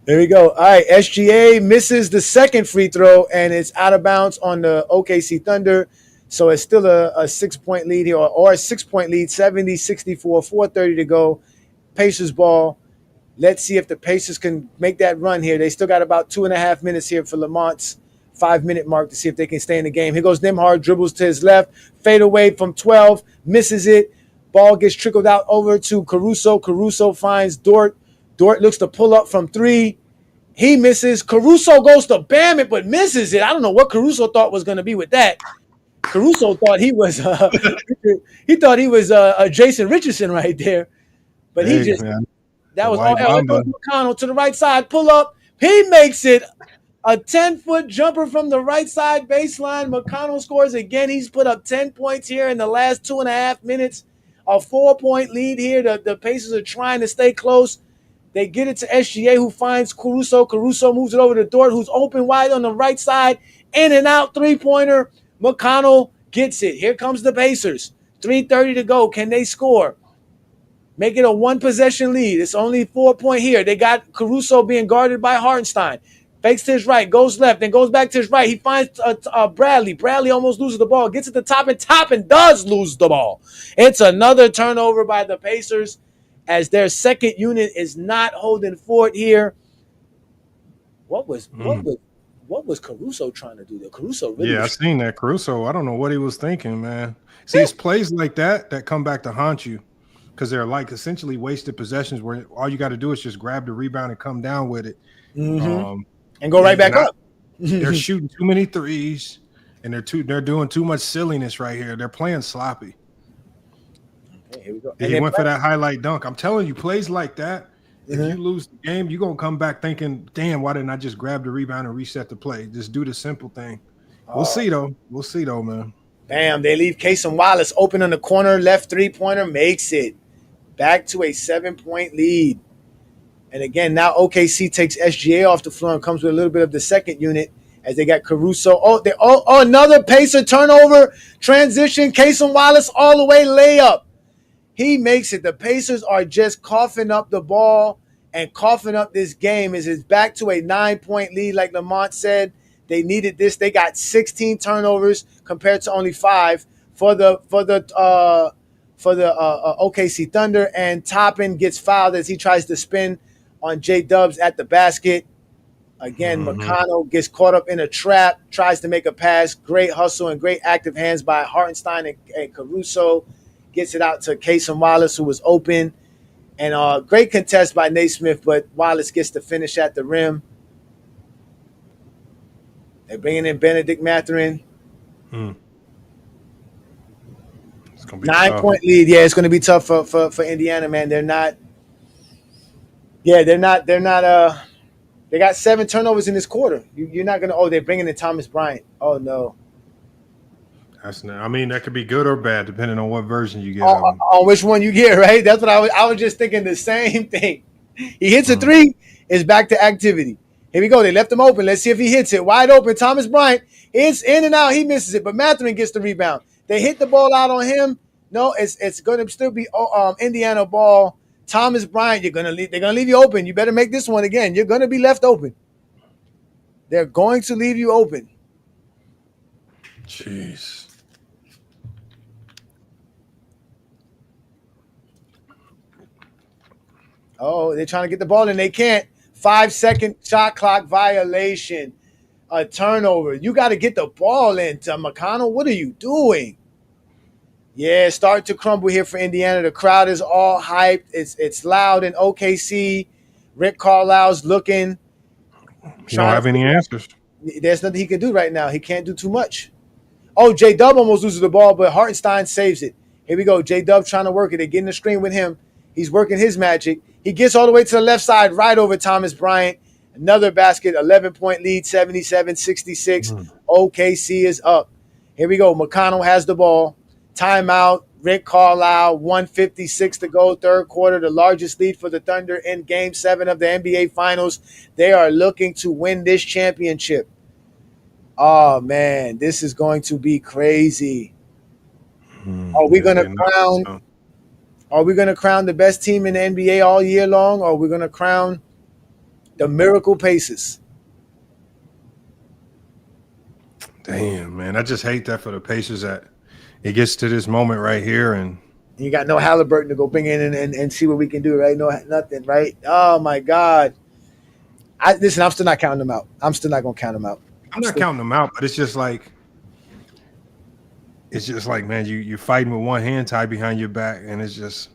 There we go. All right, SGA misses the second free throw, and it's out of bounds on the OKC Thunder. So it's still a 6-point lead here, or a 6-point lead, 70-64, 4:30 to go. Pacers ball. Let's see if the Pacers can make that run here. They still got about 2.5 minutes here for Lamont's 5-minute mark to see if they can stay in the game. Here goes Nembhard, dribbles to his left, fade away from 12, misses it. Ball gets trickled out over to Caruso. Caruso finds Dort. Dort looks to pull up from 3. He misses. Caruso goes to bam it, but misses it. I don't know what Caruso thought was going to be with that. Caruso thought he was Jason Richardson right there, but he just that was all. McConnell to the right side, pull up. He makes it. A 10-foot jumper from the right side baseline. McConnell scores again. He's put up 10 points here in the last 2.5 minutes. A 4-point lead here. The Pacers are trying to stay close. They get it to SGA, who finds Caruso. Caruso moves it over to Dort, who's open wide on the right side. In and out three-pointer. McConnell gets it. Here comes the Pacers. 3:30 to go. Can they score? Make it a 1-possession lead. It's only 4-point here. They got Caruso being guarded by Hartenstein. Fakes to his right, goes left, then goes back to his right. He finds Bradley. Bradley almost loses the ball. Gets at the top and does lose the ball. It's another turnover by the Pacers as their second unit is not holding fort here. What was Caruso trying to do there? Caruso really I seen that. Caruso, I don't know what he was thinking, man. See, it's plays like that come back to haunt you because they're like essentially wasted possessions where all you got to do is just grab the rebound and come down with it. Mm-hmm. And go right back up. They're shooting too many threes, and they're doing too much silliness right here. They're playing sloppy. Okay, here we go. He went for that highlight dunk. I'm telling you, plays like that, if you lose the game, you're going to come back thinking, damn, why didn't I just grab the rebound and reset the play? Just do the simple thing. We'll see, though. Man. Bam, they leave Cason Wallace open on the corner. Left three-pointer makes it. Back to a 7-point lead. And again, now OKC takes SGA off the floor and comes with a little bit of the second unit. as they got Caruso. Another Pacer turnover, transition, Cason Wallace all the way layup. He makes it. The Pacers are just coughing up the ball and coughing up this game. It's back to a 9-point lead, like Lamont said. They needed this. They got 16 turnovers compared to only 5 for the OKC Thunder. And Toppin gets fouled as he tries to spin on J-Dubs at the basket. Again, McConnell gets caught up in a trap, tries to make a pass. Great hustle and great active hands by Hartenstein and Caruso. Gets it out to Cason Wallace, who was open. And great contest by Naismith, but Wallace gets the finish at the rim. They're bringing in Benedict Mathurin. It's gonna be 9-point lead. Yeah, it's going to be tough for Indiana, man. They're not. They got 7 turnovers in this quarter. You're not going to. Oh, they're bringing in Thomas Bryant. Oh no. That's not. I mean, that could be good or bad depending on what version you get. On which one you get, right? That's what I was just thinking the same thing. He hits a 3, it's back to activity. Here we go. They left him open. Let's see if he hits it. Wide open. Thomas Bryant. It's in and out. He misses it, but Mathurin gets the rebound. They hit the ball out on him. No, it's going to still be Indiana ball. Thomas Bryant, they're going to leave you open. You better make this one again. You're going to be left open. They're going to leave you open. Jeez. Oh, they're trying to get the ball and they can't. 5-second shot clock violation. A turnover. You got to get the ball into McConnell. What are you doing? Yeah, starting to crumble here for Indiana. The crowd is all hyped. It's loud in OKC. Rick Carlisle's looking. You don't have any answers. There's nothing he can do right now. He can't do too much. Oh, J-Dub almost loses the ball, but Hartenstein saves it. Here we go. J-Dub trying to work it. They're getting the screen with him. He's working his magic. He gets all the way to the left side, right over Thomas Bryant. Another basket, 11-point lead, 77-66. OKC is up. Here we go. McConnell has the ball. Timeout. Rick Carlisle, 1:56 to go, third quarter, the largest lead for the Thunder in Game 7 of the NBA Finals. They are looking to win this championship. Oh, man, this is going to be crazy. Are we going to crown? Are we going to crown the best team in the NBA all year long, or are we going to crown the Miracle Pacers? Damn, man, I just hate that for the Pacers that it gets to this moment right here, and you got no Haliburton to go bring in and see what we can do, right? No, nothing, right? Oh my God! Listen, I'm still not counting them out. I'm still not gonna count them out. I'm not counting them out, but it's just like, man, you're fighting with one hand tied behind your back, and it's just,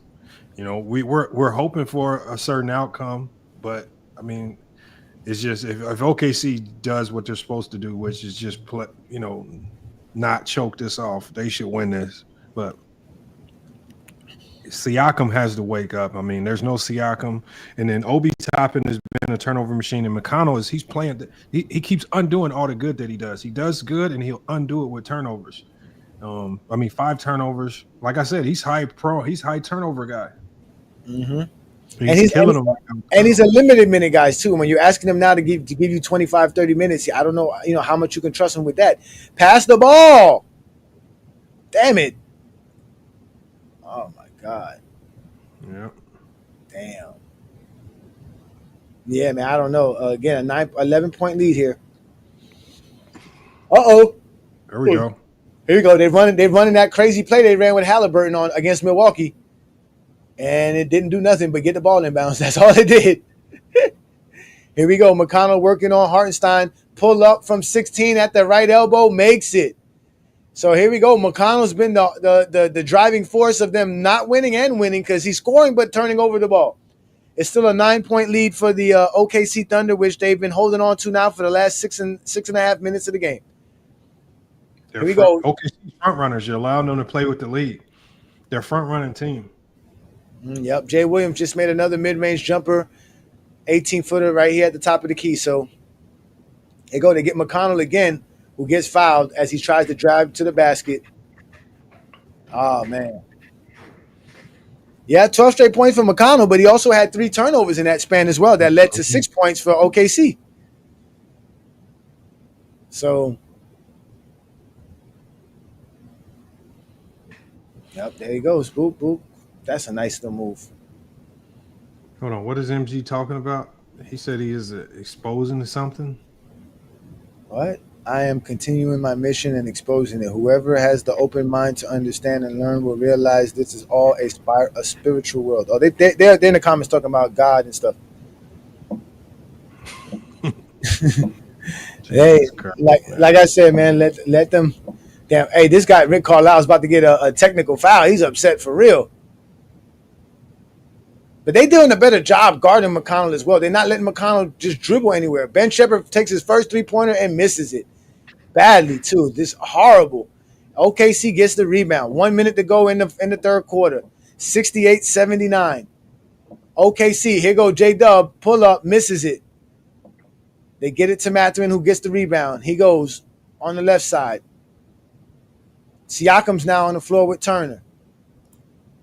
we're hoping for a certain outcome, but I mean, it's just if OKC does what they're supposed to do, which is just play, not choke this off, they should win this. But Siakam has to wake up. I mean, there's no Siakam, and then Obi Toppin has been a turnover machine, and McConnell he's playing. He keeps undoing all the good that he does. He does good, and he'll undo it with turnovers. 5 turnovers. Like I said, he's high turnover guy. Mm-hmm. He's killing them. And he's a limited minute guys too. When you're asking him now to give you 25, 30 minutes, I don't know, how much you can trust him with that. Pass the ball. Damn it. Oh my God. Yeah. Damn. Yeah, man, I don't know. Again, 11-point lead here. Uh-oh. There we go. Here we go. They're running that crazy play they ran with Haliburton on against Milwaukee. And it didn't do nothing but get the ball in bounds. That's all it did. Here we go. McConnell working on Hartenstein. Pull up from 16 at the right elbow. Makes it. So here we go. McConnell's been the driving force of them not winning and winning because he's scoring but turning over the ball. It's still a 9-point lead for the OKC Thunder, which they've been holding on to now for the last six and a half minutes of the game. Here we go. OKC front runners. You're allowing them to play with the lead. They're front running team. Yep, Jay Williams just made another mid-range jumper, 18-footer right here at the top of the key. So they go. They get McConnell again, who gets fouled as he tries to drive to the basket. Oh, man. Yeah, 12 straight points for McConnell, but he also had 3 turnovers in that span as well that led to 6 points for OKC. So, yep, there he goes. Boop, boop. That's a nice little move. Hold on. What is MG talking about? He said he is exposing something. What? I am continuing my mission and exposing it. Whoever has the open mind to understand and learn will realize this is all a spiritual world. Oh, they're in the comments talking about God and stuff. Hey, like I said, man, let them. Damn, hey, this guy Rick Carlisle is about to get a technical foul. He's upset for real. But they doing a better job guarding McConnell as well. They're not letting McConnell just dribble anywhere. Ben Shepherd takes his first 3-pointer and misses it badly too. This horrible. OKC gets the rebound. 1 minute to go in the third quarter. 68-79. OKC, here go J-Dub, pull up, misses it. They get it to Mathurin, who gets the rebound. He goes on the left side. Siakam's now on the floor with Turner.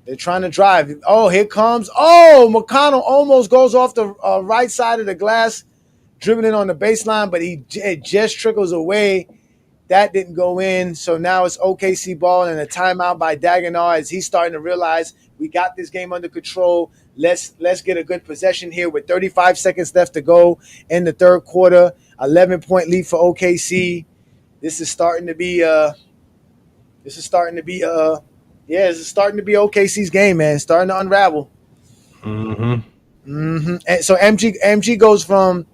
They're trying to drive. Oh, here comes. Oh, McConnell almost goes off the right side of the glass, dribbling on the baseline, but it just trickles away. That didn't go in. So now it's OKC ball and a timeout by Dagenhar as he's starting to realize we got this game under control. Let's get a good possession here with 35 seconds left to go in the third quarter. 11-point lead for OKC. This is starting to be OKC's game, man. Starting to unravel. And so MG goes from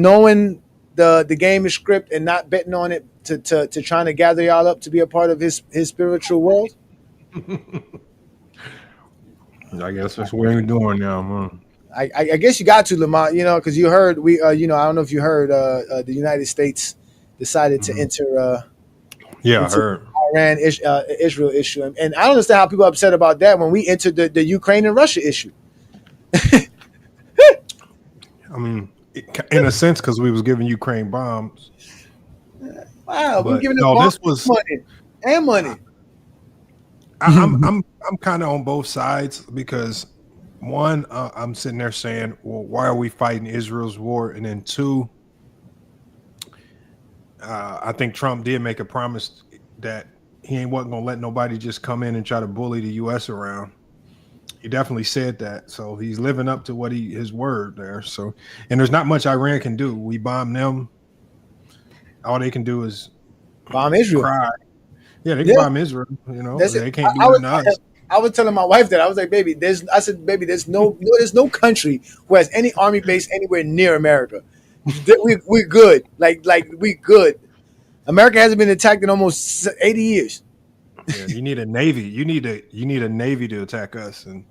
knowing the game is script and not betting on it to trying to gather y'all up to be a part of his spiritual world. I guess that's what we're doing now, man. I guess you got to, Lamont, because you heard I don't know if you heard the United States decided to enter. I heard. Iran Israel issue, and I don't understand how people are upset about that when we entered the Ukraine and Russia issue. I mean, in a sense, because we was giving Ukraine bombs. Wow, we're giving them bombs and money. I'm kind of on both sides because one, I'm sitting there saying, well, why are we fighting Israel's war? And then two, I think Trump did make a promise that he wasn't going to let nobody just come in and try to bully the U.S. around. He definitely said that. So he's living up to his word there. So, and there's not much Iran can do. We bomb them. All they can do is bomb Israel. Cry. Yeah, they can bomb Israel. They can't do nothing to us. I was telling my wife that I was like, baby, there's no country who has any army base anywhere near America. We're good. Like we good. America hasn't been attacked in almost 80 years. Yeah, you need a navy. You need a navy to attack us, and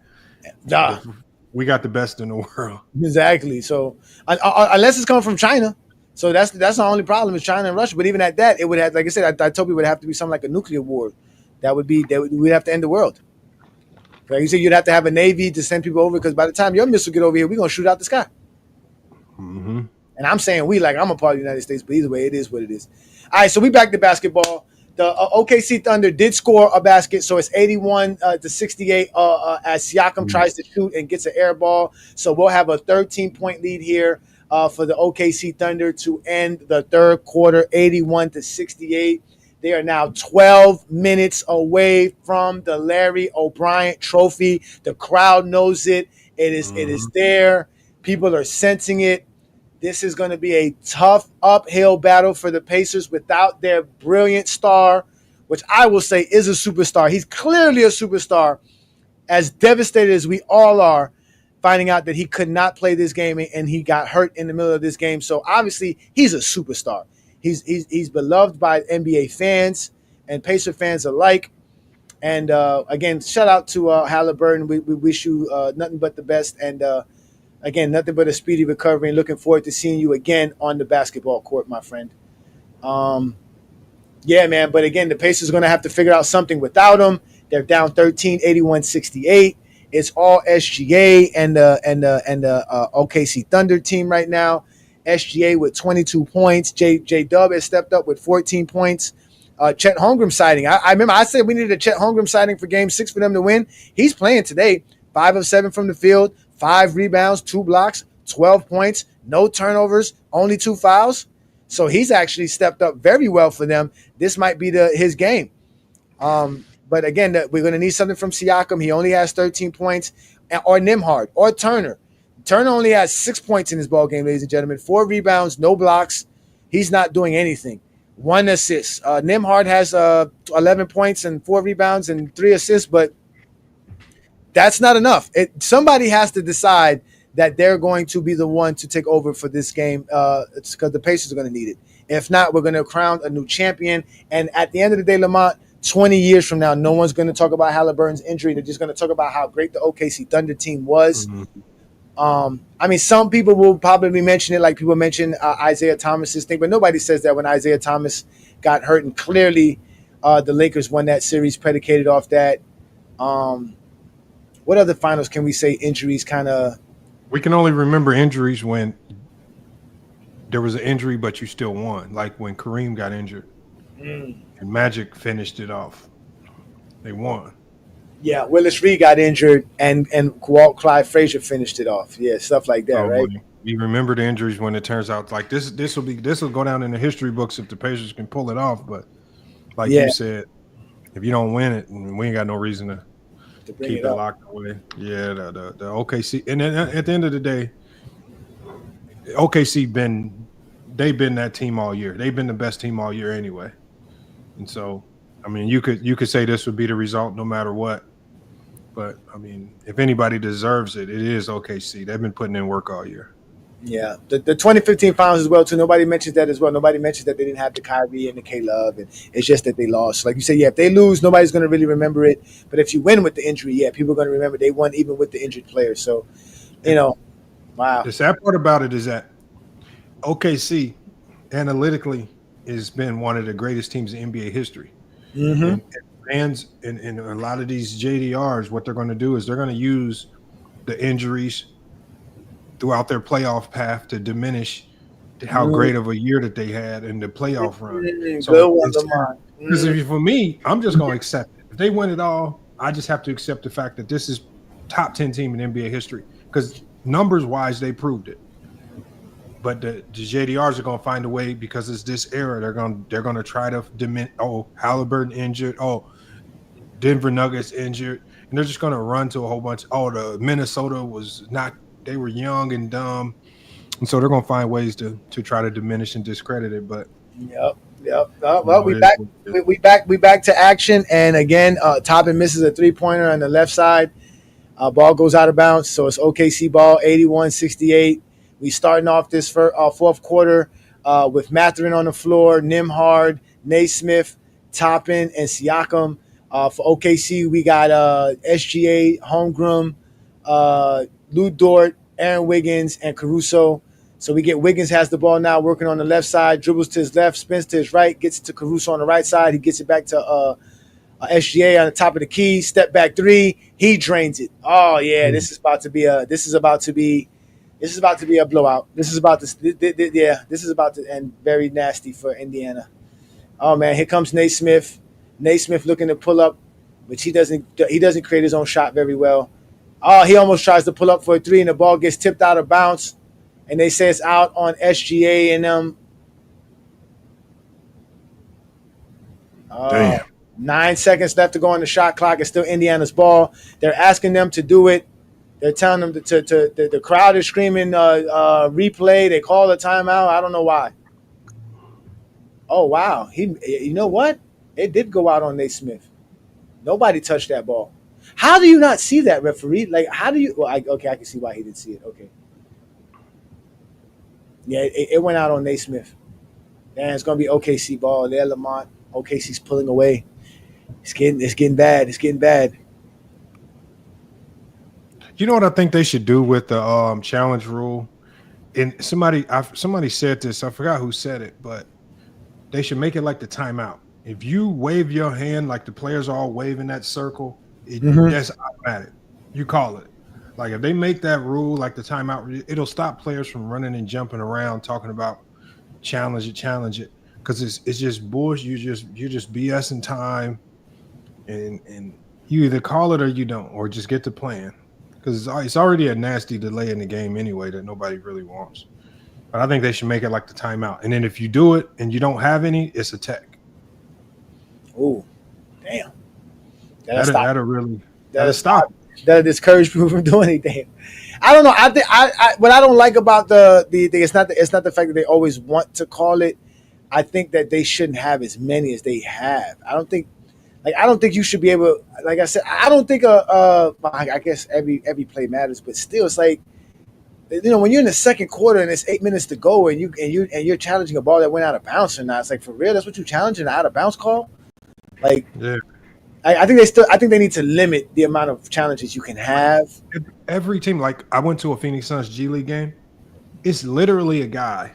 we got the best in the world. Exactly. So unless it's coming from China, so that's the only problem is China and Russia. But even at that, it would have, like I said, I told you it would have to be something like a nuclear war. We'd have to end the world. Like you said, you'd have to have a navy to send people over because by the time your missile get over here, we're gonna shoot out the sky. Mm-hmm. And I'm saying I'm a part of the United States, but either way, it is what it is. All right, so we back to basketball. The OKC Thunder did score a basket, so it's 81-68 as Siakam tries to shoot and gets an air ball. So we'll have a 13-point lead here for the OKC Thunder to end the third quarter, 81-68. They are now 12 minutes away from the Larry O'Brien Trophy. The crowd knows it. It is there. People are sensing it. This is going to be a tough uphill battle for the Pacers without their brilliant star, which I will say is a superstar. He's clearly a superstar, as devastated as we all are, finding out that he could not play this game and he got hurt in the middle of this game. So obviously he's a superstar. He's beloved by NBA fans and Pacer fans alike. And again, shout out to Haliburton. We wish you nothing but the best. And again, nothing but a speedy recovery and looking forward to seeing you again on the basketball court, my friend. Yeah, man. But again, the Pacers are going to have to figure out something without him. They're down 13, 81-68. It's all SGA and the OKC Thunder team right now. SGA with 22 points. J-Dub has stepped up with 14 points. Chet Holmgren sighting. I remember I said we needed a Chet Holmgren sighting for Game 6 for them to win. He's playing today. 5 of 7 from the field. 5 rebounds, 2 blocks, 12 points, no turnovers, only 2 fouls. So he's actually stepped up very well for them. This might be his game. But again, we're going to need something from Siakam. He only has 13 points, or Nembhard, or Turner. Turner only has 6 points in his ball game, ladies and gentlemen. 4 rebounds, no blocks. He's not doing anything. 1 assist. Nembhard has 11 points and 4 rebounds and 3 assists, but that's not enough. Somebody has to decide that they're going to be the one to take over for this game. It's because the Pacers are going to need it. If not, we're going to crown a new champion. And at the end of the day, Lamont, 20 years from now, no one's going to talk about Haliburton's injury. They're just going to talk about how great the OKC Thunder team was. I mean, some people will probably mention it, like people mention Isaiah Thomas's thing, but nobody says that when Isaiah Thomas got hurt, and clearly the Lakers won that series predicated off that. What other finals can we say injuries kind of? We can only remember injuries when there was an injury, but you still won, like when Kareem got injured and Magic finished it off. They won. Yeah, Willis Reed got injured, and Walt Clyde Frazier finished it off. Yeah, stuff like that, right? You remember the injuries when it turns out like this will go down in the history books if the Pacers can pull it off. But like you said, if you don't win it, we ain't got no reason to keep it locked away. Yeah, the OKC, and then at the end of the day, OKC they've been that team all year. They've been the best team all year anyway, and so I mean you could say this would be the result no matter what. But, I mean, if anybody deserves it, it is OKC. They've been putting in work all year. Yeah. The 2015 finals as well, too. Nobody mentions that as well. Nobody mentions that they didn't have the Kyrie and the K-Love. And it's just that they lost. Like you said, if they lose, nobody's going to really remember it. But if you win with the injury, people are going to remember they won even with the injured players. So, wow. The sad part about it is that OKC, analytically, has been one of the greatest teams in NBA history. Mm-hmm. And fans and a lot of these JDRs, what they're going to do is they're going to use the injuries throughout their playoff path to diminish how great of a year that they had in the playoff run. So for me, I'm just going to accept it. If they win it all, I just have to accept the fact that this is top 10 team in NBA history because numbers-wise, they proved it. But the JDRs are going to find a way because it's this era. They're going to try to diminish. Oh, Haliburton injured. Oh, Denver Nuggets injured, and they're just going to run to a whole bunch. Oh, the Minnesota was not. They were young and dumb, and so they're going to find ways to try to diminish and discredit it. But yep. Well, we back to action, and again, Toppin misses a 3-pointer on the left side. Ball goes out of bounds, so it's OKC ball, 81-68. We starting off this fourth quarter with Mathurin on the floor, Nembhard, Naismith, Toppin, and Siakam. For OKC, we got SGA, Holmgren, Lou Dort, Aaron Wiggins, and Caruso. So we get Wiggins has the ball now, working on the left side, dribbles to his left, spins to his right, gets it to Caruso on the right side. He gets it back to SGA on the top of the key, step back 3. He drains it. Oh yeah, this is about to be a blowout. This is about to end very nasty for Indiana. Oh man, here comes Naismith. Naismith looking to pull up, which he doesn't create his own shot very well. Oh, he almost tries to pull up for a 3, and the ball gets tipped out of bounds, and they say it's out on SGA and them. Damn. 9 seconds left to go on the shot clock. It's still Indiana's ball. They're asking them to do it. They're telling them the crowd is screaming replay. They call a timeout. I don't know why. Oh, wow. You know what? It did go out on Naismith. Nobody touched that ball. How do you not see that, referee? Like, how do you? Well, I can see why he didn't see it. Okay. Yeah, it went out on Naismith. And it's going to be OKC ball there, Lamont. OKC's pulling away. It's getting bad. It's getting bad. You know what I think they should do with the challenge rule? And somebody said this. I forgot who said it, but they should make it like the timeout. If you wave your hand like the players are all waving that circle, that's automatic. You call it. Like if they make that rule like the timeout, it'll stop players from running and jumping around talking about challenge it. Because it's just bullshit. You're just BSing time, and you either call it or you don't, or just get to playing. Because it's already a nasty delay in the game anyway that nobody really wants. But I think they should make it like the timeout. And then if you do it and you don't have any, it's a tech. Ooh, damn. That'll stop. That'll discourage people from doing anything. I don't know. I think what I don't like about the it's not the fact that they always want to call it. I think that they shouldn't have as many as they have. I don't think you should be able. Like I said, I don't think I guess every play matters, but still, it's like, when you're in the second quarter and it's 8 minutes to go and you're challenging a ball that went out of bounds or not. It's like, for real, that's what you're challenging, an out of bounds call? Like, yeah. I think they need to limit the amount of challenges you can have. Every team, like I went to a Phoenix Suns G League game. It's literally a guy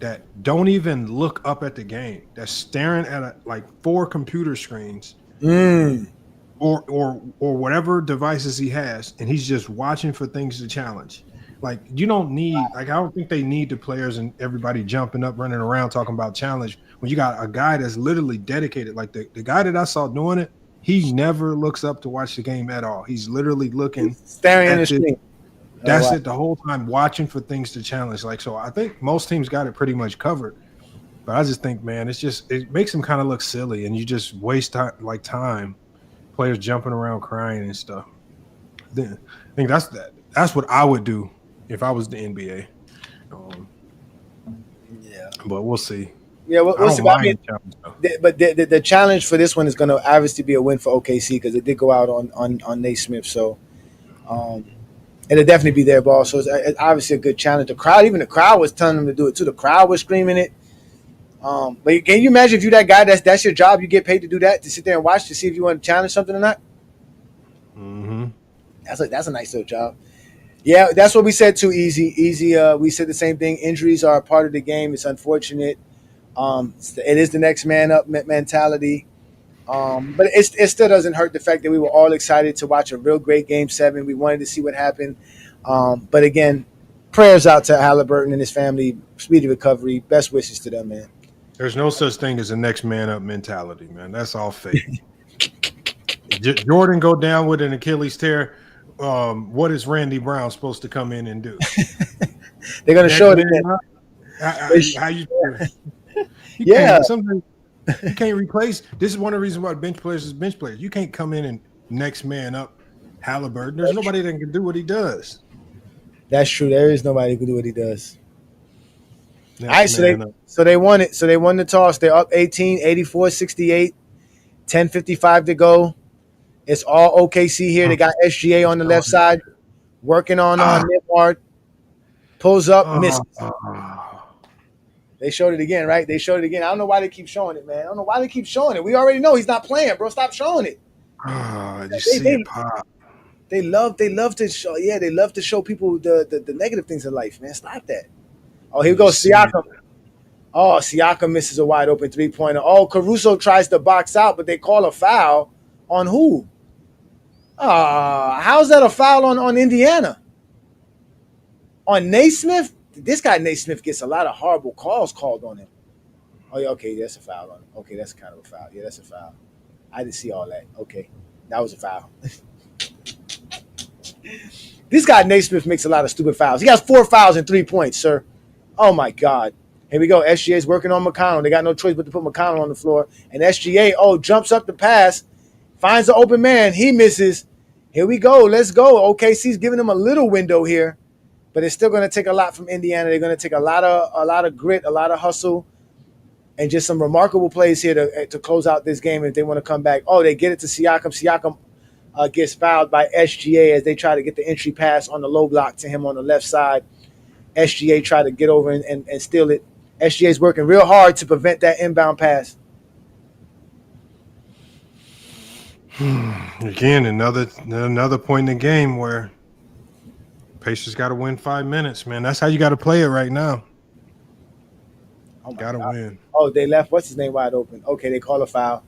that don't even look up at the game. That's staring at like 4 computer screens, or whatever devices he has, and he's just watching for things to challenge. Like, you don't need, like, I don't think they need the players and everybody jumping up, running around, talking about challenge. When you got a guy that's literally dedicated, like the guy that I saw doing it, he never looks up to watch the game at all. He's literally looking, staring at the screen. That's it the whole time, watching for things to challenge. Like, so I think most teams got it pretty much covered. But I just think, man, it makes them kind of look silly, and you just waste time, players jumping around crying and stuff. I think that's what I would do if I was the NBA. Yeah, but we'll see. Yeah, we'll see. But the challenge for this one is going to obviously be a win for OKC because it did go out on Naismith. So, it'll definitely be their ball. So it's obviously a good challenge. The crowd was telling them to do it too. The crowd was screaming it. But can you imagine if you're that guy that's your job, you get paid to do that, to sit there and watch to see if you want to challenge something or not? Mm-hmm. That's a nice little job. Yeah, that's what we said too. Easy. We said the same thing. Injuries are a part of the game. It's unfortunate. It is the next man up mentality. But it still doesn't hurt the fact that we were all excited to watch a real great Game 7. We wanted to see what happened. But again, prayers out to Haliburton and his family. Speedy recovery. Best wishes to them, man. There's no such thing as a next man up mentality, man. That's all fake. Jordan go down with an Achilles tear. What is Randy Brown supposed to come in and do? They're going to show it again. How you yeah. You can't replace. This is one of the reasons why bench players is bench players. You can't come in and next man up Haliburton. There's nobody that can do what he does. That's true. There is nobody who can do what he does. All right, so they won it. So they won the toss. They're up 18, 84-68, 10:55 to go. It's all OKC here. They got SGA on the left side, working on Nembhard. Pulls up, misses. They showed it again, right? They showed it again. I don't know why they keep showing it, man. I don't know why they keep showing it. We already know he's not playing, bro. Stop showing it. They love to show. Yeah, they love to show people the negative things in life, man. Stop that. Oh, here goes Siakam. Oh, Siakam misses a wide open 3-pointer. Oh, Caruso tries to box out, but they call a foul on who? How's that a foul on Indiana? On Naismith? This guy Naismith gets a lot of horrible calls called on him. Oh, yeah, okay, that's a foul on him. Okay, that's kind of a foul. Yeah, that's a foul. I didn't see all that. Okay, that was a foul. This guy Naismith makes a lot of stupid fouls. He has 4 fouls and 3 points, sir. Oh, my God. Here we go. SGA's working on McConnell. They got no choice but to put McConnell on the floor. And SGA, jumps up the pass, finds the open man. He misses. Here we go. Let's go. OKC's giving him a little window here, but it's still going to take a lot from Indiana. They're going to take a lot of grit, a lot of hustle, and just some remarkable plays here to close out this game if they want to come back. Oh, they get it to Siakam. Siakam gets fouled by SGA as they try to get the entry pass on the low block to him on the left side. SGA tried to get over and steal it. SGA's working real hard to prevent that inbound pass. Again, another point in the game where Pacers got to win 5 minutes, man. That's how you got to play it right now. Got to win. Oh, they left what's his name wide open. Okay, they call a foul.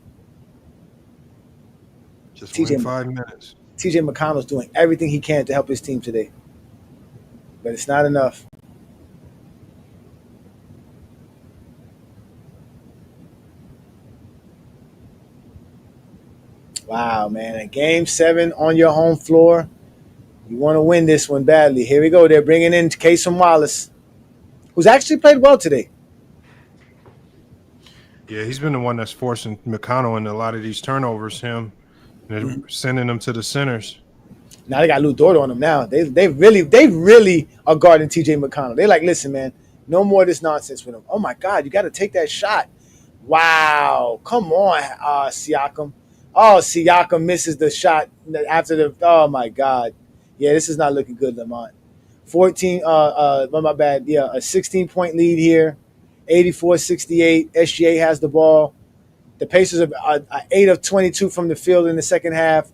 Just win 5 minutes. TJ McConnell's doing everything he can to help his team today, but it's not enough. Wow, man. A Game 7 on your home floor. You want to win this one badly. Here we go. They're bringing in Casey Wallace. who's actually played well today. Yeah, he's been the one that's forcing McConnell into a lot of these turnovers. Him, they're sending them to the centers. Now they got Lou Dort on them. Now they really are guarding T.J. McConnell. They're like, listen, man, no more of this nonsense with him. Oh my God, you got to take that shot. Wow, come on, Siakam. Oh, Siakam misses the shot after the. Oh my God, yeah, this is not looking good, Lamont. 14. My bad. Yeah, a 16-point lead here. 84-68. SGA has the ball. The Pacers are 8 of 22 from the field in the second half.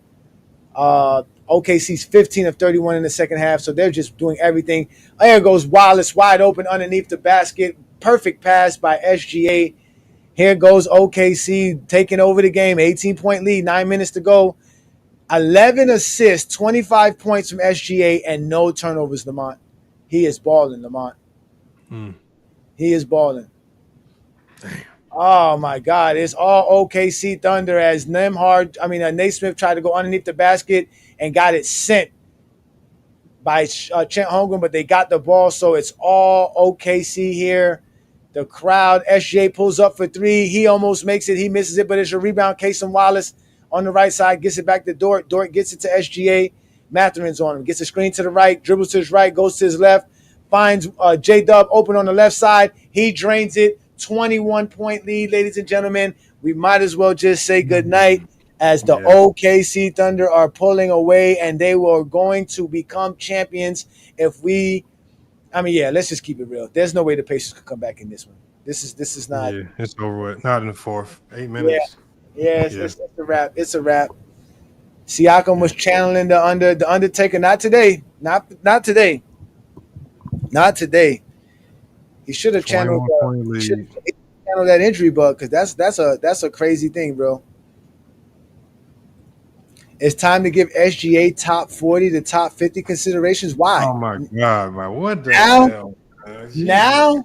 OKC's 15 of 31 in the second half, so they're just doing everything. There goes Wallace wide open underneath the basket. Perfect pass by SGA. Here goes OKC taking over the game. 18-point lead, 9 minutes to go. 11 assists, 25 points from SGA, and no turnovers, Lamont. He is balling, Lamont. He is balling. Damn. Oh, my God. It's all OKC Thunder as Naismith tried to go underneath the basket and got it sent by Chet Holmgren, but they got the ball, so it's all OKC here. The crowd, SGA pulls up for three. He almost makes it. He misses it, but it's a rebound. Casey Wallace on the right side gets it back to Dort. Dort gets it to SGA. Matherin's on him. Gets a screen to the right, dribbles to his right, goes to his left, finds J-Dub open on the left side. He drains it. 21-point lead, ladies and gentlemen. We might as well just say goodnight as the OKC Thunder are pulling away, and they were going to become champions if we let's just keep it real. There's no way the Pacers could come back in this one. This is not. Yeah, it's over with. Not in the fourth. 8 minutes. It's a wrap. It's a wrap. Siakam was channeling the Undertaker. Not today. Not today. Not today. He should have channeled that injury bug, because that's a crazy thing, bro. It's time to give SGA top 40 to top 50 considerations. Why? Oh my God, man! What the hell? Now,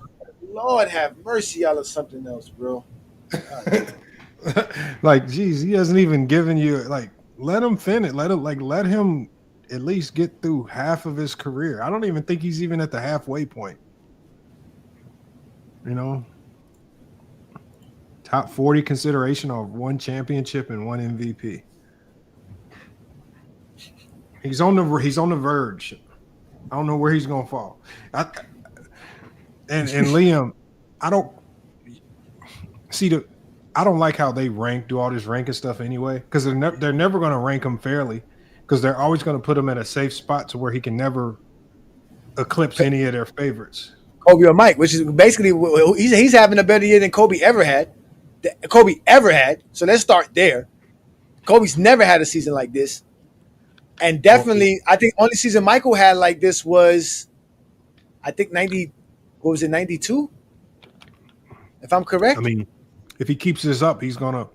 Lord have mercy, y'all, or something else, bro. Like, geez, he hasn't even given you let him finish. Let him at least get through half of his career. I don't even think he's even at the halfway point. You know, top 40 consideration of 1 championship and 1 MVP. He's on the verge. I don't know where he's gonna fall. And Liam, I don't like how they do all this ranking stuff anyway, because they're never gonna rank him fairly, because they're always gonna put him at a safe spot to where he can never eclipse any of their favorites. Kobe or Mike, which is basically he's having a better year than Kobe ever had. So let's start there. Kobe's never had a season like this. And definitely, I think only season Michael had like this was, I think 92? If I'm correct. I mean, if he keeps this up, he's gonna.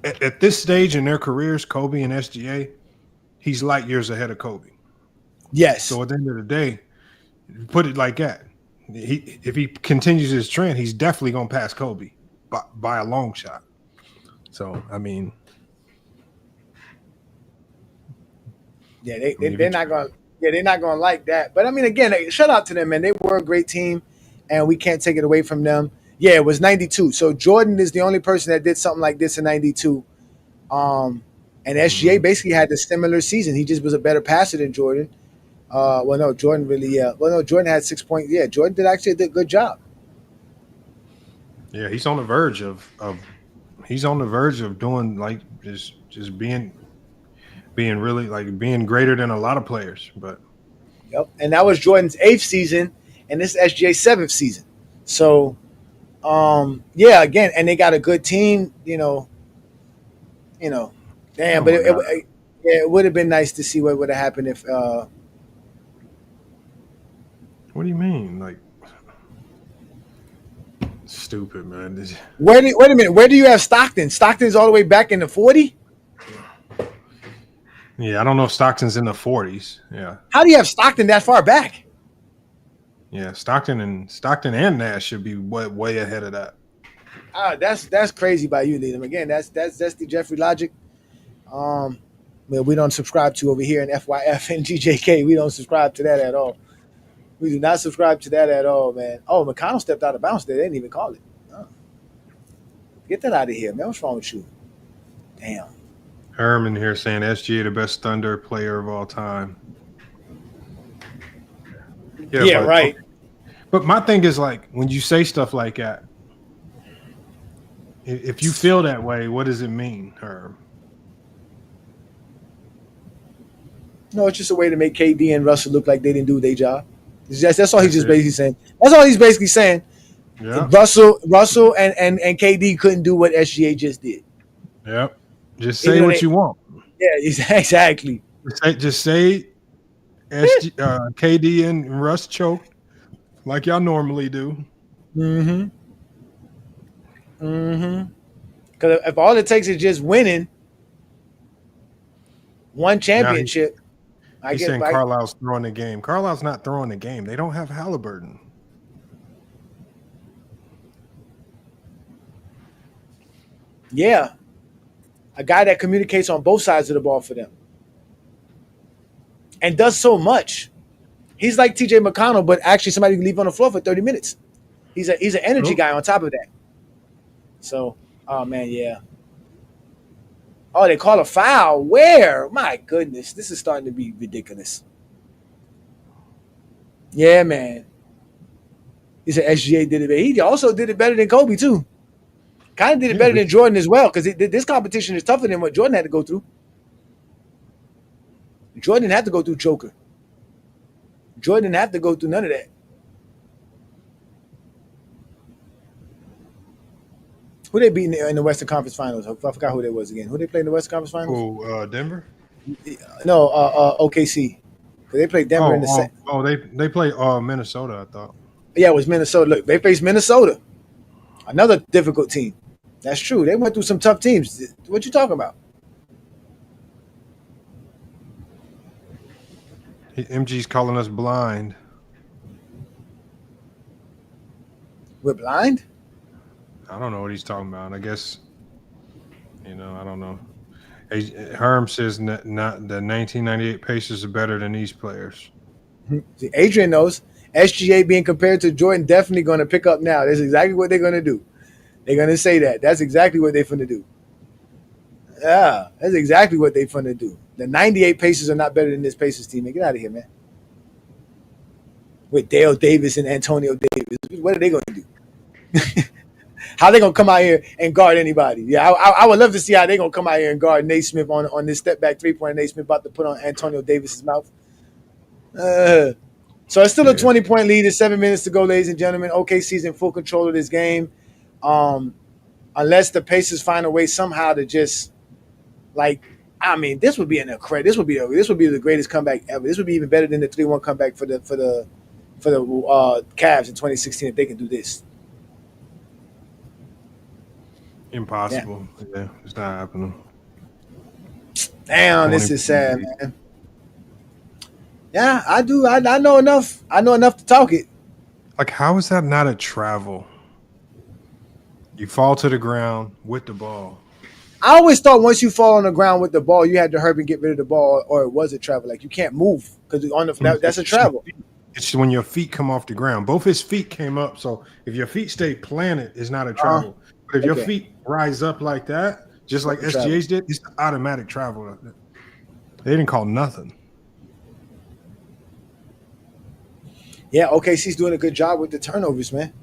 At this stage in their careers, Kobe and SGA, he's light years ahead of Kobe. Yes. So at the end of the day, put it like that. If he continues his trend, he's definitely gonna pass Kobe by a long shot. So I mean. Yeah, they're not gonna like that. But I mean, again, shout out to them, man. They were a great team, and we can't take it away from them. Yeah, it was 92. So Jordan is the only person that did something like this in 92. And SGA basically had a similar season. He just was a better passer than Jordan. Jordan had 6 points. Yeah, Jordan did a good job. Yeah, he's on the verge of doing like just being really like being greater than a lot of players. But and that was Jordan's 8th season, and this is SGA's 7th season. So again, and they got a good team, damn, but it would have been nice to see what would have happened if what do you mean? Like, stupid, man. Wait a minute. Where do you have Stockton? Stockton's all the way back in the 40? Yeah, I don't know if Stockton's in the 40s. Yeah. How do you have Stockton that far back? Yeah, Stockton and Nash should be way ahead of that. That's crazy by you, Liam. Again, that's the Jeffrey logic. We don't subscribe to over here in FYF and GJK. We don't subscribe to that at all. We do not subscribe to that at all, man. Oh, McConnell stepped out of bounds there. They didn't even call it. Oh. Get that out of here, man. What's wrong with you? Damn. Herman here saying SGA the best Thunder player of all time. Yeah, right. But my thing is, like, when you say stuff like that, if you feel that way, what does it mean, Herm? No, it's just a way to make KD and Russell look like they didn't do their job. That's all he's just basically saying. That's all he's basically saying. Yeah. Russell and KD couldn't do what SGA just did. Yep. Just say what you want. Yeah, exactly. Just say KD and Russ choked like y'all normally do. Mm-hmm. Mm-hmm. Because if all it takes is just winning one championship, He's saying Carlisle's throwing the game. Carlisle's not throwing the game. They don't have Haliburton. Yeah. A guy that communicates on both sides of the ball for them. And does so much. He's like TJ McConnell, but actually somebody who can leave on the floor for 30 minutes. He's an energy guy on top of that. So, oh man, yeah. Oh, they call a foul. Where? My goodness. This is starting to be ridiculous. Yeah, man. He said SGA did it. He also did it better than Kobe, too. Kind of did it better than Jordan as well, because this competition is tougher than what Jordan had to go through. Jordan didn't have to go through choker. Jordan didn't have to go through none of that. Who they beat in the Western Conference Finals? I forgot who they was again. Who they played in the Western Conference Finals? Oh, Denver? No, OKC. They played Denver in the set. Oh, they played Minnesota, I thought. Yeah, it was Minnesota. Look, they faced Minnesota. Another difficult team. That's true. They went through some tough teams. What you talking about? MG's calling us blind. We're blind? I don't know what he's talking about. I guess, I don't know. Herm says not the 1998 Pacers are better than these players. See, Adrian knows. SGA being compared to Jordan definitely going to pick up now. That's exactly what they're going to do. They're going to say that. That's exactly what they're going to do. Yeah, that's exactly what they're going to do. The 98 Pacers are not better than this Pacers team. Man, get out of here, man. With Dale Davis and Antonio Davis. What are they going to do? How are they going to come out here and guard anybody? Yeah, I would love to see how they're going to come out here and guard Naismith on this step-back three-pointer Naismith about to put on Antonio Davis's mouth. So it's still a 20-point lead. There's 7 minutes to go, ladies and gentlemen. OKC's in full control of this game. Unless the Pacers find a way somehow to just, this would be an incredible. This would be the greatest comeback ever. This would be even better than the 3-1 comeback for the Cavs in 2016 if they can do this. Impossible. Yeah, it's not happening. Damn, this is sad, man. Yeah, I do. I know enough. I know enough to talk it. Like, how is that not a travel? You fall to the ground with the ball. I always thought once you fall on the ground with the ball, you had to hurry and get rid of the ball, or it was a travel. Like, you can't move because that's a travel. It's when your feet come off the ground. Both his feet came up, so if your feet stay planted, it's not a travel. But if your feet rise up like that, just like SGA's did, it's automatic travel. They didn't call nothing. Yeah, OKC's doing a good job with the turnovers, man.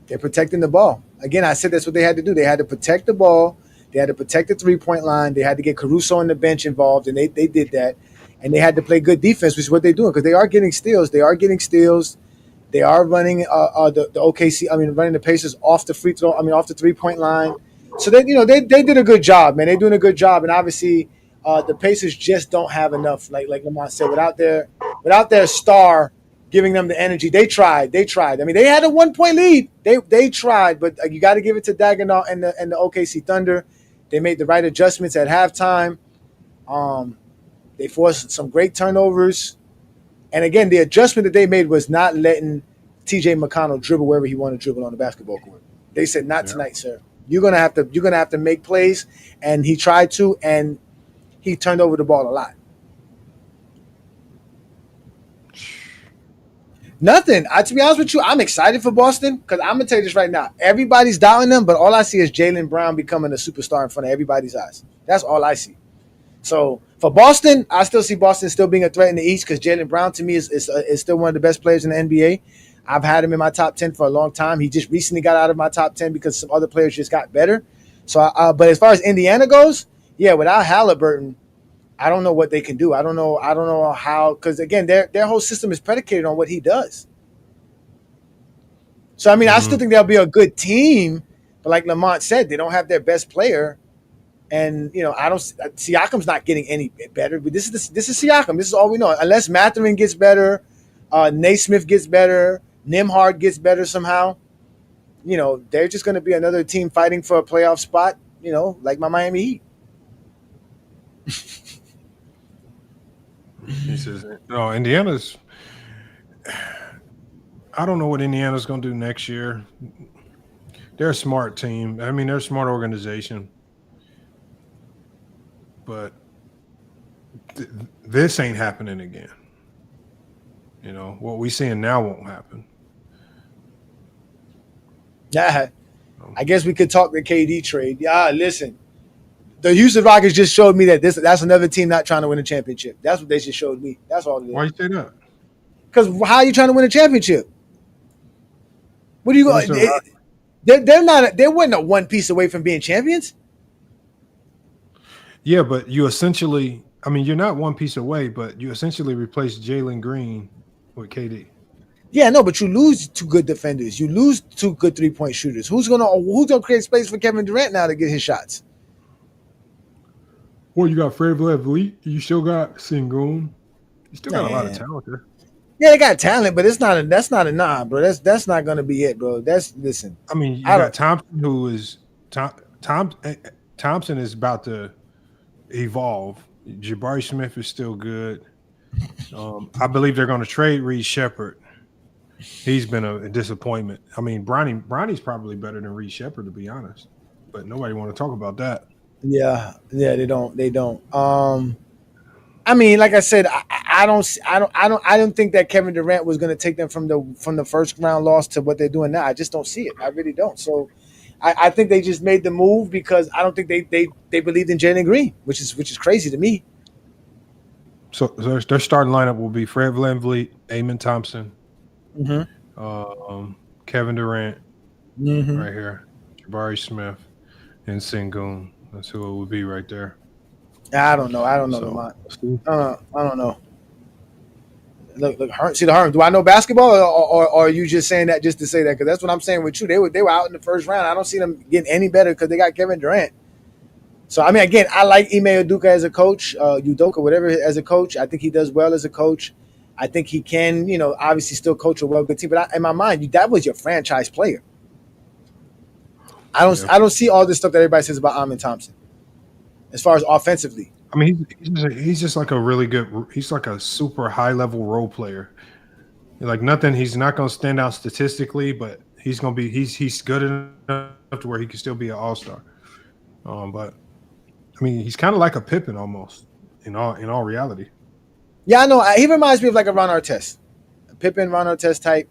They're protecting the ball. Again, I said that's what they had to do. They had to protect the ball. They had to protect the three-point line. They had to get Caruso on the bench involved, and they did that. And they had to play good defense, which is what they're doing, because they are getting steals. They are running the OKC. Running the Pacers off the free throw. Off the three-point line. So they did a good job, man. They're doing a good job, and obviously the Pacers just don't have enough. Like Lamont said, without their star giving them the energy, they tried. They had a 1-point lead. They tried, but you got to give it to Dagenhart and the OKC Thunder. They made the right adjustments at halftime. They forced some great turnovers. And again, the adjustment that they made was not letting TJ McConnell dribble wherever he wanted to dribble on the basketball court. They said, "Not tonight, sir. You're gonna have to make plays." And he tried to, and he turned over the ball a lot. Nothing. To be honest with you, I'm excited for Boston because I'm gonna tell you this right now. Everybody's doubting them, but all I see is Jaylen Brown becoming a superstar in front of everybody's eyes. That's all I see. So for Boston, I still see Boston still being a threat in the East because Jaylen Brown to me is still one of the best players in the NBA. I've had him in my top 10 for a long time. He just recently got out of my top 10 because some other players just got better. So, but as far as Indiana goes, yeah, without Haliburton, I don't know what they can do. I don't know how, because again, their whole system is predicated on what he does. So I mean, I still think they'll be a good team, but like Lamont said, they don't have their best player, and Siakam's not getting any better. But this is Siakam. This is all we know. Unless Mathurin gets better, Naismith gets better, Nembhard gets better somehow. They're just going to be another team fighting for a playoff spot. Like my Miami Heat. He says, no, Indiana's. I don't know what Indiana's going to do next year. They're a smart team. I mean, they're a smart organization. But this ain't happening again. What we're seeing now won't happen. Yeah, I guess we could talk the KD trade. Yeah, listen. The Houston Rockets just showed me that that's another team not trying to win a championship. That's what they just showed me. That's all it is. Why you say that? Because how are you trying to win a championship? What are you going? They're not. They weren't a one piece away from being champions. Yeah, but you essentially. I mean, you're not one piece away, but you essentially replaced Jalen Green with KD. Yeah, no, but you lose two good defenders. You lose two good 3-point shooters. Who's gonna create space for Kevin Durant now to get his shots? Well, you got Fred VanVleet. You still got Sengun. You still got a lot of talent there. Yeah, they got talent, but that's not a nah, bro. That's not gonna be it, bro. Listen. I mean, you got Thompson, who is Thompson is about to evolve. Jabari Smith is still good. I believe they're going to trade Reed Shepherd. He's been a disappointment. I mean, Bronny's probably better than Reed Shepherd, to be honest. But nobody want to talk about that. Yeah, they don't. I mean, like I said, I don't think that Kevin Durant was going to take them from the first round loss to what they're doing now. I just don't see it. I really don't. So I think they just made the move because I don't think they believed in Jalen Green, which is crazy to me. So their starting lineup will be Fred VanVleet, Amen Thompson, Kevin Durant, right here, Jabari Smith, and Sengun. That's who it would be right there. I don't know, Lamont. I don't know. Look, see the Herm. Do I know basketball, or are you just saying that just to say that? Because that's what I'm saying with you. They were out in the first round. I don't see them getting any better because they got Kevin Durant. So I mean, again, I like Ime Udoka as a coach, Udoka, whatever, as a coach. I think he does well as a coach. I think he can, obviously still coach a well good team. But in my mind, that was your franchise player. I don't see all this stuff that everybody says about Amen Thompson as far as offensively. I mean, he's just like a really good. He's like a super high level role player. Like nothing. He's not going to stand out statistically, but he's going to be. He's good enough to where he can still be an all-star. But I mean, he's kind of like a Pippen almost in all reality. Yeah, I know. He reminds me of like a Ron Artest, a Pippen, Ron Artest type.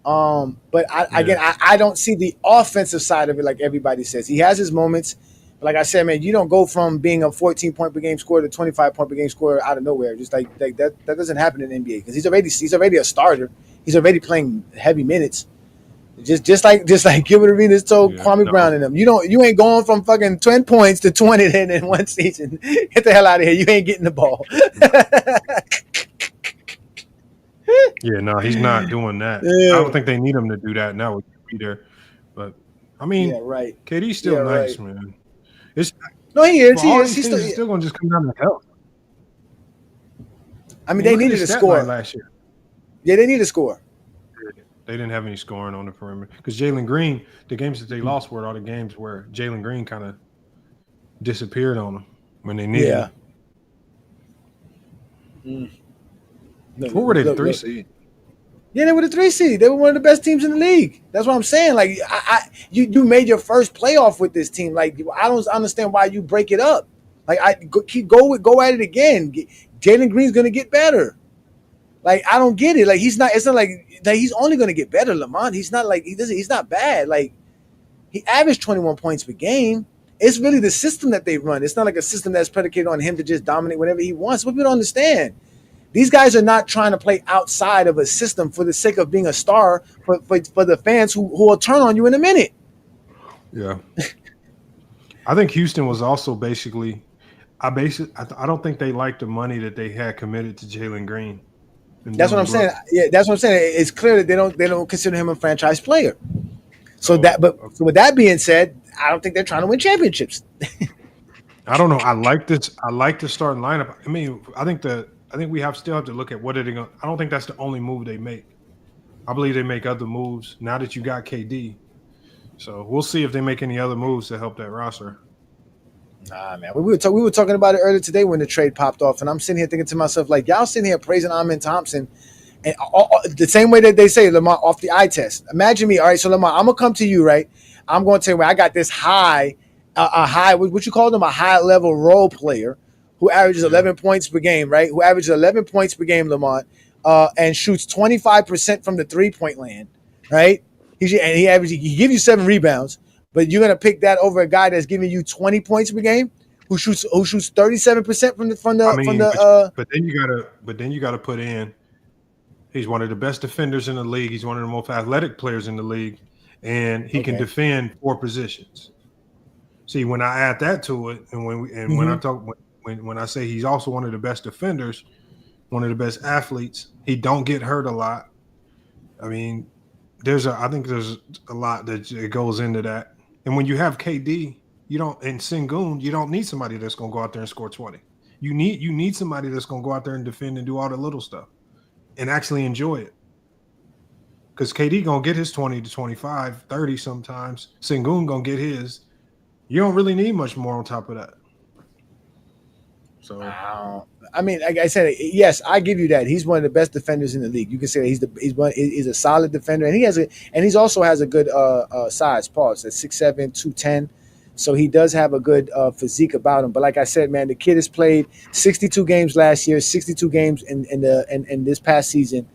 But I don't see the offensive side of it like everybody says. He has his moments. Like I said, man, you don't go from being a 14-point per game scorer to 25-point per game scorer out of nowhere. Just like that doesn't happen in the NBA because he's already a starter. He's already playing heavy minutes. Just like Gilbert Arenas told Kwame Brown and them. You ain't going from fucking 10 points to 20 in one season. Get the hell out of here. You ain't getting the ball. Yeah, no, he's not doing that. Yeah. I don't think they need him to do that now with Peter. But I mean, KD's still nice, man. No, he is. He's still going to just come down to health. I mean, they needed a score last year. Yeah, they need a score. They didn't have any scoring on the perimeter because Jalen Green, the games that they lost were all the games where Jalen Green kind of disappeared on them when they needed him. What were they, the 3 seed? Yeah, they were the 3 seed. They were one of the best teams in the league. That's what I'm saying. Like, you made your first playoff with this team. Like, I don't understand why you break it up. Like, go at it again. Jalen Green's gonna get better. Like, I don't get it. Like, he's not. It's not like he's only going to get better, Lamont. He's not like he's not bad. Like, he averaged 21 points per game. It's really the system that they run. It's not like a system that's predicated on him to just dominate whatever he wants. What people don't understand. These guys are not trying to play outside of a system for the sake of being a star for the fans who will turn on you in a minute. Yeah. I think Houston was also basically I don't think they liked the money that they had committed to Jalen Green. That's what I'm saying. Yeah, that's what I'm saying. It's clear that they don't consider him a franchise player. So so with that being said, I don't think they're trying to win championships. I don't know. I like the starting lineup. I mean, I think we still have to look at what are they going. I don't think that's the only move they make. I believe they make other moves now that you got KD. So we'll see if they make any other moves to help that roster. Nah, man. We were talking about it earlier today when the trade popped off, and I'm sitting here thinking to myself, like, y'all sitting here praising Amin Thompson, and the same way that they say Lamar off the eye test. Imagine me. All right, so Lamar, I'm gonna come to you, right? I'm going to tell you, I got this high, what you call them, a high level role player who averages 11 points per game, right? Who averages 11 points per game, Lamont, and shoots 25% from the 3-point land, right? He gives you 7 rebounds, but you're gonna pick that over a guy that's giving you 20 points per game, who shoots 37% from the. But then you gotta put in. He's one of the best defenders in the league. He's one of the most athletic players in the league, and he can defend 4 positions. See, when I add that to it, and when I say he's also one of the best defenders, one of the best athletes, he don't get hurt a lot. I mean, I think there's a lot that goes into that. And when you have KD, and Sengun, you don't need somebody that's going to go out there and score 20. You need somebody that's going to go out there and defend and do all the little stuff and actually enjoy it. Because KD going to get his 20 to 25, 30 sometimes. Sengun going to get his. You don't really need much more on top of that. So, I mean, like I said, yes, I give you that. He's one of the best defenders in the league. You can say that he's a solid defender, and he also has a good size. Pause at 6'7", 210. So he does have a good physique about him. But like I said, man, the kid has played 62 games last year, 62 games in this past season.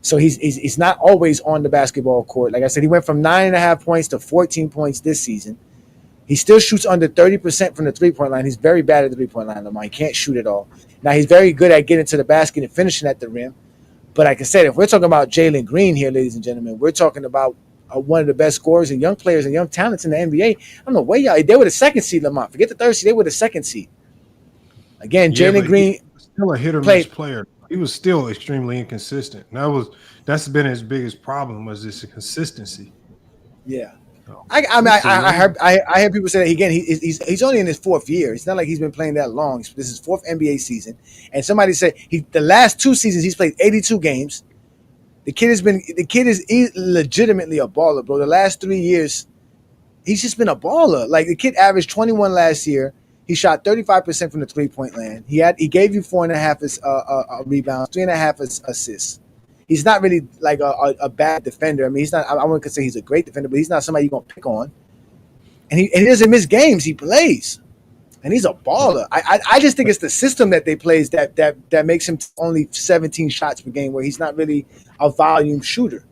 So he's not always on the basketball court. Like I said, he went from 9.5 points to 14 points this season. He still shoots under 30% from the 3-point line. He's very bad at the 3-point line, Lamar. He can't shoot at all. Now, he's very good at getting to the basket and finishing at the rim. But like I said, if we're talking about Jalen Green here, ladies and gentlemen, we're talking about one of the best scorers and young players and young talents in the NBA. I don't know where y'all. They were the 2nd seed, Lamar. Forget the 3rd seed. They were the 2nd seed. Again, Jalen Green was still a hit or miss player. He was still extremely inconsistent. That's been his biggest problem, was this consistency. Yeah. I heard people say that again. He's only in his 4th year. It's not like he's been playing that long. This is 4th NBA season, and somebody said the last 2 seasons he's played 82 games. The kid is legitimately a baller, bro. The last 3 years, he's just been a baller. Like, the kid averaged 21 last year. He shot 35% from the 3-point land. He gave you 4.5 rebounds, 3.5 assists. He's not really like a bad defender. I mean, he's not. I wouldn't say he's a great defender, but he's not somebody you're gonna pick on. And he doesn't miss games. He plays, and he's a baller. I just think it's the system that they plays that makes him only 17 shots per game, where he's not really a volume shooter.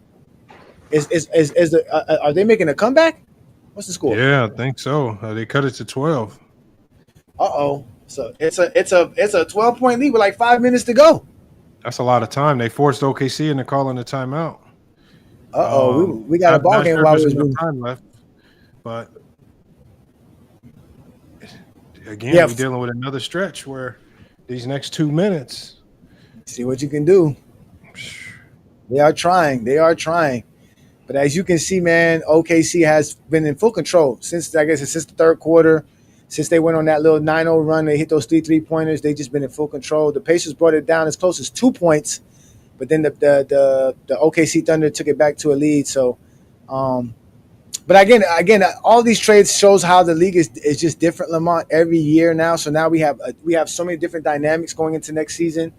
Are they making a comeback? What's the score? Yeah, I think so. They cut it to 12. So it's a 12-point lead with like 5 minutes to go. That's a lot of time. They forced OKC into calling a timeout. We got a ball game while there's time left. But again, we're dealing with another stretch where these next 2 minutes. See what you can do. They are trying. But as you can see, man, OKC has been in full control since the 3rd quarter. Since they went on that little 9-0 run, they hit those 3 3-pointers. They just been in full control. The Pacers brought it down as close as 2 points, but then the OKC Thunder took it back to a lead. So, but again, all these trades shows how the league is just different, Lamont, every year now. So now we have so many different dynamics going into next season,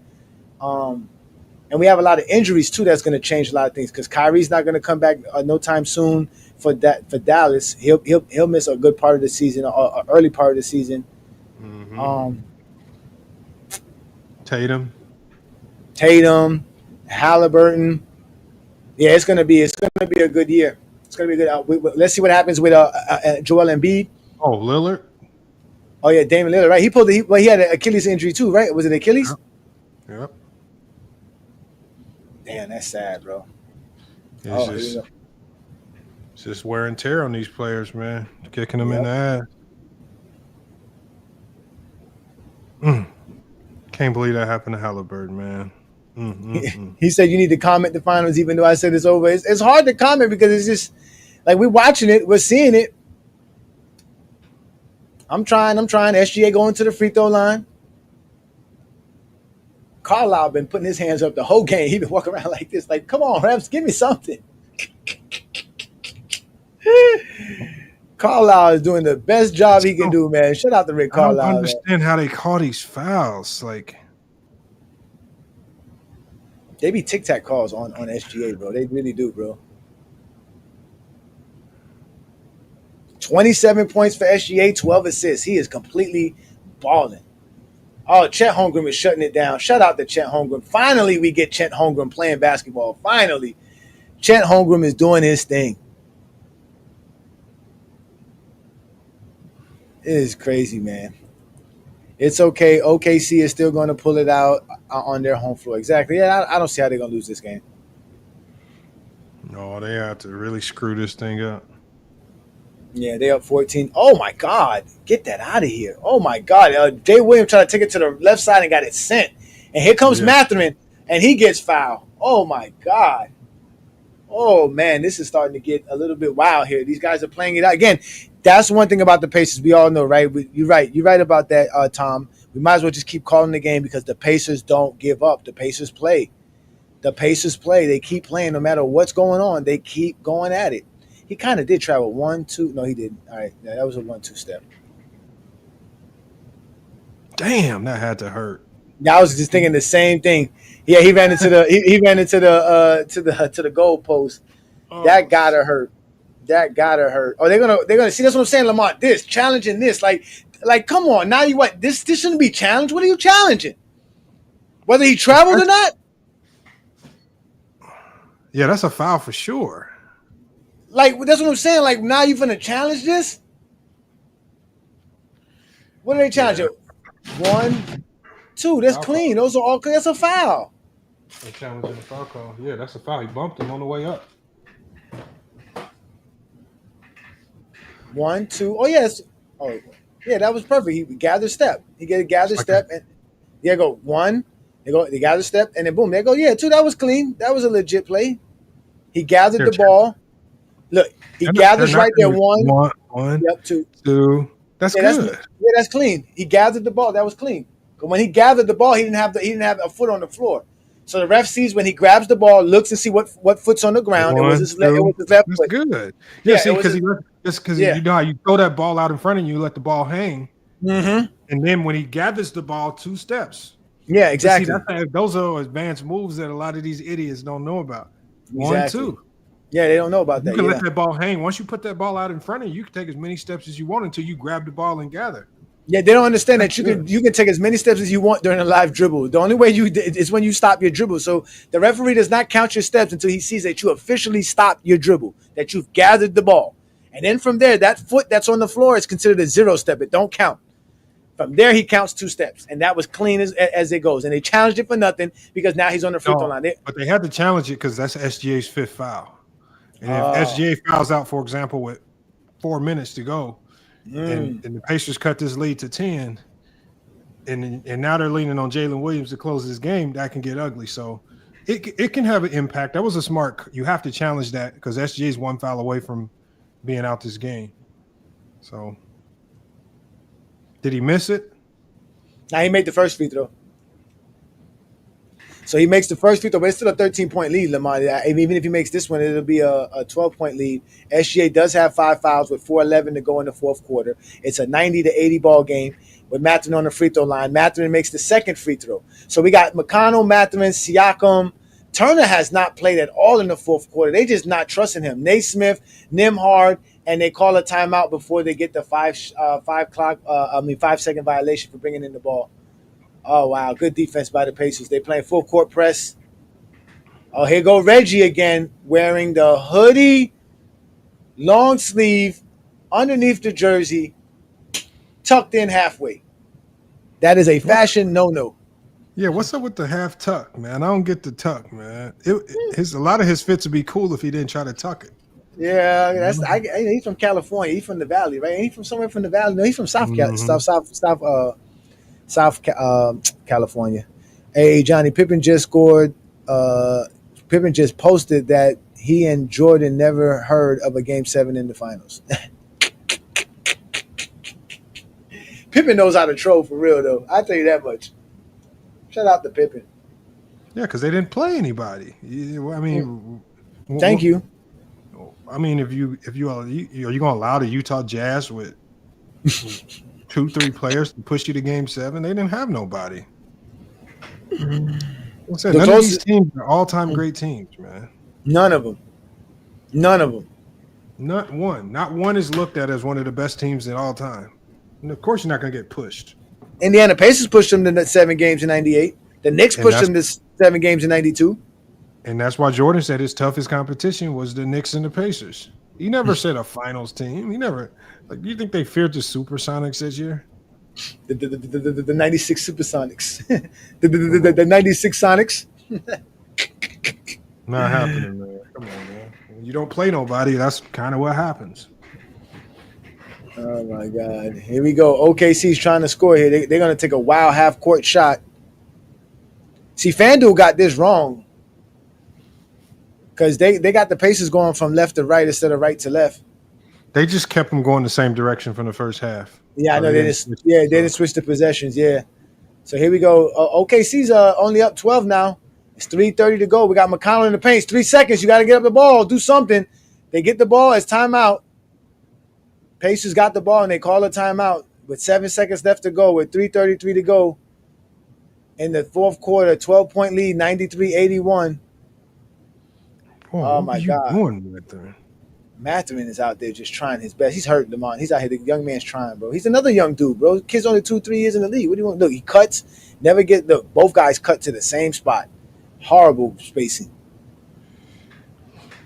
and we have a lot of injuries too. That's going to change a lot of things because Kyrie's not going to come back no time soon. For Dallas, he'll miss a good part of the season, or early part of the season. Mm-hmm. Tatum. Haliburton. Yeah, it's gonna be a good year. It's gonna be good. Let's see what happens with Joel Embiid. Oh, Lillard. Oh yeah, Damian Lillard, right? He had an Achilles injury too, right? Was it Achilles? Yep. Damn, that's sad, bro. It's just wear and tear on these players, man. Kicking them in the ass. Can't believe that happened to Haliburton, man. He said you need to comment the finals, even though I said it's over. It's hard to comment because it's just like we're watching it, we're seeing it. I'm trying. SGA going to the free throw line. Carlisle been putting his hands up the whole game. He been walking around like this, like, come on, refs, give me something. Carlisle is doing the best job he can do, man. Shout out to Rick Carlisle. I don't understand how they call these fouls. Like, they be tic-tac calls on SGA, bro. They really do, bro. 27 points for SGA, 12 assists. He is completely balling. Oh, Chet Holmgren is shutting it down. Shout out to Chet Holmgren. Finally, we get Chet Holmgren playing basketball. Finally, Chet Holmgren is doing his thing. It is crazy, man. It's okay. OKC is still going to pull it out on their home floor. Exactly. Yeah, I don't see how they're going to lose this game. No, they have to really screw this thing up. Yeah, they up 14. Oh, my God. Get that out of here. Oh, my God. Jay Williams tried to take it to the left side and got it sent. And here comes Mathurin, and he gets fouled. Oh, my God. Oh, man, this is starting to get a little bit wild here. These guys are playing it out. Again, that's one thing about the Pacers. We all know, right? You're right. You're right about that, Tom. We might as well just keep calling the game because the Pacers don't give up. The Pacers play. The Pacers play. They keep playing no matter what's going on. They keep going at it. He kind of did travel 1-2. No, he didn't. All right, yeah, that was a 1-2 step. Damn, that had to hurt. Yeah, I was just thinking the same thing. Yeah, he ran into the he ran into the to the goal post. That gotta hurt. That gotta hurt. Oh, they're gonna see. That's what I'm saying, Lamont. This challenging this, like, come on. Now you what? This shouldn't be challenged. What are you challenging? Whether he traveled or not? Yeah, that's a foul for sure. Like, that's what I'm saying. Like, now you're gonna challenge this? What are they challenging? 1, 2. That's clean. Those are all clean. That's a foul. They're challenging the foul call. Yeah, that's a foul. He bumped him on the way up. 1, 2. Oh, yes. Oh, yeah, that was perfect. He gathered step. He get a gathered step. And there go 1. They gather step. And then boom, there go. Yeah, 2. That was clean. That was a legit play. He gathered the ball. Look, he gathers right there. 1. Yep, 2. That's good. That's clean. He gathered the ball. That was clean. But when he gathered the ball, he didn't have a foot on the floor. So the ref sees when he grabs the ball, looks and see what foot's on the ground. 1, it was his left foot. That's good. Yeah, see, because you know how you throw that ball out in front of you, let the ball hang, and then when he gathers the ball, 2 steps. Yeah, exactly. See, those are advanced moves that a lot of these idiots don't know about. Exactly. 1, 2. Yeah, they don't know about that. You can let that ball hang. Once you put that ball out in front of you, you can take as many steps as you want until you grab the ball and gather. Yeah, they don't understand that you can take as many steps as you want during a live dribble. The only way is when you stop your dribble. So the referee does not count your steps until he sees that you officially stopped your dribble, that you've gathered the ball. And then from there, that foot that's on the floor is considered a 0 step. It don't count. From there, he counts 2 steps. And that was clean as it goes. And they challenged it for nothing because now he's on the free throw line. But they had to challenge it because that's SGA's 5th foul. And if SGA fouls out, for example, with 4 minutes to go, and the Pacers cut this lead to 10, and now they're leaning on Jalen Williams to close this game, that can get ugly. So it can have an impact. That was a smart – you have to challenge that because SGA is 1 foul away from being out this game. So did he miss it? Now he made the first free throw. So he makes the first free throw, but it's still a 13-point lead, Lamar. Even if he makes this one, it'll be a 12-point lead. SGA does have 5 fouls with 4:11 to go in the fourth quarter. It's a 90-80 ball game with Mathurin on the free throw line. Mathurin makes the second free throw. So we got McConnell, Mathurin, Siakam. Turner has not played at all in the fourth quarter. They just not trusting him. Naismith, Nimhard, and they call a timeout before they get the 5-second violation for bringing in the ball. Oh, wow. Good defense by the Pacers. They playing full court press. Oh, here go Reggie again, wearing the hoodie, long sleeve, underneath the jersey, tucked in halfway. That is a fashion no-no. Yeah, what's up with the half tuck, man? I don't get the tuck, man. A lot of his fits would be cool if he didn't try to tuck it. Yeah, he's from California. He's from the Valley, right? Ain't he from somewhere from the Valley? No, he's from South California. Hey, Johnny, Pippen just scored. Pippen just posted that he and Jordan never heard of a Game 7 in the finals. Pippen knows how to troll for real, though. I tell you that much. Shout out to Pippen. Yeah, because they didn't play anybody. I mean, thank you. I mean, are you going to allow the Utah Jazz with 2-3 players to push you to Game 7? They didn't have nobody. None of these teams are all-time great teams, man. None of them. Not one. Not one is looked at as one of the best teams in all time. And of course, you're not going to get pushed. Indiana Pacers pushed them to 7 games in 98. The Knicks pushed them to 7 games in 92. And that's why Jordan said his toughest competition was the Knicks and the Pacers. He never said a finals team. He never – do you think they feared the Supersonics this year? The 96 Supersonics. the 96 Sonics. Not happening, man. Come on, man. When you don't play nobody, that's kind of what happens. Oh, my God. Here we go. OKC's trying to score here. They're going to take a wild half-court shot. See, FanDuel got this wrong because they got the Pacers going from left to right instead of right to left. They just kept them going the same direction from the first half. Yeah, I know. They didn't switch the possessions, yeah. So here we go. OKC's only up 12 now. It's 3:30 to go. We got McConnell in the paint. 3 seconds. You got to get up the ball. Do something. They get the ball. It's timeout. Pacers got the ball, and they call a timeout with 7 seconds left to go, with 3:33 to go in the fourth quarter. 12-point lead, 93-81. Oh, my God. Doing right there? Mathurin is out there just trying his best. He's hurting them on. He's out here. The young man's trying, bro. He's another young dude, bro. Kid's only 2-3 years in the league. What do you want? Look, he cuts. Never get the both guys cut to the same spot. Horrible spacing.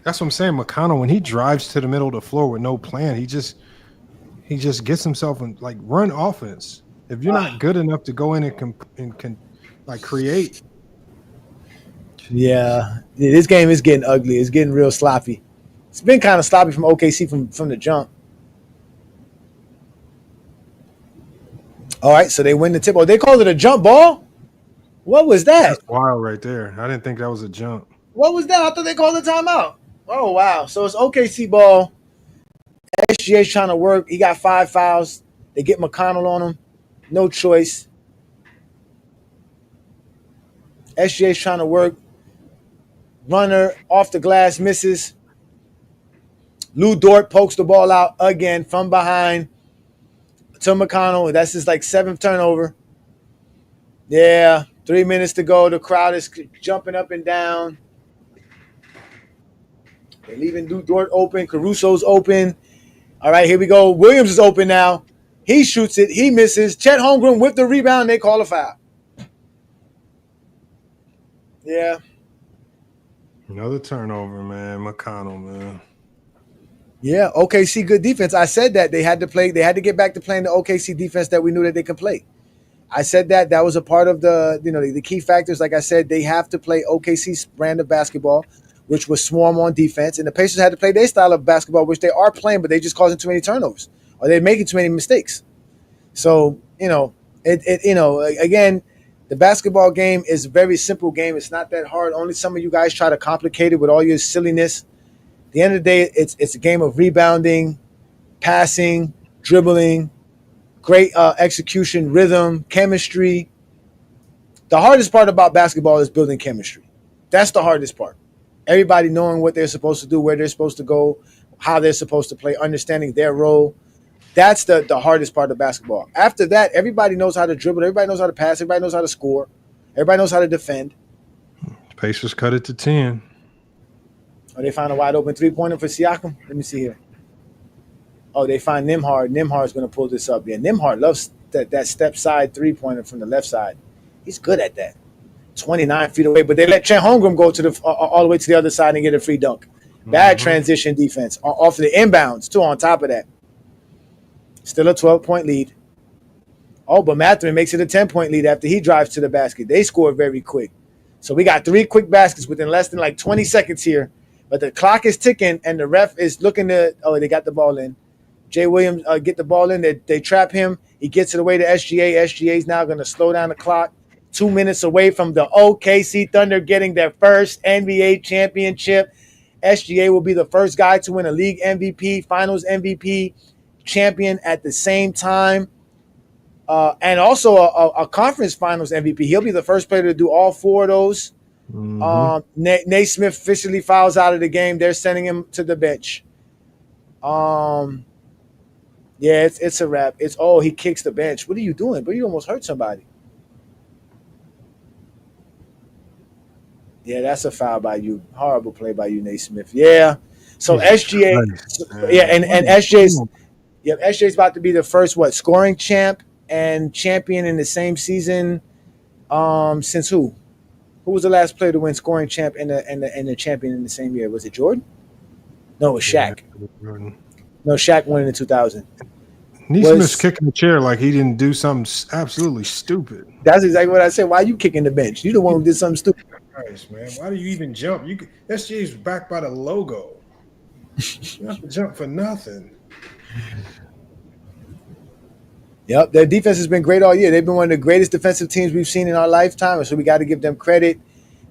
That's what I'm saying. McConnell, when he drives to the middle of the floor with no plan, he just gets himself in run offense. If you're not good enough to go in and create. Yeah, this game is getting ugly. It's getting real sloppy. It's been kind of sloppy from OKC from the jump. All right, so they win the tip. Oh, they called it a jump ball? What was that? That's wild right there. I didn't think that was a jump. What was that? I thought they called a timeout. Oh, wow. So it's OKC ball. SGA's trying to work. He got 5 fouls. They get McConnell on him. No choice. SGA's trying to work. Runner off the glass, misses. Lou Dort pokes the ball out again from behind to McConnell. That's his 7th turnover. Yeah, 3 minutes to go. The crowd is jumping up and down. They're leaving Lou Dort open. Caruso's open. All right, here we go. Williams is open now. He shoots it. He misses. Chet Holmgren with the rebound. They call a foul. Yeah. Another turnover, man. McConnell, man. Yeah, OKC good defense. I said that they had to get back to playing the OKC defense that we knew that they could play. I said that was a part of the key factors. Like I said, they have to play OKC's brand of basketball, which was swarm on defense, and the Pacers had to play their style of basketball, which they are playing, but they just causing too many turnovers or they're making too many mistakes. So again, the basketball game is a very simple game. It's not that hard. Only some of you guys try to complicate it with all your silliness. At the end of the day, it's a game of rebounding, passing, dribbling, great execution, rhythm, chemistry. The hardest part about basketball is building chemistry. That's the hardest part. Everybody knowing what they're supposed to do, where they're supposed to go, how they're supposed to play, understanding their role. That's the hardest part of basketball. After that, everybody knows how to dribble. Everybody knows how to pass. Everybody knows how to score. Everybody knows how to defend. Pacers cut it to 10. Oh, they find a wide open 3-pointer for Siakam? Let me see here. Oh, they find Nembhard. Nembhard's going to pull this up. Yeah, Nembhard loves that step side 3-pointer from the left side. He's good at that. 29 feet away, but they let Chet Holmgren go to the all the way to the other side and get a free dunk. Bad transition defense off the inbounds too. On top of that, still a 12-point lead. Oh, but Mathurin makes it a 10-point lead after he drives to the basket. They score very quick. So we got 3 quick baskets within less than like 20 seconds here. But the clock is ticking, and the ref is looking to – oh, they got the ball in. Jay Williams get the ball in. They trap him. He gets it away to SGA. SGA is now going to slow down the clock. 2 minutes away from the OKC Thunder getting their first NBA championship. SGA will be the first guy to win a league MVP, finals MVP, champion at the same time. And also a conference finals MVP. He'll be the first player to do all 4 of those. Nate Smith officially fouls out of the game. They're sending him to the bench. Yeah, it's a wrap. He kicks the bench. What are you doing? But you almost hurt somebody. Yeah, that's a foul by you. Horrible play by you, Nate Smith. Yeah. So SGA, and SGA's about to be the first scoring champ and champion in the same season. Since who? Who was the last player to win scoring champ and the champion in the same year? Was it Jordan? No, it was Shaq. Yeah, no, Shaq won in 2000. Neesmith's kicking the chair like he didn't do something absolutely stupid. That's exactly what I said. Why are you kicking the bench? You the one who did something stupid. Christ, man. Why do you even jump? SGA's backed by the logo. You have to jump for nothing. Yep, their defense has been great all year. They've been one of the greatest defensive teams we've seen in our lifetime, so we got to give them credit.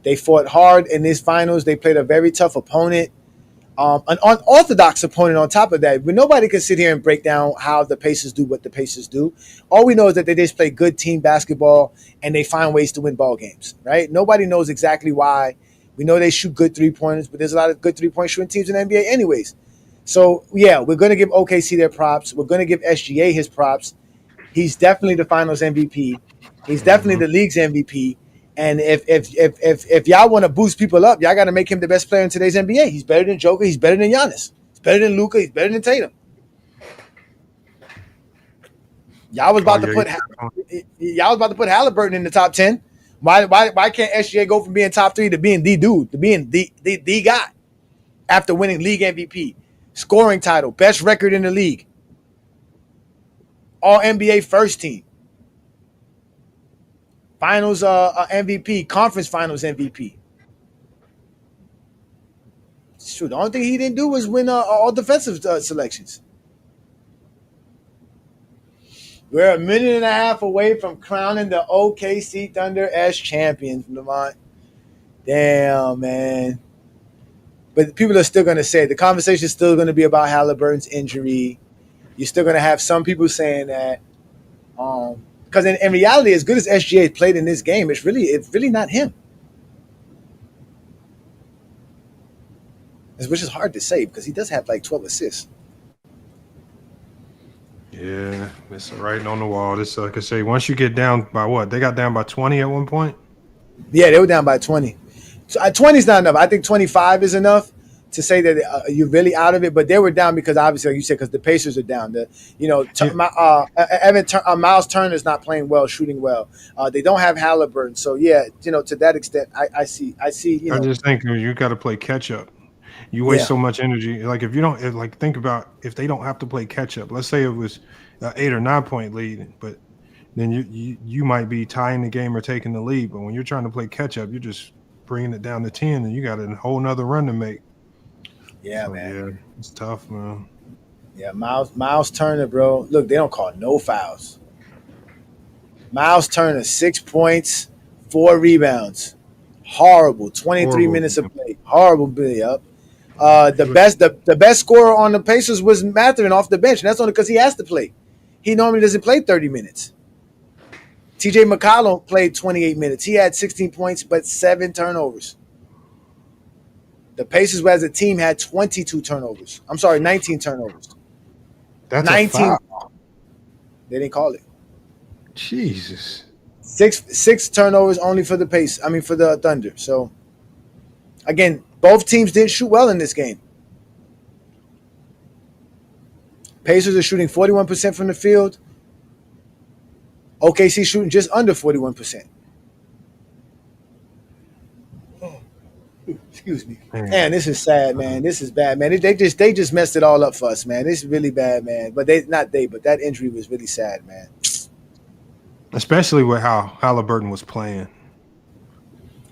They fought hard in this finals. They played a very tough opponent, an unorthodox opponent on top of that. But nobody can sit here and break down how the Pacers do what the Pacers do. All we know is that they just play good team basketball and they find ways to win ball games, right? Nobody knows exactly why. We know they shoot good three-pointers, but there's a lot of good three-point shooting teams in the NBA anyways. So, yeah, we're going to give OKC their props. We're going to give SGA his props. He's definitely the finals MVP. He's definitely the league's MVP. And if y'all want to boost people up, y'all got to make him the best player in today's NBA. He's better than Joker. He's better than Giannis. He's better than Luka. He's better than Tatum. Y'all was about to put Haliburton in the top 10. Why can't SGA go from being top 3 to being the dude, to being the guy after winning league MVP, scoring title, best record in the league, all NBA first team, finals MVP, conference finals MVP. Shoot, the only thing he didn't do was win all defensive selections. We're a minute and a half away from crowning the OKC Thunder as champions, Lamont. Damn, man. But people are still going to say the conversation is still going to be about Haliburton's injury. You're still going to have some people saying that. Because in reality, as good as SGA played in this game, it's really not him. Which is hard to say because he does have like 12 assists. Yeah, it's writing on the wall. This, like I say, once you get down by what? They got down by 20 at one point? Yeah, they were down by 20. 20 is not enough. I think 25 is enough to say that you're really out of it. But they were down because obviously, like you said, because the Pacers are down. Miles Turner's not playing well, shooting well. They don't have Haliburton. So, yeah, to that extent, I see. I just think you got to play catch up. You waste so much energy. Like if you don't, think about if they don't have to play catch up. Let's say it was an 8 or 9 point lead, but then you might be tying the game or taking the lead. But when you're trying to play catch up, you're just bringing it down to 10, and you got a whole nother run to make. Yeah, so, man. Yeah, it's tough, man. Yeah, Miles Turner, bro. Look, they don't call no fouls. Miles Turner, 6 points, 4 rebounds. Horrible. 23 minutes of play. Horrible play up. The best scorer on the Pacers was Mathurin off the bench, and that's only because he has to play. He normally doesn't play 30 minutes. TJ McCollum played 28 minutes. He had 16 points, but 7 turnovers. The Pacers, as a team, had 22 turnovers. I'm sorry, 19 turnovers. That's 19. A foul. They didn't call it. Jesus. Six turnovers only for the for the Thunder. So, again, both teams didn't shoot well in this game. Pacers are shooting 41% from the field. OKC shooting just under 41%. Excuse me. Man, this is sad, man. This is bad, man. They just messed it all up for us, man. This is really bad, man. But but that injury was really sad, man. Especially with how Haliburton was playing.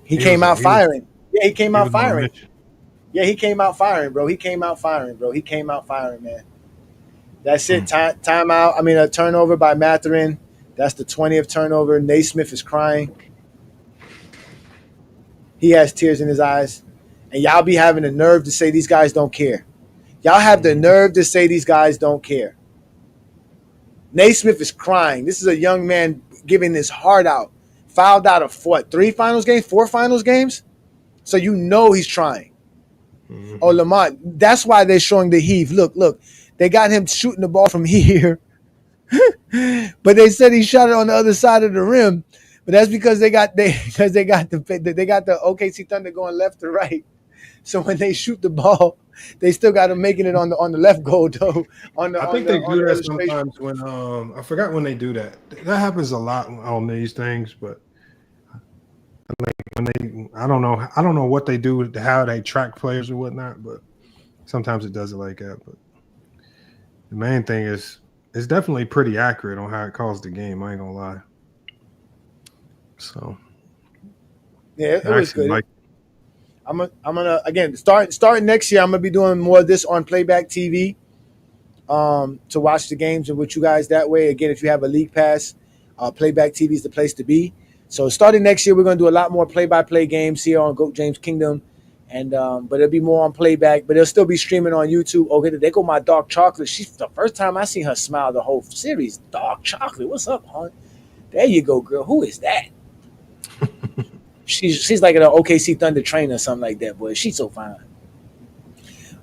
He came out firing. Yeah, he came out firing. Yeah, he came out firing, bro. He came out firing, man. That's it. Time out. I mean, a turnover by Mathurin. That's the 20th turnover. Naismith is crying. He has tears in his eyes. And y'all be having the nerve to say these guys don't care. Y'all have the nerve to say these guys don't care. Naismith is crying. This is a young man giving his heart out. Fouled out of what? 4 finals games? So you know he's trying. Mm-hmm. Oh, Lamont, that's why they're showing the heave. Look. They got him shooting the ball from here. But they said he shot it on the other side of the rim. But that's because they got the OKC Thunder going left to right. So when they shoot the ball, they still got him making it on the left goal though. I think they do that sometimes when I forgot when they do that. That happens a lot on these things, but I don't know what they do, how they track players or whatnot, but sometimes it does it like that. But the main thing is it's definitely pretty accurate on how it calls the game. I ain't gonna lie. So yeah, it was good. I'm gonna again starting next year. I'm gonna be doing more of this on Playback TV to watch the games and with you guys that way. Again, if you have a league pass, Playback TV is the place to be. So starting next year, we're gonna do a lot more play-by-play games here on Goat James Kingdom, and but it'll be more on playback. But it'll still be streaming on YouTube. Okay, there go my dark chocolate. She's the first time I seen her smile the whole series. Dark chocolate, what's up, hon? There you go, girl. Who is that? She's like an OKC Thunder trainer or something like that, boy. She's so fine.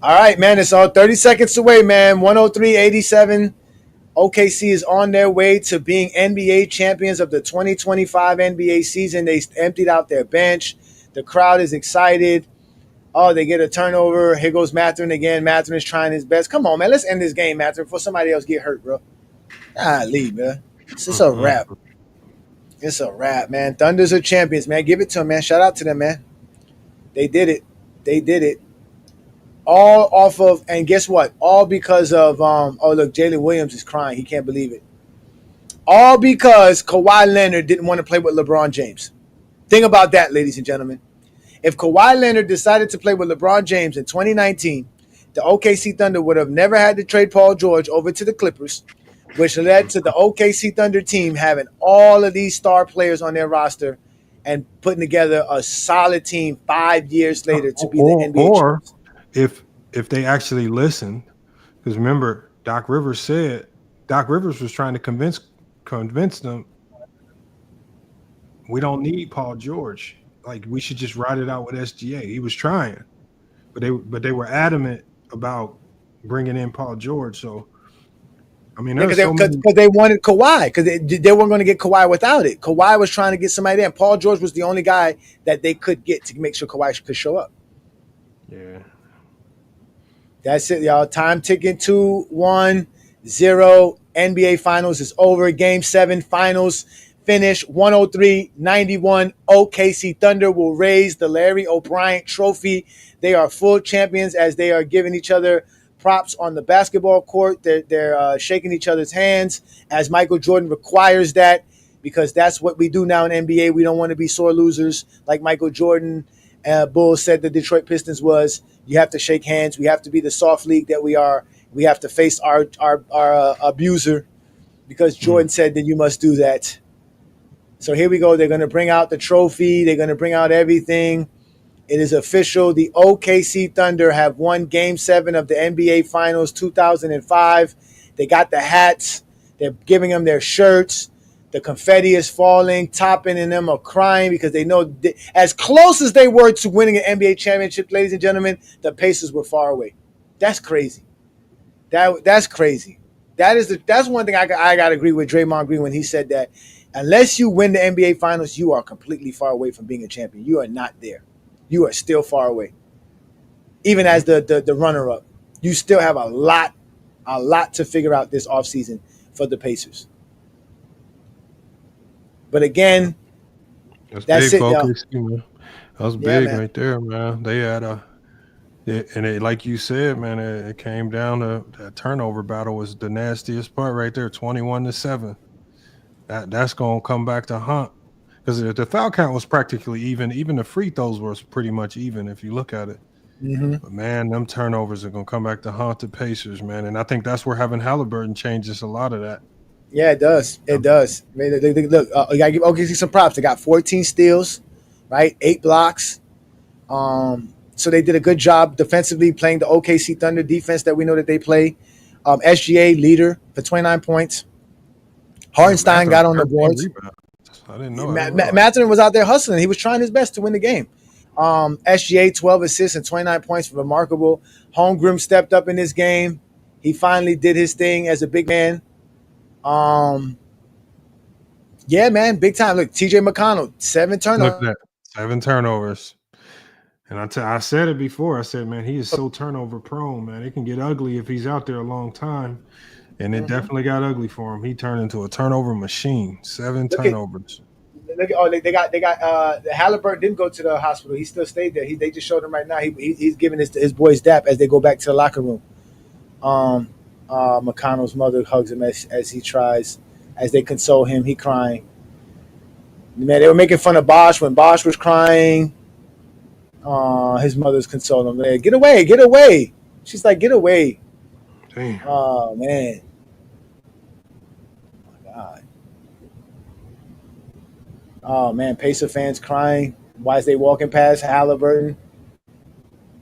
All right, man. It's all 30 seconds away, man. 103-87. OKC is on their way to being NBA champions of the 2025 NBA season. They emptied out their bench. The crowd is excited. Oh, they get a turnover. Here goes Mathurin again. Mathurin is trying his best. Come on, man. Let's end this game, Mathurin, before somebody else get hurt, bro. Leave, man. It's just a wrap. It's a wrap, man. Thunders are champions, man. Give it to them, man. Shout out to them, man. They did it. All off of, and guess what? All because of, look, Jalen Williams is crying. He can't believe it. All because Kawhi Leonard didn't want to play with LeBron James. Think about that, ladies and gentlemen. If Kawhi Leonard decided to play with LeBron James in 2019, the OKC Thunder would have never had to trade Paul George over to the Clippers, which led to the OKC Thunder team having all of these star players on their roster and putting together a solid team 5 years later to be the NBA champions. If they actually listened, because remember, Doc Rivers was trying to convince them we don't need Paul George. Like, we should just ride it out with SGA. He was trying, but they were adamant about bringing in Paul George. So, I mean, because they wanted Kawhi, because they weren't going to get Kawhi without it. Kawhi was trying to get somebody there, and Paul George was the only guy that they could get to make sure Kawhi could show up. Yeah. That's it, y'all. Time ticking. 2-1-0. NBA Finals is over. Game 7 Finals finish 103-91. OKC Thunder will raise the Larry O'Brien Trophy. They are full champions as they are giving each other props on the basketball court. They're shaking each other's hands as Michael Jordan requires that, because that's what we do now in NBA. We don't want to be sore losers like Michael Jordan. Bulls said the Detroit Pistons was. You have to shake hands. We have to be the soft league that we are. We have to face our abuser, because Jordan said that you must do that. So here we go. They're going to bring out the trophy. They're going to bring out everything. It is official. The OKC Thunder have won Game 7 of the NBA Finals 2005. They got the hats. They're giving them their shirts. The confetti is falling. Toppin and them are crying because they know as close as they were to winning an NBA championship, ladies and gentlemen, the Pacers were far away. That's crazy. That's crazy. That's one thing I got to agree with Draymond Green when he said that unless you win the NBA Finals, you are completely far away from being a champion. You are not there. You are still far away. Even as the runner-up, you still have a lot to figure out this offseason for the Pacers. But again, that's it, y'all. was Yeah, big man. right there, man. They had like you said, man, it came down to that turnover battle was the nastiest part right there, 21-7. That's gonna come back to haunt because the foul count was practically even. Even the free throws was pretty much even if you look at it. Mm-hmm. But man, them turnovers are gonna come back to haunt the Pacers, man. And I think that's where having Haliburton changes a lot of that. Yeah, it does. It does. I mean, look, you gotta give OKC some props. They got 14 steals, right? 8 blocks. So they did a good job defensively playing the OKC Thunder defense that we know that they play. SGA leader for 29 points. Hartenstein got on the boards. I didn't know. Mathurin was out there hustling. He was trying his best to win the game. SGA 12 assists and 29 points, remarkable. Holmgren stepped up in this game. He finally did his thing as a big man. Yeah, man, big time. Look, TJ McConnell, 7 turnovers. Look at that, 7 turnovers. And I said it before. I said, man, he is so turnover prone, man. It can get ugly if he's out there a long time. And it definitely got ugly for him. He turned into a turnover machine. 7 turnovers. They got Haliburton didn't go to the hospital. He still stayed there. They just showed him right now. He's giving his boys dap as they go back to the locker room. McConnell's mother hugs him as they console him. He crying. Man, they were making fun of Bosch when Bosch was crying. His mother's consoling him. Man, get away. She's like, get away. Damn. Oh, man. Oh, my God. Oh, man. Pacer fans crying. Why is they walking past Haliburton?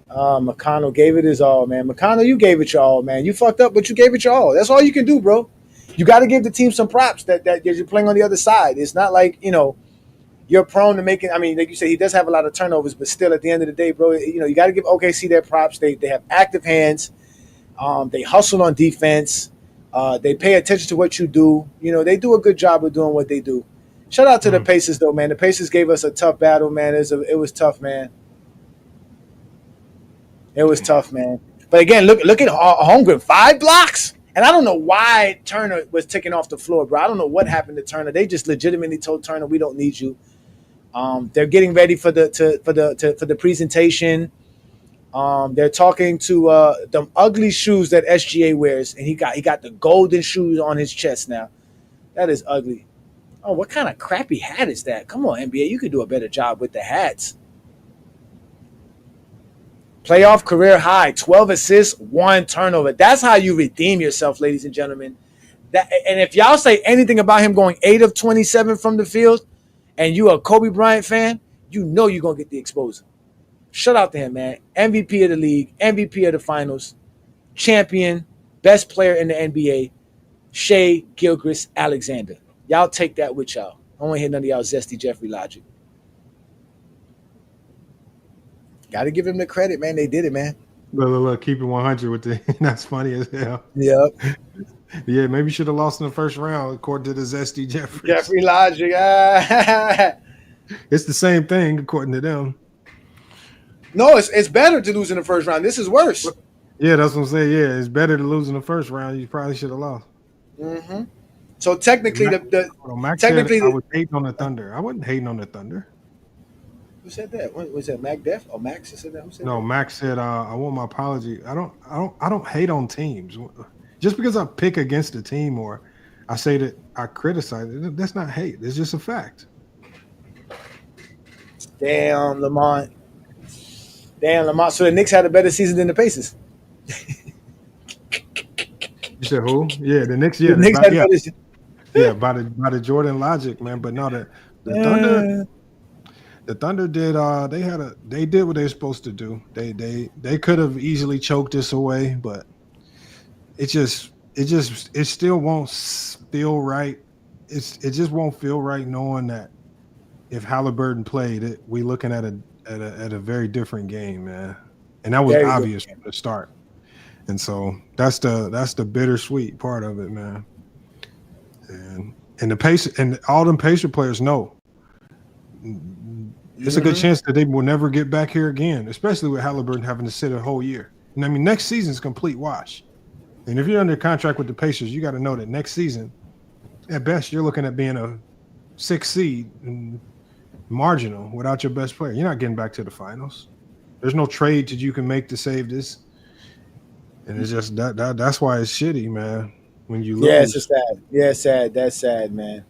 McConnell gave it his all, man. McConnell, you gave it your all, man. You fucked up, but you gave it your all. That's all you can do, bro. You got to give the team some props that you're playing on the other side. It's not like, you're prone to making – I mean, like you said, he does have a lot of turnovers, but still at the end of the day, bro, you got to give OKC their props. They have active hands. They hustle on defense. They pay attention to what you do. They do a good job of doing what they do. Shout out to the Pacers, though, man. The Pacers gave us a tough battle, man. It was tough, man. It was tough, man. But again, look at Holmgren, 5 blocks. And I don't know why Turner was taken off the floor, bro. I don't know what happened to Turner. They just legitimately told Turner, we don't need you. They're getting ready for the presentation. They're talking to them ugly shoes that SGA wears, and he got the golden shoes on his chest now. That is ugly. Oh, what kind of crappy hat is that? Come on, NBA, you could do a better job with the hats. Playoff career high, 12 assists, 1 turnover. That's how you redeem yourself, ladies and gentlemen. And if y'all say anything about him going 8 of 27 from the field, and you a Kobe Bryant fan, you're going to get the exposure. Shout out to him, man. MVP of the league, MVP of the finals, champion, best player in the NBA, Shai Gilgeous-Alexander. Y'all take that with y'all. I don't want to hear none of y'all zesty Jeffrey logic. Got to give him the credit, man. They did it, man. Look, keep it 100 with the – that's funny as hell. Yep. Yeah, maybe you should have lost in the first round according to the zesty Jeffrey. Jeffrey logic. It's the same thing according to them. No, it's better to lose in the first round. This is worse. Yeah, that's what I'm saying. Yeah, it's better to lose in the first round. You probably should have lost. Mm-hmm. So technically, Max said I was hating on the Thunder. I wasn't hating on the Thunder. Who said that? Was that Mac Def or Max said that? Who said that? Max said I want my apology. I don't hate on teams. Just because I pick against a team or I say that I criticize it, that's not hate. It's just a fact. Damn, Lamont. So the Knicks had a better season than the Pacers. You said who? Yeah, the Knicks. Yeah, the Knicks had better season. Yeah, by the Jordan logic, man. But no, the Thunder. The Thunder did. They did what they were supposed to do. They could have easily choked this away, but it still won't feel right. It just won't feel right knowing that if Haliburton played it, we looking at a very different game, man. And that was obvious from the start. And so that's the bittersweet part of it, man. And the Pacer and all them Pacer players know. It's a good chance that they will never get back here again, especially with Haliburton having to sit a whole year. And I mean, next season's complete wash. And if you're under contract with the Pacers, you got to know that next season, at best, you're looking at being a 6th seed. And marginal without your best player. You're not getting back to the finals. There's no trade that you can make to save this. And it's just that's why it's shitty, man. When you lose. Yeah, it's sad. Yeah, it's sad. That's sad, man.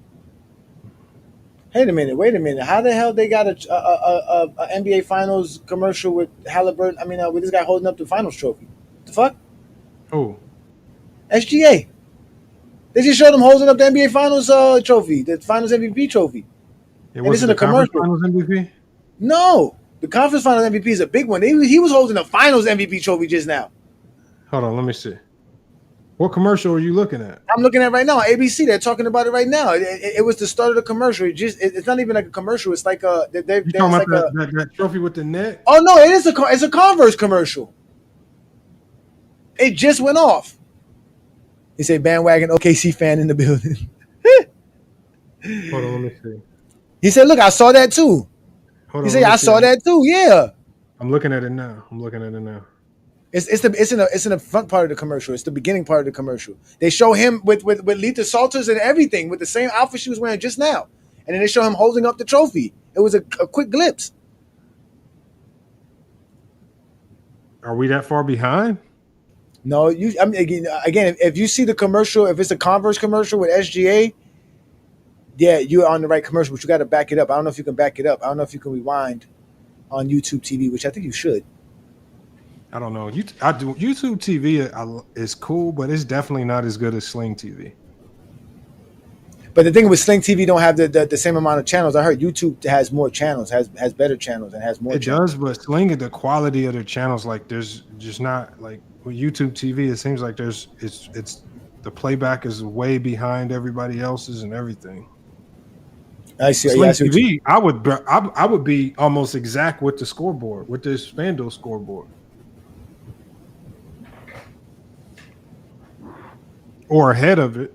Wait a minute. How the hell they got a NBA Finals commercial with Haliburton? I mean, with this guy holding up the Finals trophy. The fuck? Oh, SGA. They just showed him holding up the NBA Finals trophy, the Finals MVP trophy. It wasn't the commercial. Finals MVP? No, the Conference Finals MVP is a big one. He was holding the Finals MVP trophy just now. Hold on, let me see. What commercial are you looking at? I'm looking at right now. ABC. They're talking about it right now. It was the start of the commercial. It's not even like a commercial. It's like a. You talking about that trophy with the net? Oh no! It's a Converse commercial. It just went off. He said, "Bandwagon OKC fan in the building." Hold on, let me see. He said, "Look, I saw that too." He said, "I saw that too." Yeah. I'm looking at it now. It's in the front part of the commercial. It's the beginning part of the commercial. They show him with Lita Salters and everything with the same outfit she was wearing just now, and then they show him holding up the trophy. It was a quick glimpse. Are we that far behind? No, again, if you see the commercial, if it's a Converse commercial with SGA, yeah, you're on the right commercial, but you got to back it up. I don't know if you can back it up. I don't know if you can rewind on YouTube TV, which I think you should. I don't know. YouTube TV is cool, but it's definitely not as good as Sling TV. But the thing with Sling TV don't have the same amount of channels. I heard YouTube has more channels, has better channels, and has more. It does, but Sling, the quality of their channels, like there's just not like with YouTube TV. It seems like it's the playback is way behind everybody else's and everything. I see. Sling yeah, I see TV, I would be almost exact with the scoreboard, with this FanDuel scoreboard. Or ahead of it.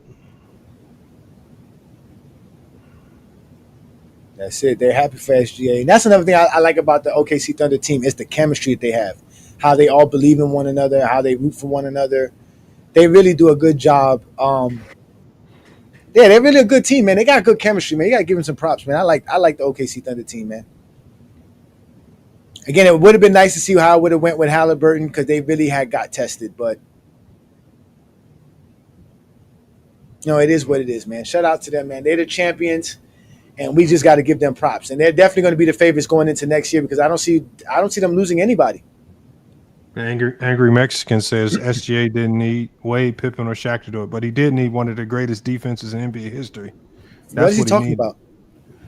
That's it. They're happy for SGA. And that's another thing I like about the OKC Thunder team is the chemistry that they have. How they all believe in one another, how they root for one another. They really do a good job. Yeah, they're really a good team, man. They got good chemistry, man. You got to give them some props, man. I like the OKC Thunder team, man. Again, it would have been nice to see how it would have went with Haliburton because they really had got tested, but it is what it is, man. Shout out to them, man. They're the champions, and we just got to give them props. And they're definitely going to be the favorites going into next year because I don't see them losing anybody. Angry Mexican says SGA didn't need Wade, Pippen, or Shaq to do it, but he did need one of the greatest defenses in NBA history. That's what is he talking about?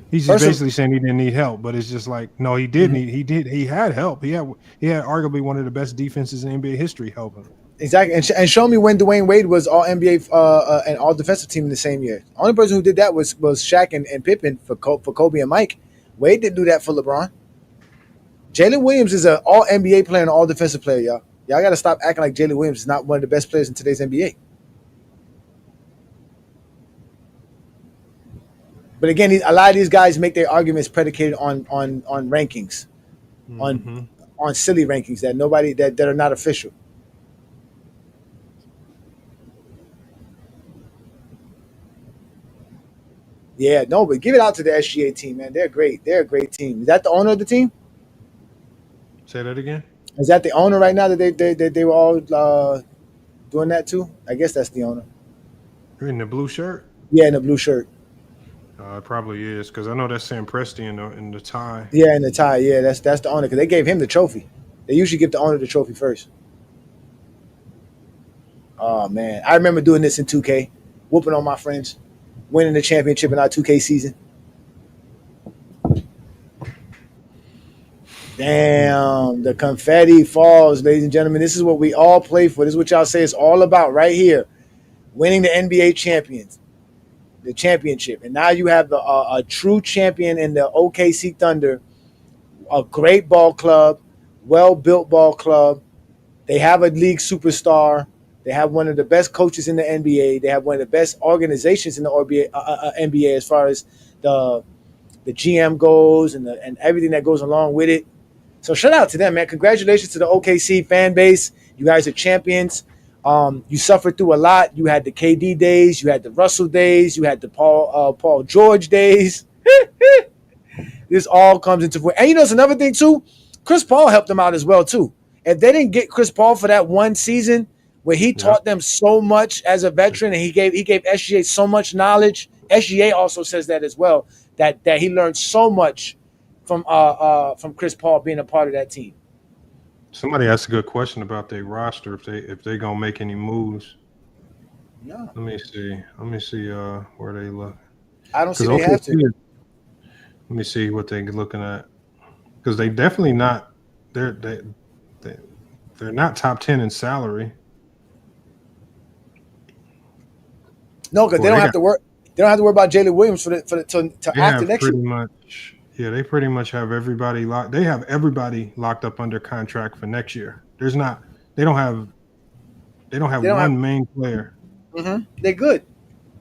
He's just basically saying he didn't need help, but it's just like, no, he did he had help. He had arguably one of the best defenses in NBA history helping. Exactly, and show me when Dwayne Wade was all NBA and all defensive team in the same year. The only person who did that was Shaq and Pippen for Kobe and Mike. Wade didn't do that for LeBron. Jalen Williams is an all NBA player and all defensive player, y'all. Y'all got to stop acting like Jalen Williams is not one of the best players in today's NBA. But again, a lot of these guys make their arguments predicated on rankings, on silly rankings that are not official. Yeah, no, but give it out to the SGA team, man. They're great. They're a great team. Is that the owner of the team? Say that again. Is that the owner right now that they were all doing that too? I guess that's the owner. In the blue shirt? Yeah, in the blue shirt. It probably is because I know that's Sam Presti in the tie. Yeah, in the tie. Yeah, that's the owner because they gave him the trophy. They usually give the owner the trophy first. Oh man, I remember doing this in 2K, whooping on my friends, winning the championship in our 2K season. Damn, the confetti falls, ladies and gentlemen. This is what we all play for. This is what y'all say it's all about right here. Winning the NBA the championship. And now you have a true champion in the OKC Thunder, a great ball club, well-built ball club. They have a league superstar. They have one of the best coaches in the NBA. They have one of the best organizations in the NBA as far as the GM goes and everything that goes along with it. So shout out to them, man. Congratulations to the OKC fan base. You guys are champions. You suffered through a lot. You had the KD days. You had the Russell days. You had the Paul George days. this all comes into play. And it's another thing too. Chris Paul helped them out as well too. If they didn't get Chris Paul for that one season where he taught them so much as a veteran, and he gave SGA so much knowledge. SGA also says that as well, that he learned so much from Chris Paul being a part of that team. Somebody asked a good question about their roster if they gonna make any moves. No. Let me see where they look. I don't see they have to. Let me see what they're looking at, because they definitely not. They're not top 10 in salary. No, because they don't have to worry. They don't have to worry about Jalen Williams till after next year. They pretty much have everybody locked. They have everybody locked up under contract for next year. They don't have one main player. Mm-hmm. They're good.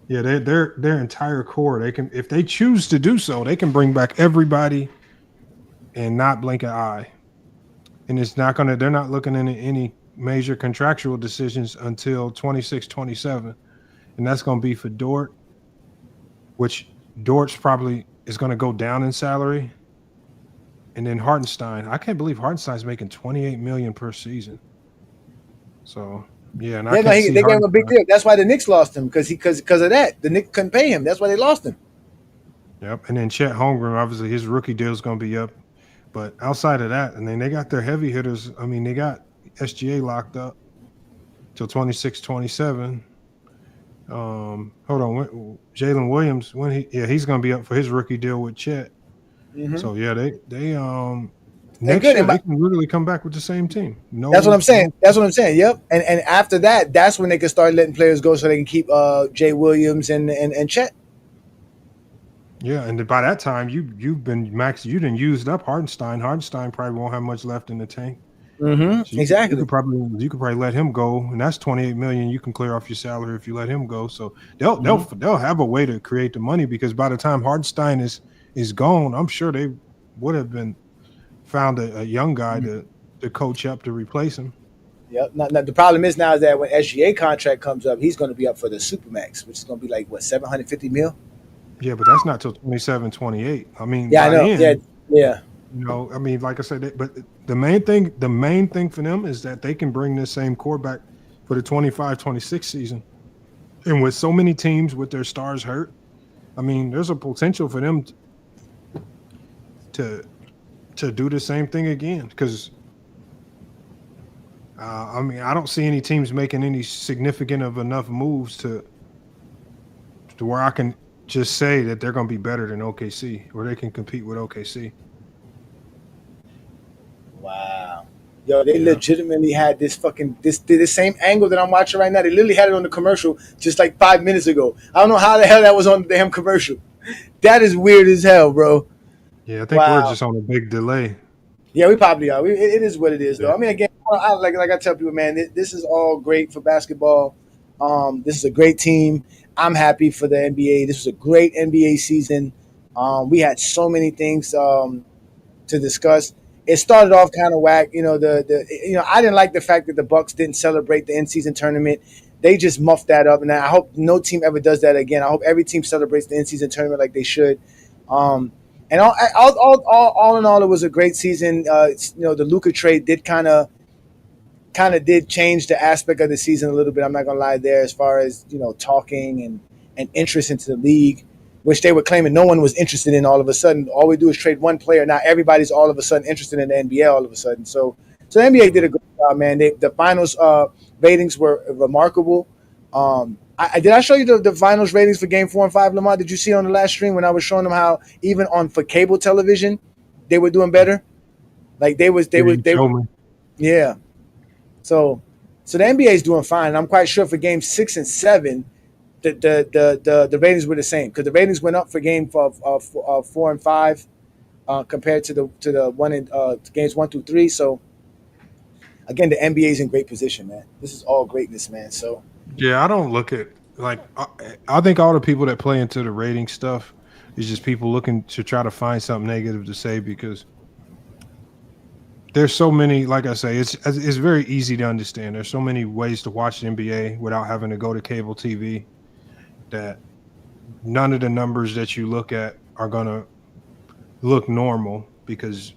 Yeah, their entire core. They can, if they choose to do so, they can bring back everybody and not blink an eye. And it's not gonna. They're not looking into any major contractual decisions until 26-27, and that's gonna be for Dort, which Dort's probably is gonna go down in salary, and then Hartenstein. I can't believe Hartenstein's making $28 million per season. So yeah, and they gave him a big deal. That's why the Knicks lost him, because of that. The Knicks couldn't pay him. That's why they lost him. Yep, and then Chet Holmgren, obviously his rookie deal is gonna be up. But outside of that, and then they got their heavy hitters. I mean, they got SGA locked up till 26-27. Hold on, Jalen Williams, he's going to be up for his rookie deal with Chet. Mm-hmm. So yeah, they next year they can literally come back with the same team. No, that's what I'm saying. Yep. And after that, that's when they can start letting players go, so they can keep Jay Williams and Chet. Yeah, and by that time, you've been maxed. You didn't used up Hartenstein. Hartenstein probably won't have much left in the tank. Mm-hmm. So exactly. You could probably let him go, and that's $28 million. You can clear off your salary if you let him go. So they'll have a way to create the money, because by the time Hartenstein is gone, I'm sure they would have found a young guy to coach up to replace him. Yep. Now, the problem is that when SGA contract comes up, he's going to be up for the Supermax, which is going to be like $750 million. Yeah, but that's not till 27, 28. I mean, yeah, I know. Yeah. You know, I mean, like I said, but the main thing for them is that they can bring this same core back for the 25-26 season. And with so many teams with their stars hurt, I mean, there's a potential for them to do the same thing again. Because, I mean, I don't see any teams making any significant of enough moves to where I can just say that they're going to be better than OKC, or they can compete with OKC. Wow. Yo, they legitimately had this same angle that I'm watching right now. They literally had it on the commercial just like 5 minutes ago. I don't know how the hell that was on the damn commercial. That is weird as hell, bro. Yeah, I think we're just on a big delay. Yeah, we probably are. It is what it is, though. I mean, again, like I tell people, man, this is all great for basketball. This is a great team. I'm happy for the NBA. This was a great NBA season. We had so many things to discuss. It started off kind of whack, I didn't like the fact that the Bucks didn't celebrate the in-season tournament. They just muffed that up, and I hope no team ever does that again. I hope every team celebrates the in-season tournament like they should. And all in all, it was a great season. The Luka trade did kind of did change the aspect of the season a little bit. I'm not gonna lie there, as far as talking and interest into the league, which they were claiming no one was interested in. All of a sudden, all we do is trade one player. Now everybody's all of a sudden interested in the NBA. All of a sudden, so the NBA did a great job, man. The finals ratings were remarkable. Did I show you the finals ratings for Game 4 and 5, Lamar? Did you see on the last stream when I was showing them how even for cable television they were doing better? Like they were. Yeah. So the NBA is doing fine. I'm quite sure for Game 6 and 7, the ratings were the same, because the ratings went up for Game 4 and 5 compared to the one in Games 1 through 3. So again, the NBA is in great position, man. This is all greatness, man. So yeah, I don't look at I think all the people that play into the rating stuff is just people looking to try to find something negative to say, because there's so many, like I say, it's very easy to understand. There's so many ways to watch the NBA without having to go to cable TV, that none of the numbers that you look at are going to look normal because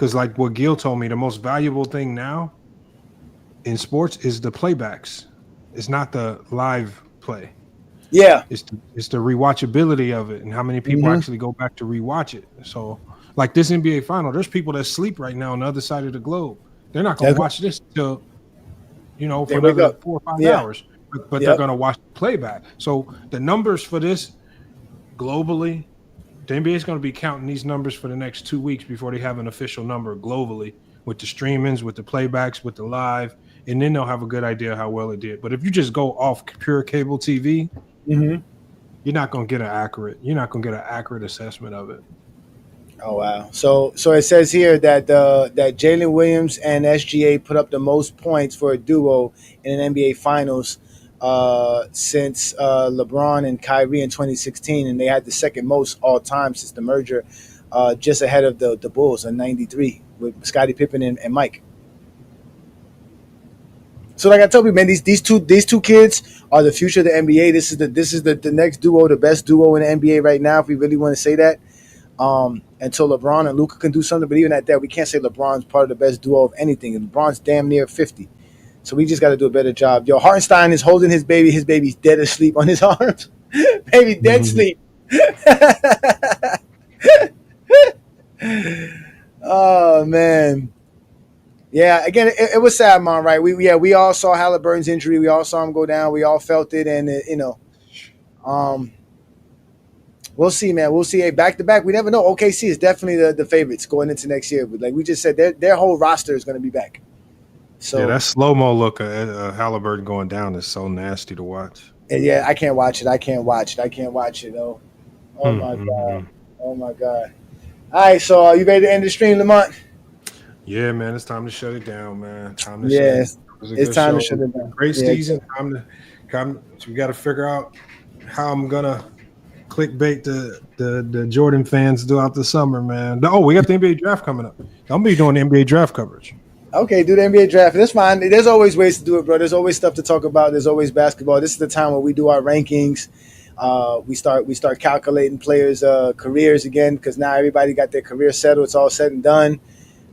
like what Gil told me, the most valuable thing now in sports is the playbacks. It's not the live play. Yeah. It's the rewatchability of it and how many people actually go back to rewatch it. So like this NBA final, there's people that sleep right now on the other side of the globe. They're not going to watch this till, for another 4 or 5 hours, but they're going to watch the playback. So the numbers for this globally, the NBA is going to be counting these numbers for the next 2 weeks before they have an official number globally with the streamings, with the playbacks, with the live, and then they'll have a good idea how well it did. But if you just go off pure cable TV, you're not going to get an accurate assessment of it. Oh wow! So it says here that that Jalen Williams and SGA put up the most points for a duo in an NBA Finals since LeBron and Kyrie in 2016, and they had the second most all time since the merger, just ahead of the Bulls in '93 with Scottie Pippen and Mike. So like I told you, man, these two kids are the future of the NBA. This is the next duo, the best duo in the NBA right now, if we really want to say that. Until LeBron and Luka can do something, but even at that, we can't say LeBron's part of the best duo of anything. And LeBron's damn near 50, so we just got to do a better job. Yo, Hartenstein is holding his baby. His baby's dead asleep on his arms. Baby dead sleep. Oh man, yeah. Again, it was sad, man. Right? We all saw Haliburton's injury. We all saw him go down. We all felt it, and we'll see, man. We'll see. Hey, back to back, we never know. OKC is definitely the favorites going into next year. But like we just said, their whole roster is going to be back. So yeah, that slow-mo look at Haliburton going down is so nasty to watch. Yeah, I can't watch it. I can't watch it. Oh my god. Oh my god. All right, so are you ready to end the stream, Lamont? Yeah, man. It's time to shut it down, man. It's time to shut it down. Great season. So we got to figure out how I'm gonna clickbait the Jordan fans throughout the summer, man. Oh, we got the NBA draft coming up. I'm be doing the NBA draft coverage. Okay, do the NBA draft. That's fine. There's always ways to do it, bro. There's always stuff to talk about. There's always basketball. This is the time where we do our rankings. We start calculating players' careers again because now everybody got their career settled. It's all said and done.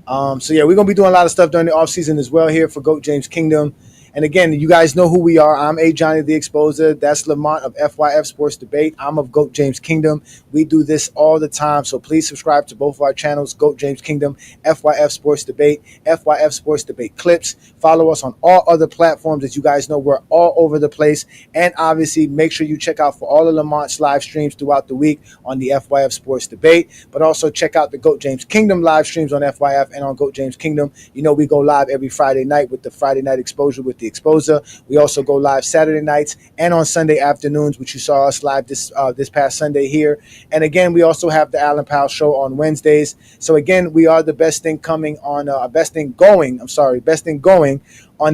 So yeah, we're gonna be doing a lot of stuff during the offseason as well here for GOAT James Kingdom. And again, you guys know who we are. I'm A. Johnny the Exposer. That's Lamont of FYF Sports Debate. I'm of GOAT James Kingdom. We do this all the time. So please subscribe to both of our channels, GOAT James Kingdom, FYF Sports Debate, FYF Sports Debate Clips. Follow us on all other platforms. As you guys know, we're all over the place. And obviously, make sure you check out for all of Lamont's live streams throughout the week on the FYF Sports Debate. But also check out the GOAT James Kingdom live streams on FYF and on GOAT James Kingdom. You know we go live every Friday night with the Friday Night Exposure with the Exposer. We also go live Saturday nights and on Sunday afternoons, which you saw us live this past Sunday here. And again, we also have the Alan Powell Show on Wednesdays. So again, we are the best thing going on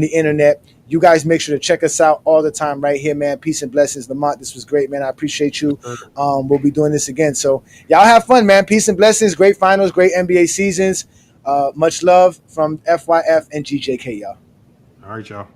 the internet. You guys make sure to check us out all the time right here, man. Peace and blessings. Lamont, this was great, man. I appreciate you. We'll be doing this again. So y'all have fun, man. Peace and blessings. Great finals, great NBA seasons. Much love from FYF and GJK, y'all. All right, y'all.